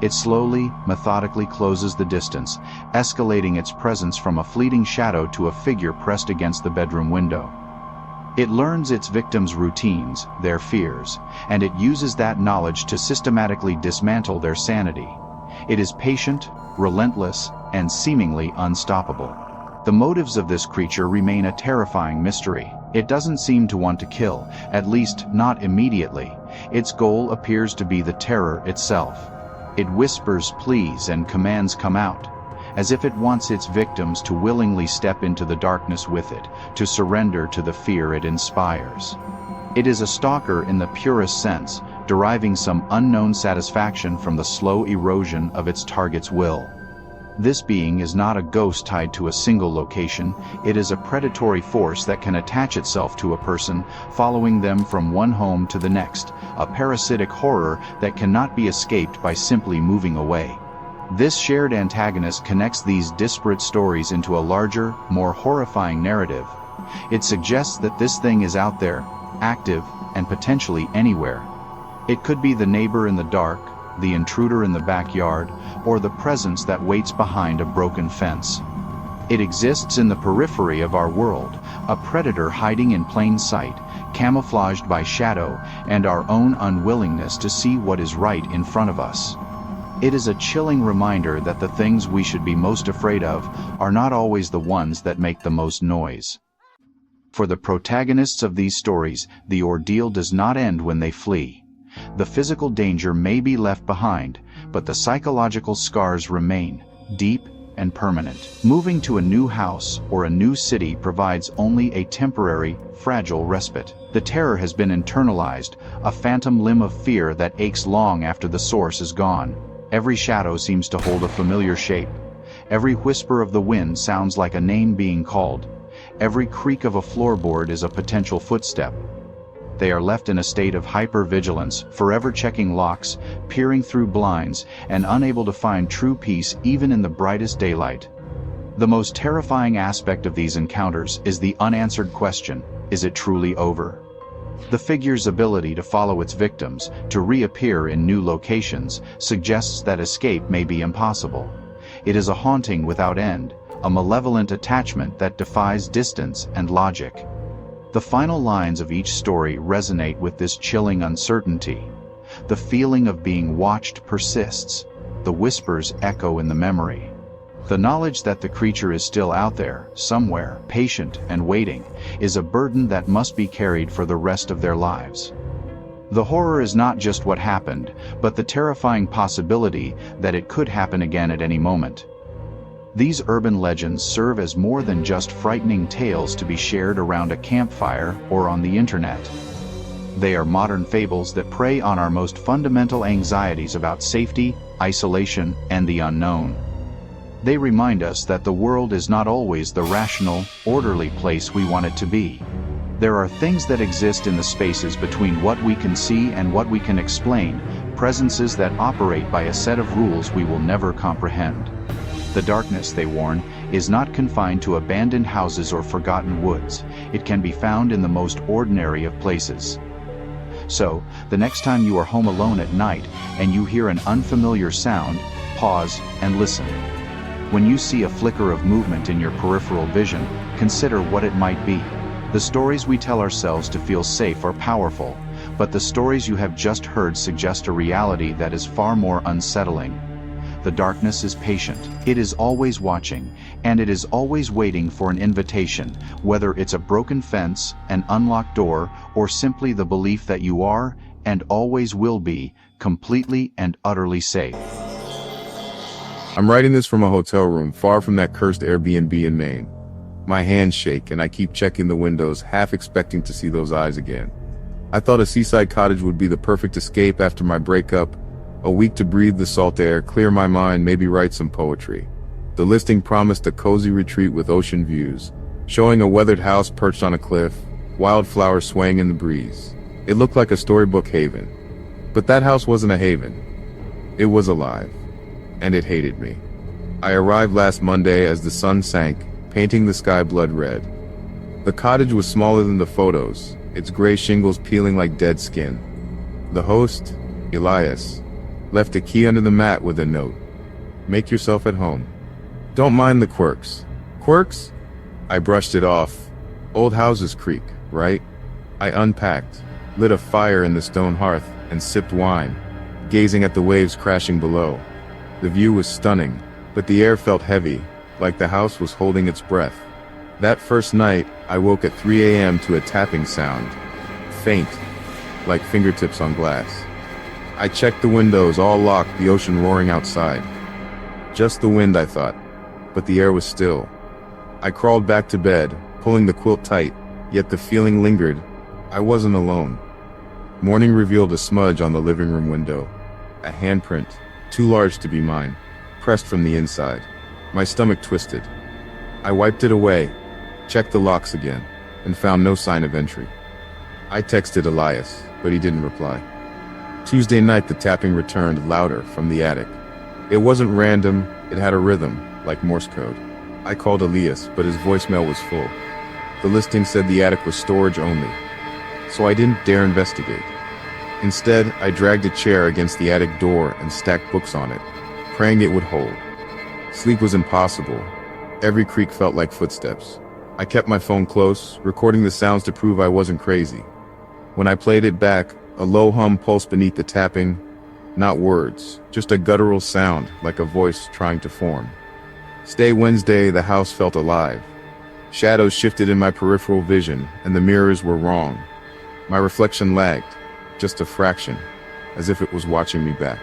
It slowly, methodically closes the distance, escalating its presence from a fleeting shadow to a figure pressed against the bedroom window. It learns its victims' routines, their fears, and it uses that knowledge to systematically dismantle their sanity. It is patient, relentless, and seemingly unstoppable. The motives of this creature remain a terrifying mystery. It doesn't seem to want to kill, at least not immediately. Its goal appears to be the terror itself. It whispers pleas and commands come out, as if it wants its victims to willingly step into the darkness with it, to surrender to the fear it inspires. It is a stalker in the purest sense, deriving some unknown satisfaction from the slow erosion of its target's will. This being is not a ghost tied to a single location. It is a predatory force that can attach itself to a person, following them from one home to the next, a parasitic horror that cannot be escaped by simply moving away. This shared antagonist connects these disparate stories into a larger, more horrifying narrative. It suggests that this thing is out there, active, and potentially anywhere. It could be the neighbor in the dark, the intruder in the backyard, or the presence that waits behind a broken fence. It exists in the periphery of our world, a predator hiding in plain sight, camouflaged by shadow and our own unwillingness to see what is right in front of us. It is a chilling reminder that the things we should be most afraid of are not always the ones that make the most noise. For the protagonists of these stories, the ordeal does not end when they flee. The physical danger may be left behind, but the psychological scars remain, deep and permanent. Moving to a new house or a new city provides only a temporary, fragile respite. The terror has been internalized, a phantom limb of fear that aches long after the source is gone. Every shadow seems to hold a familiar shape. Every whisper of the wind sounds like a name being called. Every creak of a floorboard is a potential footstep. They are left in a state of hypervigilance, forever checking locks, peering through blinds, and unable to find true peace even in the brightest daylight. The most terrifying aspect of these encounters is the unanswered question, is it truly over? The figure's ability to follow its victims, to reappear in new locations, suggests that escape may be impossible. It is a haunting without end, a malevolent attachment that defies distance and logic. The final lines of each story resonate with this chilling uncertainty. The feeling of being watched persists. The whispers echo in the memory. The knowledge that the creature is still out there, somewhere, patient and waiting, is a burden that must be carried for the rest of their lives. The horror is not just what happened, but the terrifying possibility that it could happen again at any moment. These urban legends serve as more than just frightening tales to be shared around a campfire or on the internet. They are modern fables that prey on our most fundamental anxieties about safety, isolation, and the unknown. They remind us that the world is not always the rational, orderly place we want it to be. There are things that exist in the spaces between what we can see and what we can explain, presences that operate by a set of rules we will never comprehend. The darkness, they warn, is not confined to abandoned houses or forgotten woods. It can be found in the most ordinary of places. So, the next time you are home alone at night and you hear an unfamiliar sound, pause and listen. When you see a flicker of movement in your peripheral vision, consider what it might be. The stories we tell ourselves to feel safe are powerful, but the stories you have just heard suggest a reality that is far more unsettling. The darkness is patient. It is always watching, and it is always waiting for an invitation, whether it's a broken fence, an unlocked door, or simply the belief that you are, and always will be, completely and utterly safe. I'm writing this from a hotel room far from that cursed Airbnb in Maine. My hands shake and I keep checking the windows, half expecting to see those eyes again. I thought a seaside cottage would be the perfect escape after my breakup, a week to breathe the salt air, clear my mind, maybe write some poetry. The listing promised a cozy retreat with ocean views, showing a weathered house perched on a cliff, wildflowers swaying in the breeze. It looked like a storybook haven. But that house wasn't a haven. It was alive. And it hated me. I arrived last Monday as the sun sank, painting the sky blood red. The cottage was smaller than the photos, its gray shingles peeling like dead skin. The host, Elias, left a key under the mat with a note. Make yourself at home. Don't mind the quirks. Quirks? I brushed it off. Old houses creak, right? I unpacked, lit a fire in the stone hearth, and sipped wine, gazing at the waves crashing below. The view was stunning, but the air felt heavy, like the house was holding its breath. That first night, I woke at 3 a.m. to a tapping sound. Faint, like fingertips on glass. I checked the windows, all locked, the ocean roaring outside. Just the wind, I thought, but the air was still. I crawled back to bed, pulling the quilt tight, yet the feeling lingered. I wasn't alone. Morning revealed a smudge on the living room window. A handprint, too large to be mine, pressed from the inside. My stomach twisted. I wiped it away, checked the locks again, and found no sign of entry. I texted Elias, but he didn't reply. Tuesday night the tapping returned louder from the attic. It wasn't random, it had a rhythm, like Morse code. I called Elias, but his voicemail was full. The listing said the attic was storage only, so I didn't dare investigate. Instead, I dragged a chair against the attic door and stacked books on it, praying it would hold. Sleep was impossible. Every creak felt like footsteps. I kept my phone close, recording the sounds to prove I wasn't crazy. When I played it back, a low hum pulsed beneath the tapping. Not words, just a guttural sound, like a voice trying to form. Stay Wednesday, the house felt alive. Shadows shifted in my peripheral vision, and the mirrors were wrong. My reflection lagged, just a fraction, as if it was watching me back.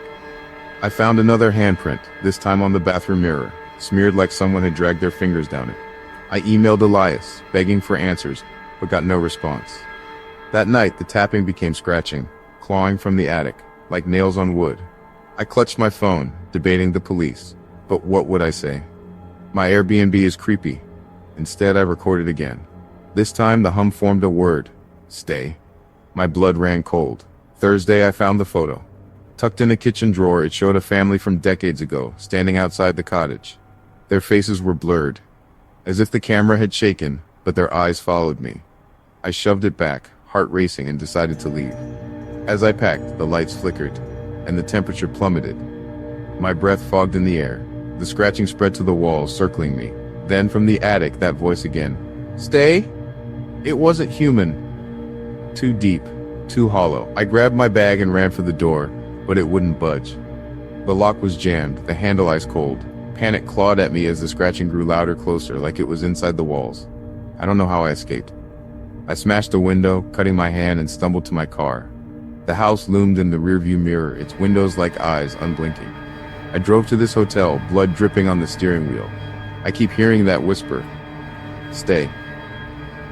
I found another handprint, this time on the bathroom mirror, smeared like someone had dragged their fingers down it. I emailed Elias, begging for answers, but got no response. That night, the tapping became scratching, clawing from the attic, like nails on wood. I clutched my phone, debating the police, but what would I say? My Airbnb is creepy. Instead, I recorded again. This time, the hum formed a word: stay. My blood ran cold. Thursday, I found the photo. Tucked in a kitchen drawer, it showed a family from decades ago, standing outside the cottage. Their faces were blurred, as if the camera had shaken, but their eyes followed me. I shoved it back, heart racing, and decided to leave. As I packed, the lights flickered, and the temperature plummeted. My breath fogged in the air. The scratching spread to the walls, circling me. Then from the attic, that voice again. Stay? It wasn't human. Too deep, too hollow. I grabbed my bag and ran for the door, but it wouldn't budge. The lock was jammed, the handle ice cold. Panic clawed at me as the scratching grew louder, closer, like it was inside the walls. I don't know how I escaped. I smashed a window, cutting my hand, and stumbled to my car. The house loomed in the rearview mirror, its windows like eyes, unblinking. I drove to this hotel, blood dripping on the steering wheel. I keep hearing that whisper. Stay.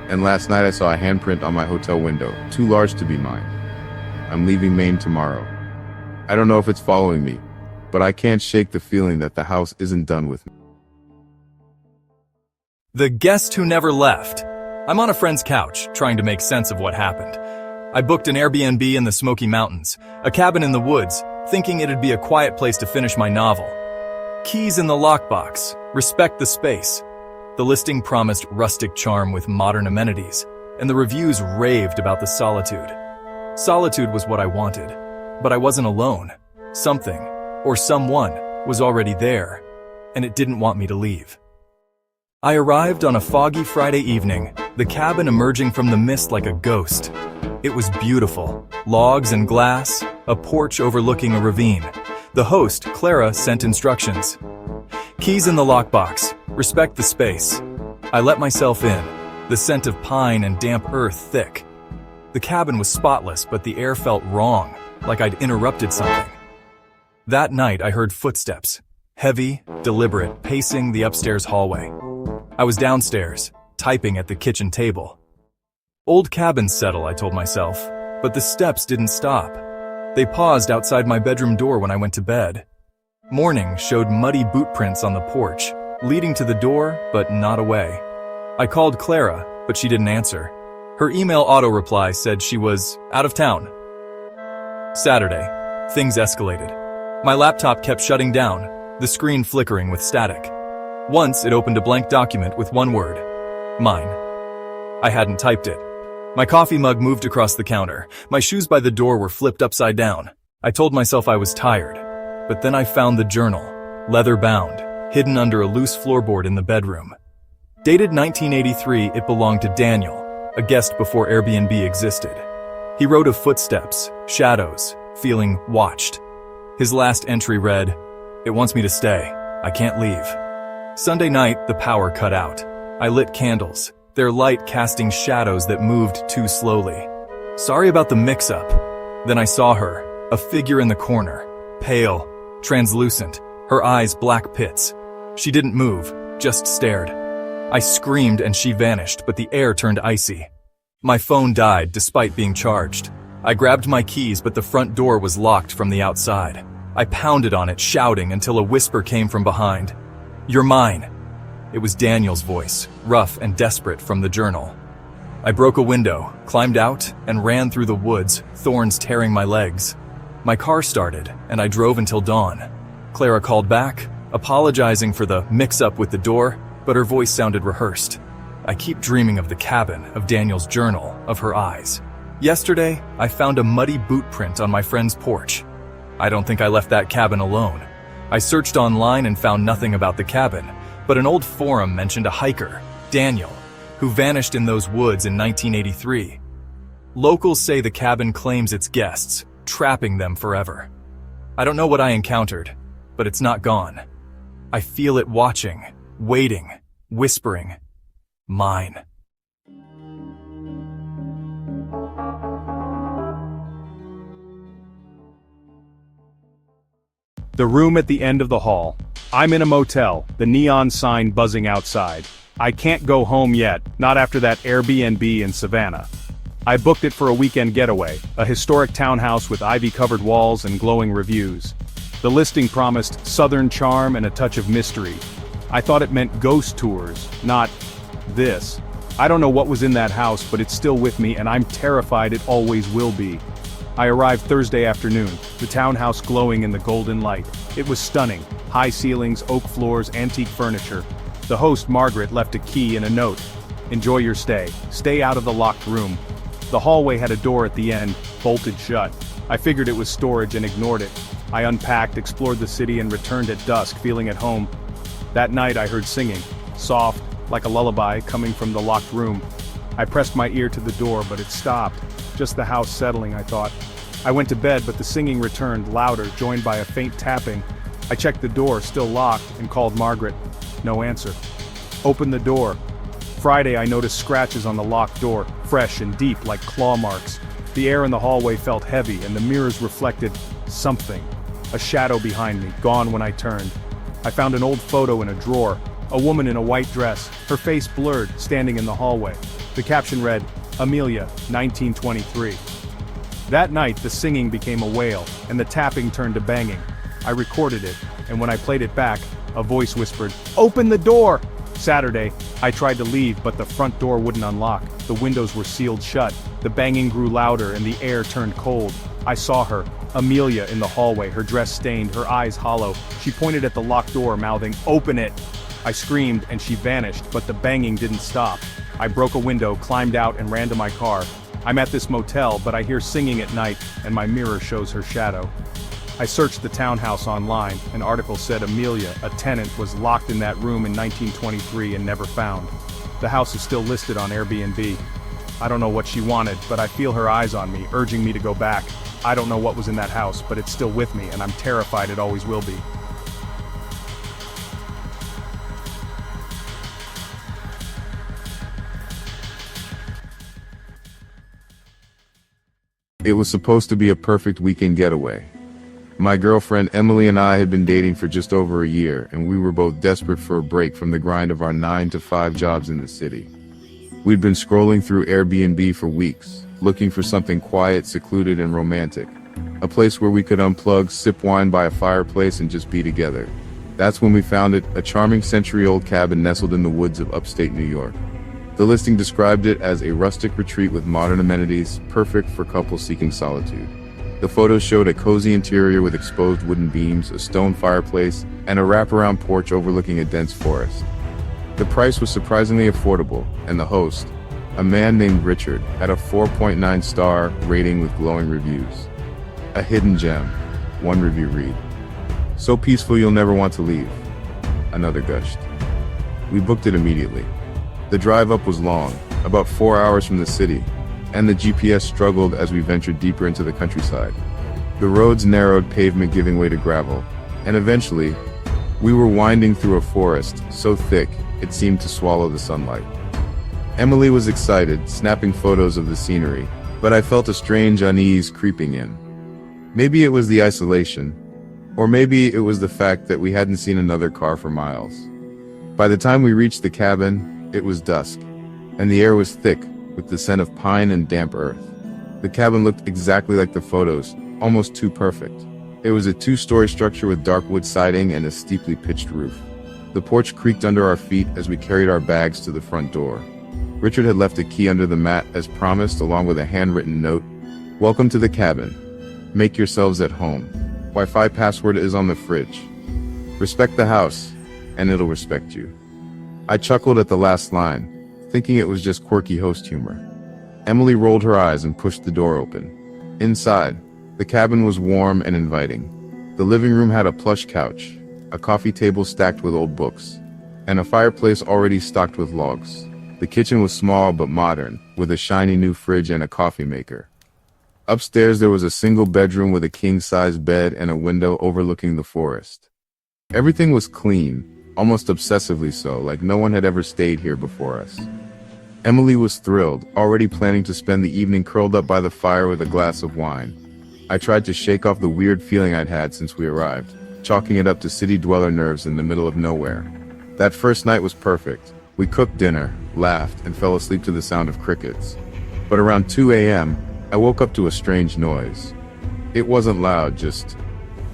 And last night I saw a handprint on my hotel window, too large to be mine. I'm leaving Maine tomorrow. I don't know if it's following me, but I can't shake the feeling that the house isn't done with me. The Guest Who Never Left I'm on a friend's couch, trying to make sense of what happened. I booked an Airbnb in the Smoky Mountains, a cabin in the woods, thinking it'd be a quiet place to finish my novel. Keys in the lockbox. Respect the space. The listing promised rustic charm with modern amenities, and the reviews raved about the solitude. Solitude was what I wanted, but I wasn't alone. Something, or someone, was already there, and it didn't want me to leave. I arrived on a foggy Friday evening, the cabin emerging from the mist like a ghost. It was beautiful. Logs and glass, a porch overlooking a ravine. The host, Clara, sent instructions. Keys in the lockbox. Respect the space. I let myself in, the scent of pine and damp earth thick. The cabin was spotless, but the air felt wrong, like I'd interrupted something. That night I heard footsteps, heavy, deliberate, pacing the upstairs hallway. I was downstairs, typing at the kitchen table. Old cabins settle, I told myself, but the steps didn't stop. They paused outside my bedroom door when I went to bed. Morning showed muddy boot prints on the porch, leading to the door, but not away. I called Clara, but she didn't answer. Her email auto-reply said she was out of town. Saturday, things escalated. My laptop kept shutting down, the screen flickering with static. Once it opened a blank document with one word: mine. I hadn't typed it. My coffee mug moved across the counter. My shoes by the door were flipped upside down. I told myself I was tired, but then I found the journal, leather-bound, hidden under a loose floorboard in the bedroom. Dated 1983, it belonged to Daniel, a guest before Airbnb existed. He wrote of footsteps, shadows, feeling watched. His last entry read, "It wants me to stay. I can't leave." Sunday night, the power cut out. I lit candles, their light casting shadows that moved too slowly. Sorry about the mix-up. Then I saw her, a figure in the corner, pale, translucent, her eyes black pits. She didn't move, just stared. I screamed and she vanished, but the air turned icy. My phone died despite being charged. I grabbed my keys, but the front door was locked from the outside. I pounded on it, shouting until a whisper came from behind. "You're mine." It was Daniel's voice, rough and desperate from the journal. I broke a window, climbed out, and ran through the woods, thorns tearing my legs. My car started, and I drove until dawn. Clara called back, apologizing for the mix-up with the door, but her voice sounded rehearsed. I keep dreaming of the cabin, of Daniel's journal, of her eyes. Yesterday, I found a muddy boot print on my friend's porch. I don't think I left that cabin alone. I searched online and found nothing about the cabin, but an old forum mentioned a hiker, Daniel, who vanished in those woods in 1983. Locals say the cabin claims its guests, trapping them forever. I don't know what I encountered, but it's not gone. I feel it watching, waiting, whispering, mine. The room at the end of the hall. I'm in a motel, the neon sign buzzing outside. I can't go home yet, not after that Airbnb in Savannah. I booked it for a weekend getaway, a historic townhouse with ivy-covered walls and glowing reviews. The listing promised southern charm and a touch of mystery. I thought it meant ghost tours, not this. I don't know what was in that house, but it's still with me and I'm terrified it always will be. I arrived Thursday afternoon, the townhouse glowing in the golden light. It was stunning, high ceilings, oak floors, antique furniture. The host, Margaret, left a key and a note. "Enjoy your stay. Stay out of the locked room." The hallway had a door at the end, bolted shut. I figured it was storage and ignored it. I unpacked, explored the city and returned at dusk, feeling at home. That night I heard singing, soft, like a lullaby, coming from the locked room. I pressed my ear to the door, but it stopped. Just the house settling, I thought. I went to bed, but the singing returned, louder, joined by a faint tapping. I checked the door, still locked, and called Margaret. No answer. Opened the door. Friday I noticed scratches on the locked door, fresh and deep like claw marks. The air in the hallway felt heavy, and the mirrors reflected something. A shadow behind me, gone when I turned. I found an old photo in a drawer. A woman in a white dress, her face blurred, standing in the hallway. The caption read, "Amelia, 1923. That night, the singing became a wail, and the tapping turned to banging. I recorded it, and when I played it back, a voice whispered, "Open the door!" Saturday, I tried to leave, but the front door wouldn't unlock. The windows were sealed shut. The banging grew louder and the air turned cold. I saw her, Amelia, in the hallway, her dress stained, her eyes hollow. She pointed at the locked door, mouthing, "Open it!" I screamed and she vanished, but the banging didn't stop. I broke a window, climbed out, and ran to my car. I'm at this motel, but I hear singing at night, and my mirror shows her shadow. I searched the townhouse online. An article said Amelia, a tenant, was locked in that room in 1923 and never found. The house is still listed on Airbnb. I don't know what she wanted, but I feel her eyes on me, urging me to go back. I don't know what was in that house, but it's still with me, and I'm terrified it always will be. It was supposed to be a perfect weekend getaway. My girlfriend Emily and I had been dating for just over a year, and we were both desperate for a break from the grind of our 9-to-5 jobs in the city. We'd been scrolling through Airbnb for weeks, looking for something quiet, secluded, and romantic. A place where we could unplug, sip wine by a fireplace, and just be together. That's when we found it, a charming century-old cabin nestled in the woods of upstate New York. The listing described it as a rustic retreat with modern amenities, perfect for couples seeking solitude. The photos showed a cozy interior with exposed wooden beams, a stone fireplace, and a wraparound porch overlooking a dense forest. The price was surprisingly affordable, and the host, a man named Richard, had a 4.9 star rating with glowing reviews. A hidden gem, one review read. "So peaceful you'll never want to leave." Another gushed. We booked it immediately. The drive up was long, about 4 hours from the city, and the GPS struggled as we ventured deeper into the countryside. The roads narrowed, pavement giving way to gravel, and eventually, we were winding through a forest so thick it seemed to swallow the sunlight. Emily was excited, snapping photos of the scenery, but I felt a strange unease creeping in. Maybe it was the isolation, or maybe it was the fact that we hadn't seen another car for miles. By the time we reached the cabin, it was dusk, and the air was thick with the scent of pine and damp earth. The cabin looked exactly like the photos, almost too perfect. It was a 2-story structure with dark wood siding and a steeply pitched roof. The porch creaked under our feet as we carried our bags to the front door. Richard had left a key under the mat as promised, along with a handwritten note. "Welcome to the cabin. Make yourselves at home. Wi-Fi password is on the fridge. Respect the house, and it'll respect you." I chuckled at the last line, thinking it was just quirky host humor. Emily rolled her eyes and pushed the door open. Inside, the cabin was warm and inviting. The living room had a plush couch, a coffee table stacked with old books, and a fireplace already stocked with logs. The kitchen was small but modern, with a shiny new fridge and a coffee maker. Upstairs there was a single bedroom with a king-size bed and a window overlooking the forest. Everything was clean, almost obsessively so, like no one had ever stayed here before us. Emily was thrilled, already planning to spend the evening curled up by the fire with a glass of wine. I tried to shake off the weird feeling I'd had since we arrived, chalking it up to city dweller nerves in the middle of nowhere. That first night was perfect. We cooked dinner, laughed, and fell asleep to the sound of crickets. But around 2 a.m., I woke up to a strange noise. It wasn't loud, just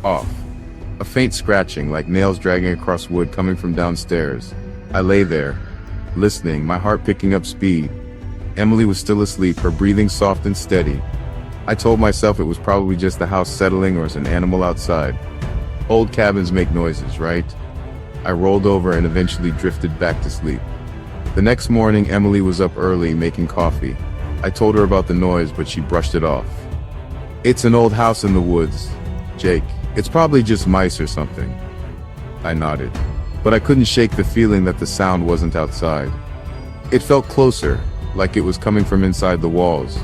off. A faint scratching, like nails dragging across wood, coming from downstairs. I lay there, listening, my heart picking up speed. Emily was still asleep, her breathing soft and steady. I told myself it was probably just the house settling or an animal outside. Old cabins make noises, right? I rolled over and eventually drifted back to sleep. The next morning, Emily was up early making coffee. I told her about the noise, but she brushed it off. "It's an old house in the woods, Jake. It's probably just mice or something." I nodded, but I couldn't shake the feeling that the sound wasn't outside. It felt closer, like it was coming from inside the walls.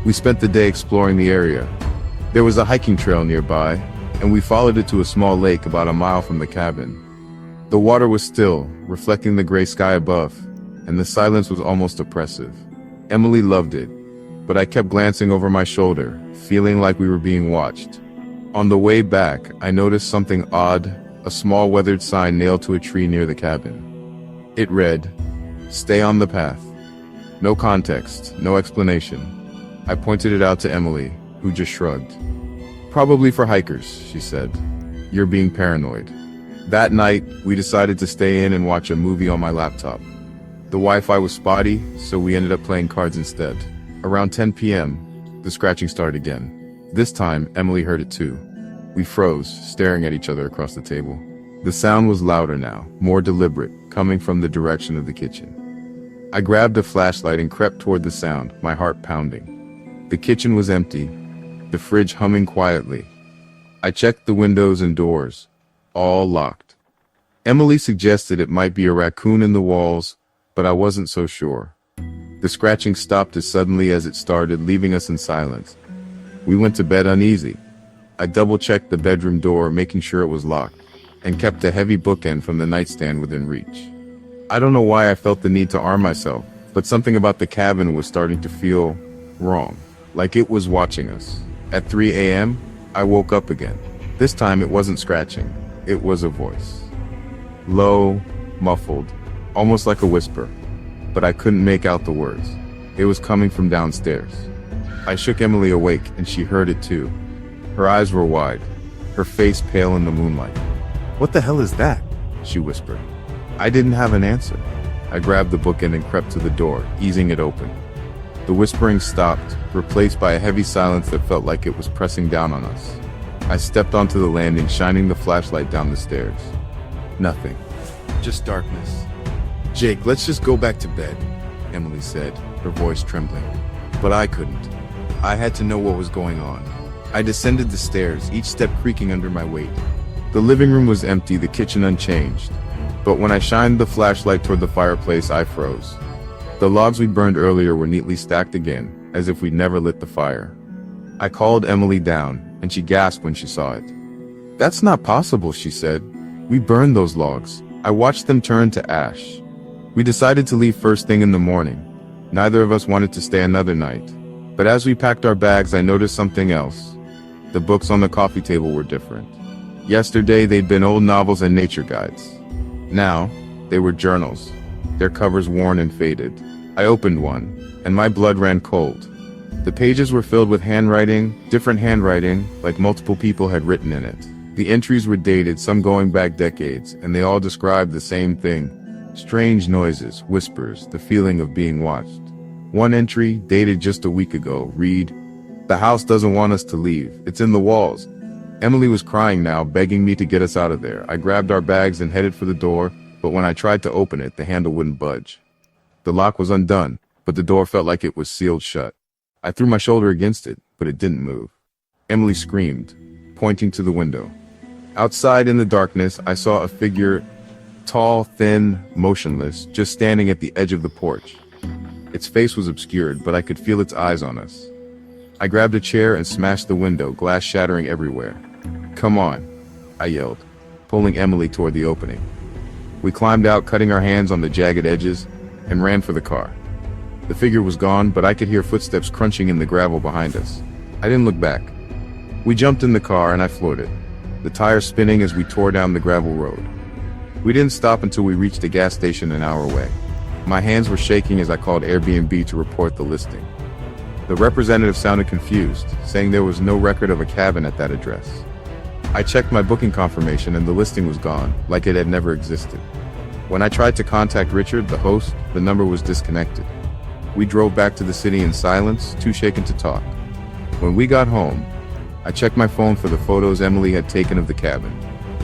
We spent the day exploring the area. There was a hiking trail nearby, and we followed it to a small lake about a mile from the cabin. The water was still, reflecting the gray sky above, and the silence was almost oppressive. Emily loved it, but I kept glancing over my shoulder, feeling like we were being watched. On the way back, I noticed something odd, a small weathered sign nailed to a tree near the cabin. It read, "Stay on the path." No context, no explanation. I pointed it out to Emily, who just shrugged. "Probably for hikers," she said. "You're being paranoid." That night, we decided to stay in and watch a movie on my laptop. The Wi-Fi was spotty, so we ended up playing cards instead. Around 10 p.m., the scratching started again. This time, Emily heard it too. We froze, staring at each other across the table. The sound was louder now, more deliberate, coming from the direction of the kitchen. I grabbed a flashlight and crept toward the sound, my heart pounding. The kitchen was empty, the fridge humming quietly. I checked the windows and doors, all locked. Emily suggested it might be a raccoon in the walls, but I wasn't so sure. The scratching stopped as suddenly as it started, leaving us in silence. We went to bed uneasy. I double-checked the bedroom door, making sure it was locked, and kept a heavy bookend from the nightstand within reach. I don't know why I felt the need to arm myself, but something about the cabin was starting to feel wrong, like it was watching us. At 3 a.m., I woke up again. This time it wasn't scratching, it was a voice. Low, muffled, almost like a whisper, but I couldn't make out the words. It was coming from downstairs. I shook Emily awake, and she heard it too. Her eyes were wide, her face pale in the moonlight. "What the hell is that?" she whispered. I didn't have an answer. I grabbed the bookend and crept to the door, easing it open. The whispering stopped, replaced by a heavy silence that felt like it was pressing down on us. I stepped onto the landing, shining the flashlight down the stairs. Nothing. Just darkness. "Jake, let's just go back to bed," Emily said, her voice trembling. But I couldn't. I had to know what was going on. I descended the stairs, each step creaking under my weight. The living room was empty, the kitchen unchanged. But when I shined the flashlight toward the fireplace, I froze. The logs we burned earlier were neatly stacked again, as if we'd never lit the fire. I called Emily down, and she gasped when she saw it. "That's not possible," she said. "We burned those logs. I watched them turn to ash." We decided to leave first thing in the morning. Neither of us wanted to stay another night. But as we packed our bags, I noticed something else. The books on the coffee table were different. Yesterday, they'd been old novels and nature guides. Now, they were journals, their covers worn and faded. I opened one, and my blood ran cold. The pages were filled with handwriting, different handwriting, like multiple people had written in it. The entries were dated, some going back decades, and they all described the same thing. Strange noises, whispers, the feeling of being watched. One entry, dated just a week ago, read, "The house doesn't want us to leave. It's in the walls." Emily was crying now, begging me to get us out of there. I grabbed our bags and headed for the door, but when I tried to open it, the handle wouldn't budge. The lock was undone, but the door felt like it was sealed shut. I threw my shoulder against it, but it didn't move. Emily screamed, pointing to the window. Outside in the darkness, I saw a figure, tall, thin, motionless, just standing at the edge of the porch. Its face was obscured, but I could feel its eyes on us. I grabbed a chair and smashed the window, glass shattering everywhere. "Come on," I yelled, pulling Emily toward the opening. We climbed out, cutting our hands on the jagged edges, and ran for the car. The figure was gone, but I could hear footsteps crunching in the gravel behind us. I didn't look back. We jumped in the car and I floored it, the tires spinning as we tore down the gravel road. We didn't stop until we reached a gas station an hour away. My hands were shaking as I called Airbnb to report the listing. The representative sounded confused, saying there was no record of a cabin at that address. I checked my booking confirmation and the listing was gone, like it had never existed. When I tried to contact Richard, the host, the number was disconnected. We drove back to the city in silence, too shaken to talk. When we got home, I checked my phone for the photos Emily had taken of the cabin.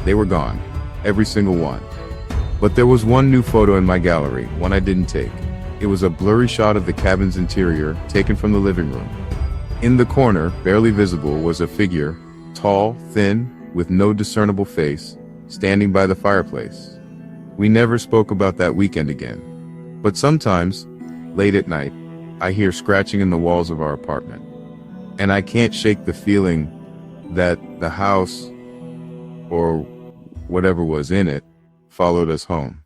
They were gone, every single one. But there was one new photo in my gallery, one I didn't take. It was a blurry shot of the cabin's interior, taken from the living room. In the corner, barely visible, was a figure, tall, thin, with no discernible face, standing by the fireplace. We never spoke about that weekend again. But sometimes, late at night, I hear scratching in the walls of our apartment. And I can't shake the feeling that the house, or whatever was in it, followed us home.